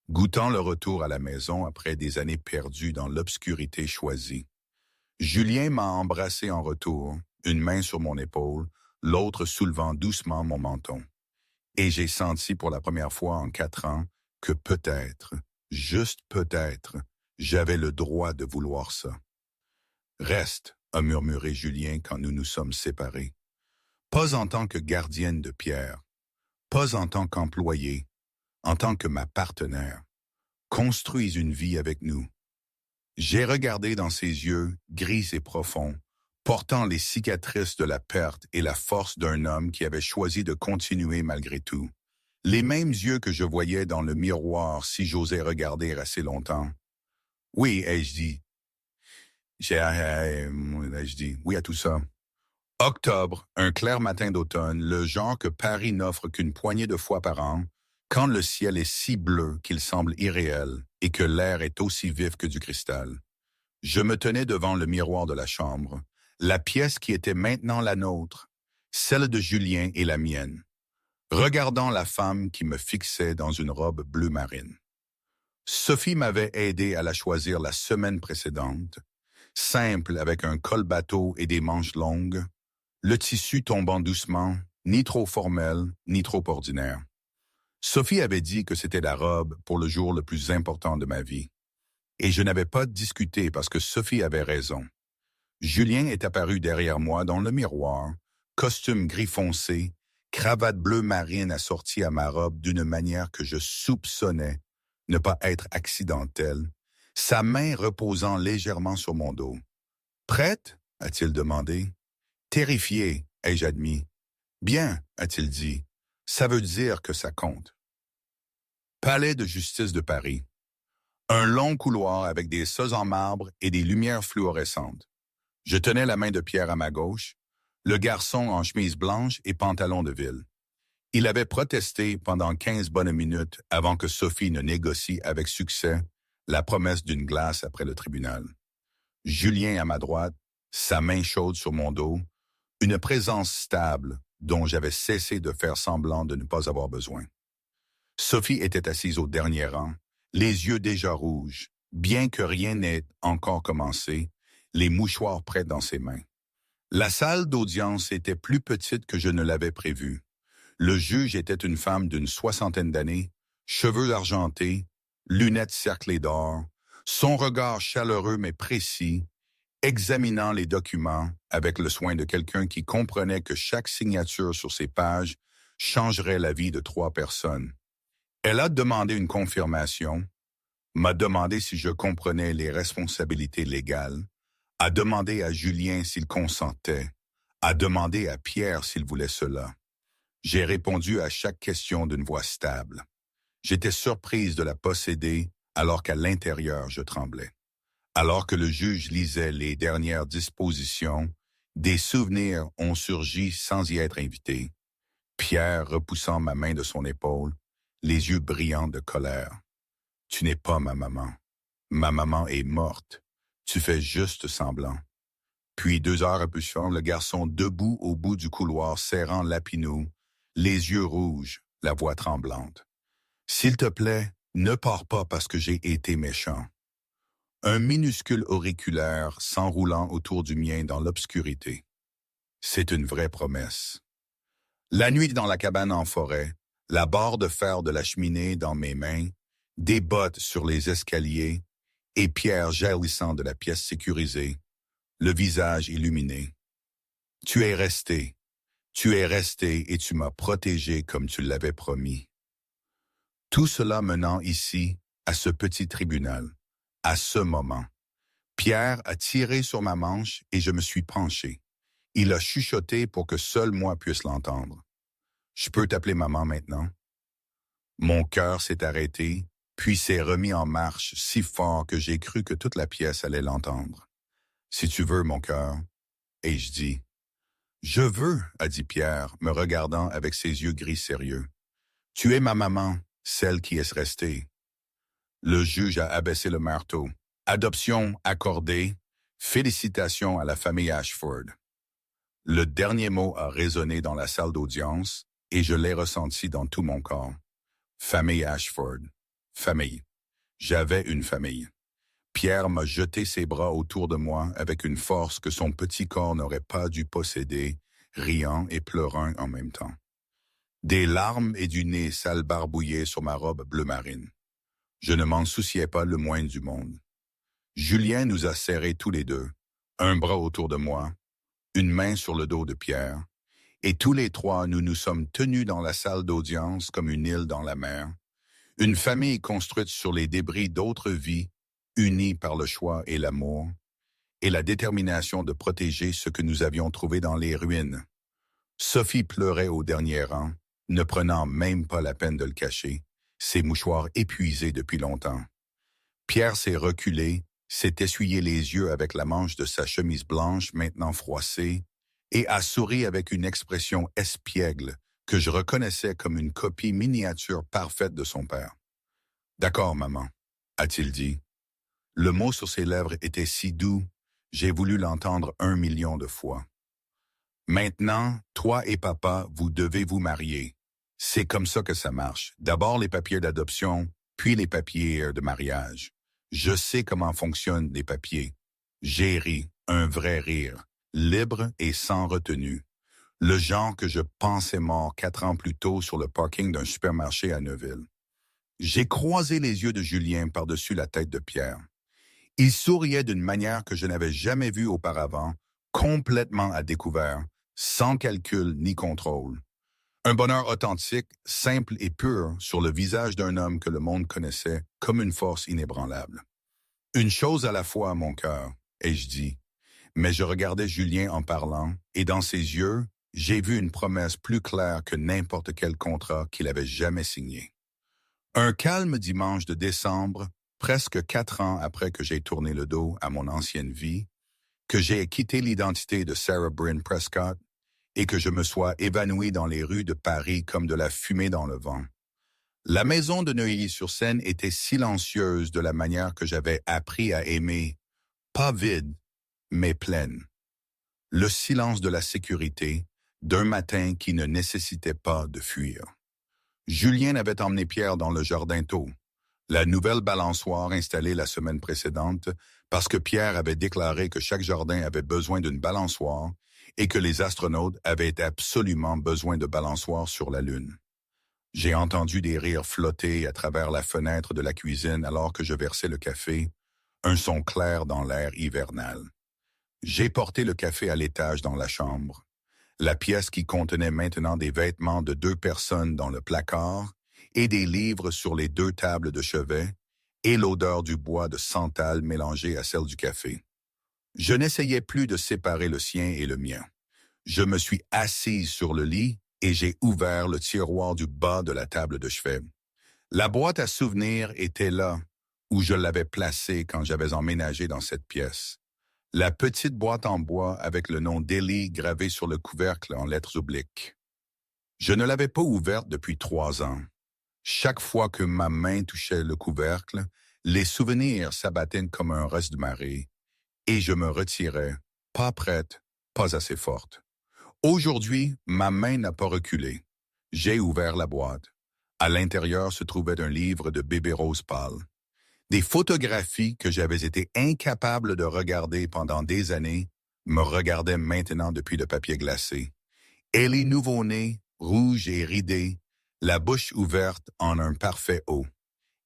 S1: Goûtant le retour à la maison après des années perdues dans l'obscurité choisie. Julien m'a embrassé en retour, une main sur mon épaule, l'autre soulevant doucement mon menton. Et j'ai senti pour la première fois en 4 ans que peut-être, juste peut-être, j'avais le droit de vouloir ça. Reste, a murmuré Julien quand nous nous sommes séparés. Pas en tant que gardienne de Pierre, pas en tant qu'employée, en tant que ma partenaire. Construis une vie avec nous. J'ai regardé dans ses yeux, gris et profonds, portant les cicatrices de la perte et la force d'un homme qui avait choisi de continuer malgré tout. Les mêmes yeux que je voyais dans le miroir si j'osais regarder assez longtemps. Oui, ai-je dit. Ai-je dit. Oui à tout ça. Octobre, un clair matin d'automne, le genre que Paris n'offre qu'une poignée de fois par an, quand le ciel est si bleu qu'il semble irréel et que l'air est aussi vif que du cristal. Je me tenais devant le miroir de la chambre, la pièce qui était maintenant la nôtre, celle de Julien et la mienne, regardant la femme qui me fixait dans une robe bleu marine. Sophie m'avait aidé à la choisir la semaine précédente, simple avec un col bateau et des manches longues, le tissu tombant doucement, ni trop formel, ni trop ordinaire. Sophie avait dit que c'était la robe pour le jour le plus important de ma vie. Et je n'avais pas discuté parce que Sophie avait raison. Julien est apparu derrière moi dans le miroir, costume gris foncé, cravate bleue marine assortie à ma robe d'une manière que je soupçonnais ne pas être accidentelle, sa main reposant légèrement sur mon dos. « Prête ?» a-t-il demandé. « Terrifié, ai-je admis. »« Bien, » a-t-il dit. « Ça veut dire que ça compte. » Palais de justice de Paris. Un long couloir avec des seuils en marbre et des lumières fluorescentes. Je tenais la main de Pierre à ma gauche, le garçon en chemise blanche et pantalon de ville. Il avait protesté pendant 15 bonnes minutes avant que Sophie ne négocie avec succès la promesse d'une glace après le tribunal. Julien à ma droite, sa main chaude sur mon dos, une présence stable dont j'avais cessé de faire semblant de ne pas avoir besoin. Sophie était assise au dernier rang, les yeux déjà rouges, bien que rien n'ait encore commencé, les mouchoirs prêts dans ses mains. La salle d'audience était plus petite que je ne l'avais prévu. Le juge était une femme d'une 60aine d'années, cheveux argentés, lunettes cerclées d'or, son regard chaleureux mais précis, examinant les documents avec le soin de quelqu'un qui comprenait que chaque signature sur ces pages changerait la vie de 3 personnes. Elle a demandé une confirmation, m'a demandé si je comprenais les responsabilités légales, a demandé à Julien s'il consentait, a demandé à Pierre s'il voulait cela. J'ai répondu à chaque question d'une voix stable. J'étais surprise de la posséder alors qu'à l'intérieur je tremblais. Alors que le juge lisait les dernières dispositions, des souvenirs ont surgi sans y être invités. Pierre repoussant ma main de son épaule, les yeux brillants de colère. « Tu n'es pas ma maman. Ma maman est morte. Tu fais juste semblant. » Puis 2 heures à plus tard, le garçon debout au bout du couloir serrant Lapinou, les yeux rouges, la voix tremblante. « S'il te plaît, ne pars pas parce que j'ai été méchant. » Un minuscule auriculaire s'enroulant autour du mien dans l'obscurité. C'est une vraie promesse. La nuit dans la cabane en forêt, la barre de fer de la cheminée dans mes mains, des bottes sur les escaliers et Pierre jaillissant de la pièce sécurisée, le visage illuminé. Tu es resté et tu m'as protégé comme tu l'avais promis. Tout cela menant ici, à ce petit tribunal, à ce moment. Pierre a tiré sur ma manche et je me suis penché. Il a chuchoté pour que seul moi puisse l'entendre. Je peux t'appeler maman maintenant? Mon cœur s'est arrêté, puis s'est remis en marche si fort que j'ai cru que toute la pièce allait l'entendre. Si tu veux, mon cœur. Et je dis, je veux, a dit Pierre, me regardant avec ses yeux gris sérieux. Tu es ma maman, celle qui est restée. Le juge a abaissé le marteau. Adoption accordée. Félicitations à la famille Ashford. Le dernier mot a résonné dans la salle d'audience et je l'ai ressenti dans tout mon corps. Famille Ashford. Famille. J'avais une famille. Pierre m'a jeté ses bras autour de moi avec une force que son petit corps n'aurait pas dû posséder, riant et pleurant en même temps. Des larmes et du nez s'albarbouillaient sur ma robe bleu marine. Je ne m'en souciais pas le moins du monde. Julien nous a serrés tous les deux, un bras autour de moi, une main sur le dos de Pierre, et tous les trois nous nous sommes tenus dans la salle d'audience comme une île dans la mer, une famille construite sur les débris d'autres vies, unie par le choix et l'amour, et la détermination de protéger ce que nous avions trouvé dans les ruines. Sophie pleurait au dernier rang, ne prenant même pas la peine de le cacher, ses mouchoirs épuisés depuis longtemps. Pierre s'est reculé, s'est essuyé les yeux avec la manche de sa chemise blanche maintenant froissée, et a souri avec une expression espiègle que je reconnaissais comme une copie miniature parfaite de son père. « D'accord, maman, » a-t-il dit. Le mot sur ses lèvres était si doux, j'ai voulu l'entendre 1 million de fois. « Maintenant, toi et papa, vous devez vous marier. C'est comme ça que ça marche. D'abord les papiers d'adoption, puis les papiers de mariage. Je sais comment fonctionnent les papiers. » J'ai ri, un vrai rire, libre et sans retenue. Le genre que je pensais mort 4 ans plus tôt sur le parking d'un supermarché à Neuville. J'ai croisé les yeux de Julien par-dessus la tête de Pierre. Il souriait d'une manière que je n'avais jamais vue auparavant, complètement à découvert, sans calcul ni contrôle. Un bonheur authentique, simple et pur sur le visage d'un homme que le monde connaissait comme une force inébranlable. Une chose à la fois, mon cœur, ai-je dit, mais je regardais Julien en parlant, et dans ses yeux, j'ai vu une promesse plus claire que n'importe quel contrat qu'il avait jamais signé. Un calme dimanche de décembre, presque 4 ans après que j'ai tourné le dos à mon ancienne vie, que j'ai quitté l'identité de Sarah Bryn Prescott et que je me sois évanoui dans les rues de Paris comme de la fumée dans le vent. La maison de Neuilly-sur-Seine était silencieuse de la manière que j'avais appris à aimer, pas vide, mais pleine. Le silence de la sécurité, d'un matin qui ne nécessitait pas de fuir. Julien avait emmené Pierre dans le jardin tôt, la nouvelle balançoire installée la semaine précédente, parce que Pierre avait déclaré que chaque jardin avait besoin d'une balançoire et que les astronautes avaient absolument besoin de balançoires sur la Lune. J'ai entendu des rires flotter à travers la fenêtre de la cuisine alors que je versais le café, un son clair dans l'air hivernal. J'ai porté le café à l'étage dans la chambre. La pièce qui contenait maintenant des vêtements de 2 personnes dans le placard et des livres sur les 2 tables de chevet et l'odeur du bois de santal mélangée à celle du café. Je n'essayais plus de séparer le sien et le mien. Je me suis assise sur le lit et j'ai ouvert le tiroir du bas de la table de chevet. La boîte à souvenirs était là, où je l'avais placée quand j'avais emménagé dans cette pièce. La petite boîte en bois avec le nom d'Ellie gravé sur le couvercle en lettres obliques. Je ne l'avais pas ouverte depuis 3 ans. Chaque fois que ma main touchait le couvercle, les souvenirs s'abattaient comme un reste de marée, et je me retirais, pas prête, pas assez forte. Aujourd'hui, ma main n'a pas reculé. J'ai ouvert la boîte. À l'intérieur se trouvait un livre de bébé rose pâle. Des photographies que j'avais été incapable de regarder pendant des années, me regardait maintenant depuis le papier glacé. Ellie nouveau-née, rouge et ridée, la bouche ouverte en un parfait O.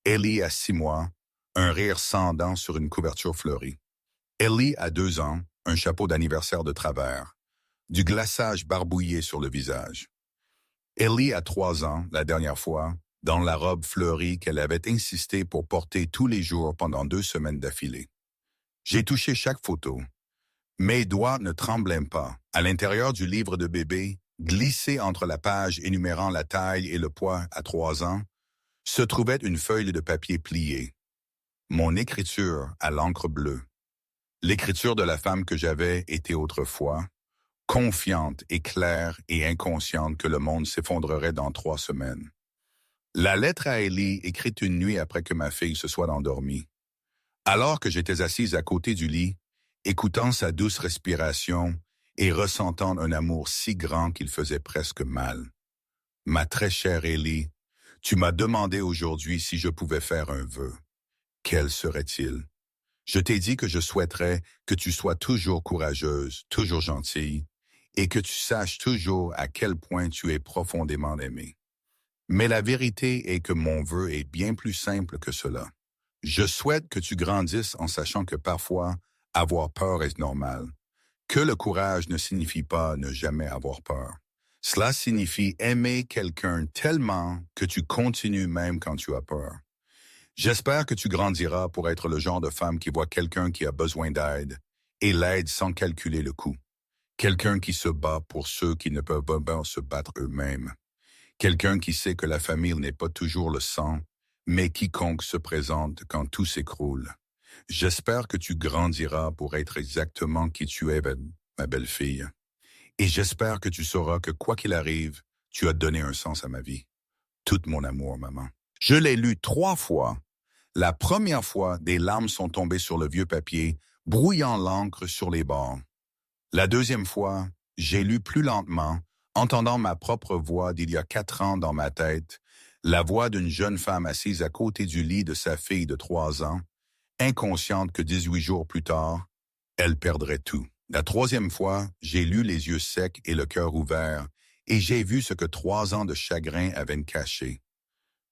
S1: Ellie à 6 mois, un rire sans dents sur une couverture fleurie. Ellie à 2 ans, un chapeau d'anniversaire de travers, du glaçage barbouillé sur le visage. Ellie à 3 ans, la dernière fois, dans la robe fleurie qu'elle avait insisté pour porter tous les jours pendant 2 semaines d'affilée. J'ai touché chaque photo. Mes doigts ne tremblaient pas. À l'intérieur du livre de bébé, glissé entre la page énumérant la taille et le poids à 3 ans, se trouvait une feuille de papier pliée. Mon écriture à l'encre bleue. L'écriture de la femme que j'avais été autrefois, confiante et claire et inconsciente que le monde s'effondrerait dans 3 semaines. La lettre à Ellie, écrite une nuit après que ma fille se soit endormie. Alors que j'étais assise à côté du lit, écoutant sa douce respiration et ressentant un amour si grand qu'il faisait presque mal. Ma très chère Ellie, tu m'as demandé aujourd'hui si je pouvais faire un vœu. Quel serait-il? Je t'ai dit que je souhaiterais que tu sois toujours courageuse, toujours gentille, et que tu saches toujours à quel point tu es profondément aimée. Mais la vérité est que mon vœu est bien plus simple que cela. Je souhaite que tu grandisses en sachant que parfois, avoir peur est normal, que le courage ne signifie pas ne jamais avoir peur. Cela signifie aimer quelqu'un tellement que tu continues même quand tu as peur. J'espère que tu grandiras pour être le genre de femme qui voit quelqu'un qui a besoin d'aide et l'aide sans calculer le coût. Quelqu'un qui se bat pour ceux qui ne peuvent pas se battre eux-mêmes. Quelqu'un qui sait que la famille n'est pas toujours le sang, mais quiconque se présente quand tout s'écroule. J'espère que tu grandiras pour être exactement qui tu es, ma belle-fille. Et j'espère que tu sauras que quoi qu'il arrive, tu as donné un sens à ma vie. Tout mon amour, maman. Je l'ai lu 3 fois. La première fois, des larmes sont tombées sur le vieux papier, brouillant l'encre sur les bords. La deuxième fois, j'ai lu plus lentement, entendant ma propre voix d'il y a 4 ans dans ma tête, la voix d'une jeune femme assise à côté du lit de sa fille de 3 ans, inconsciente que 18 jours plus tard, elle perdrait tout. La troisième fois, j'ai lu les yeux secs et le cœur ouvert, et j'ai vu ce que 3 ans de chagrin avaient caché.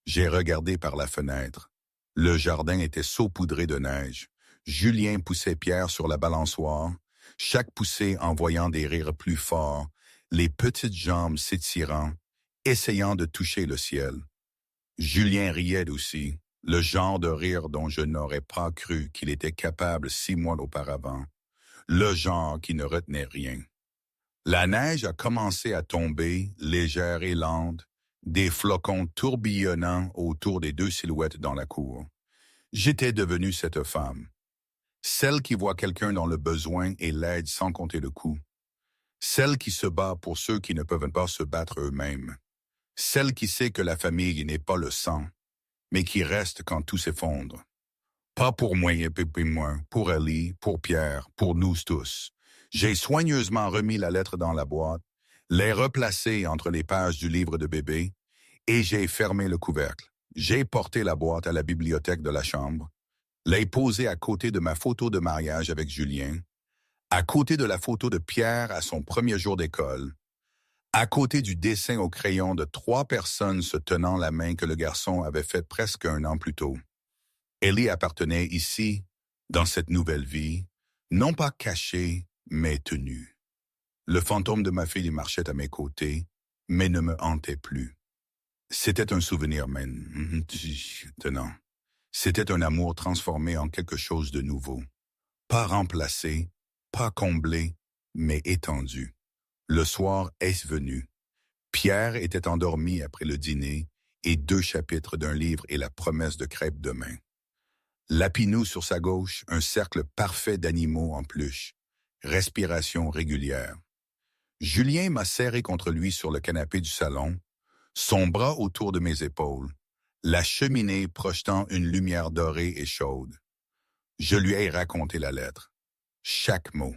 S1: J'ai regardé par la fenêtre. Le jardin était saupoudré de neige. Julien poussait Pierre sur la balançoire, chaque poussée envoyant des rires plus forts, les petites jambes s'étirant, essayant de toucher le ciel. Julien riait aussi, le genre de rire dont je n'aurais pas cru qu'il était capable 6 mois auparavant, le genre qui ne retenait rien. La neige a commencé à tomber, légère et lente, des flocons tourbillonnant autour des 2 silhouettes dans la cour. J'étais devenue cette femme. Celle qui voit quelqu'un dans le besoin et l'aide sans compter le coût. Celle qui se bat pour ceux qui ne peuvent pas se battre eux-mêmes. Celle qui sait que la famille n'est pas le sang, mais qui reste quand tout s'effondre. Pas pour moi et moi, pour Ellie, pour Pierre, pour nous tous. J'ai soigneusement remis la lettre dans la boîte, l'ai replacée entre les pages du livre de bébé, et j'ai fermé le couvercle. J'ai porté la boîte à la bibliothèque de la chambre, l'ai posée à côté de ma photo de mariage avec Julien, à côté de la photo de Pierre à son premier jour d'école, à côté du dessin au crayon de 3 personnes se tenant la main que le garçon avait fait presque 1 an plus tôt. Ellie appartenait ici, dans cette nouvelle vie, non pas cachée, mais tenue. Le fantôme de ma fille marchait à mes côtés, mais ne me hantait plus. C'était un souvenir maintenant. C'était un amour transformé en quelque chose de nouveau. Pas remplacé, pas comblé, mais étendu. Le soir est venu. Pierre était endormi après le dîner et 2 chapitres d'un livre et la promesse de crêpes demain. Lapinou sur sa gauche, un cercle parfait d'animaux en peluche. Respiration régulière. Julien m'a serré contre lui sur le canapé du salon, son bras autour de mes épaules, la cheminée projetant une lumière dorée et chaude. Je lui ai raconté la lettre. Chaque mot.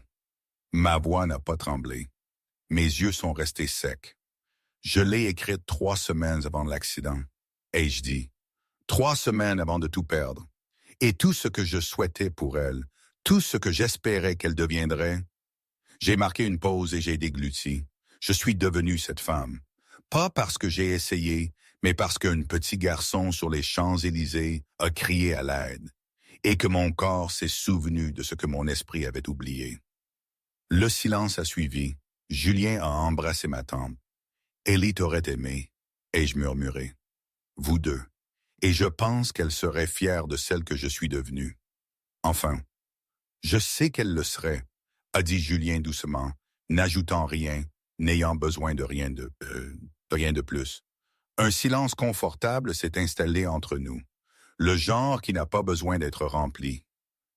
S1: Ma voix n'a pas tremblé. Mes yeux sont restés secs. Je l'ai écrite 3 semaines avant l'accident. Ai-je dit. 3 semaines avant de tout perdre. Et tout ce que je souhaitais pour elle, tout ce que j'espérais qu'elle deviendrait, J'ai marqué une pause et j'ai dégluti. Je suis devenu cette femme. Pas parce que j'ai essayé, mais parce qu'un petit garçon sur les Champs-Élysées a crié à l'aide, et que mon corps s'est souvenu de ce que mon esprit avait oublié. Le silence a suivi. Julien a embrassé ma tempe. Ellie t'aurait aimé, ai-je murmuré. Vous deux. Et je pense qu'elle serait fière de celle que je suis devenue. Enfin, je sais qu'elle le serait, a dit Julien doucement, n'ajoutant rien, n'ayant besoin de rien de plus. Un silence confortable s'est installé entre nous, le genre qui n'a pas besoin d'être rempli.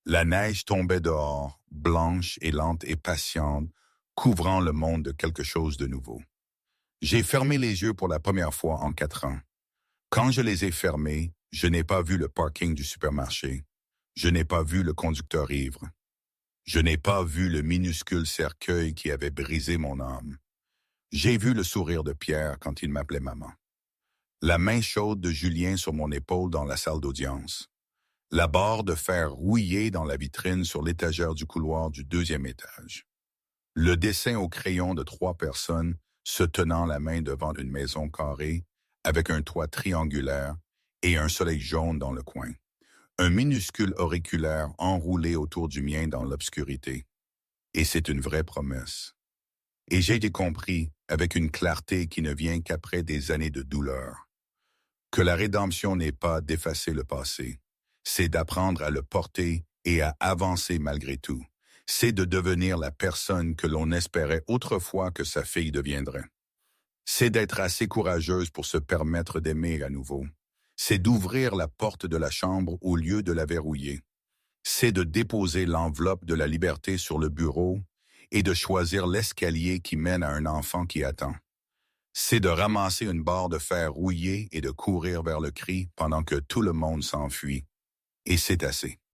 S1: La neige tombait dehors, blanche et lente et patiente, couvrant le monde de quelque chose de nouveau. J'ai fermé les yeux pour la première fois en 4 ans. Quand je les ai fermés, je n'ai pas vu le parking du supermarché. Je n'ai pas vu le conducteur ivre. Je n'ai pas vu le minuscule cercueil qui avait brisé mon âme. J'ai vu le sourire de Pierre quand il m'appelait maman. La main chaude de Julien sur mon épaule dans la salle d'audience. La barre de fer rouillée dans la vitrine sur l'étagère du couloir du 2e étage. Le dessin au crayon de 3 personnes se tenant la main devant une maison carrée avec un toit triangulaire et un soleil jaune dans le coin. Un minuscule auriculaire enroulé autour du mien dans l'obscurité. Et c'est une vraie promesse. Et j'ai été compris, avec une clarté qui ne vient qu'après des années de douleur, que la rédemption n'est pas d'effacer le passé, c'est d'apprendre à le porter et à avancer malgré tout. C'est de devenir la personne que l'on espérait autrefois que sa fille deviendrait. C'est d'être assez courageuse pour se permettre d'aimer à nouveau. C'est d'ouvrir la porte de la chambre au lieu de la verrouiller. C'est de déposer l'enveloppe de la liberté sur le bureau et de choisir l'escalier qui mène à un enfant qui attend. C'est de ramasser une barre de fer rouillée et de courir vers le cri pendant que tout le monde s'enfuit. Et c'est assez.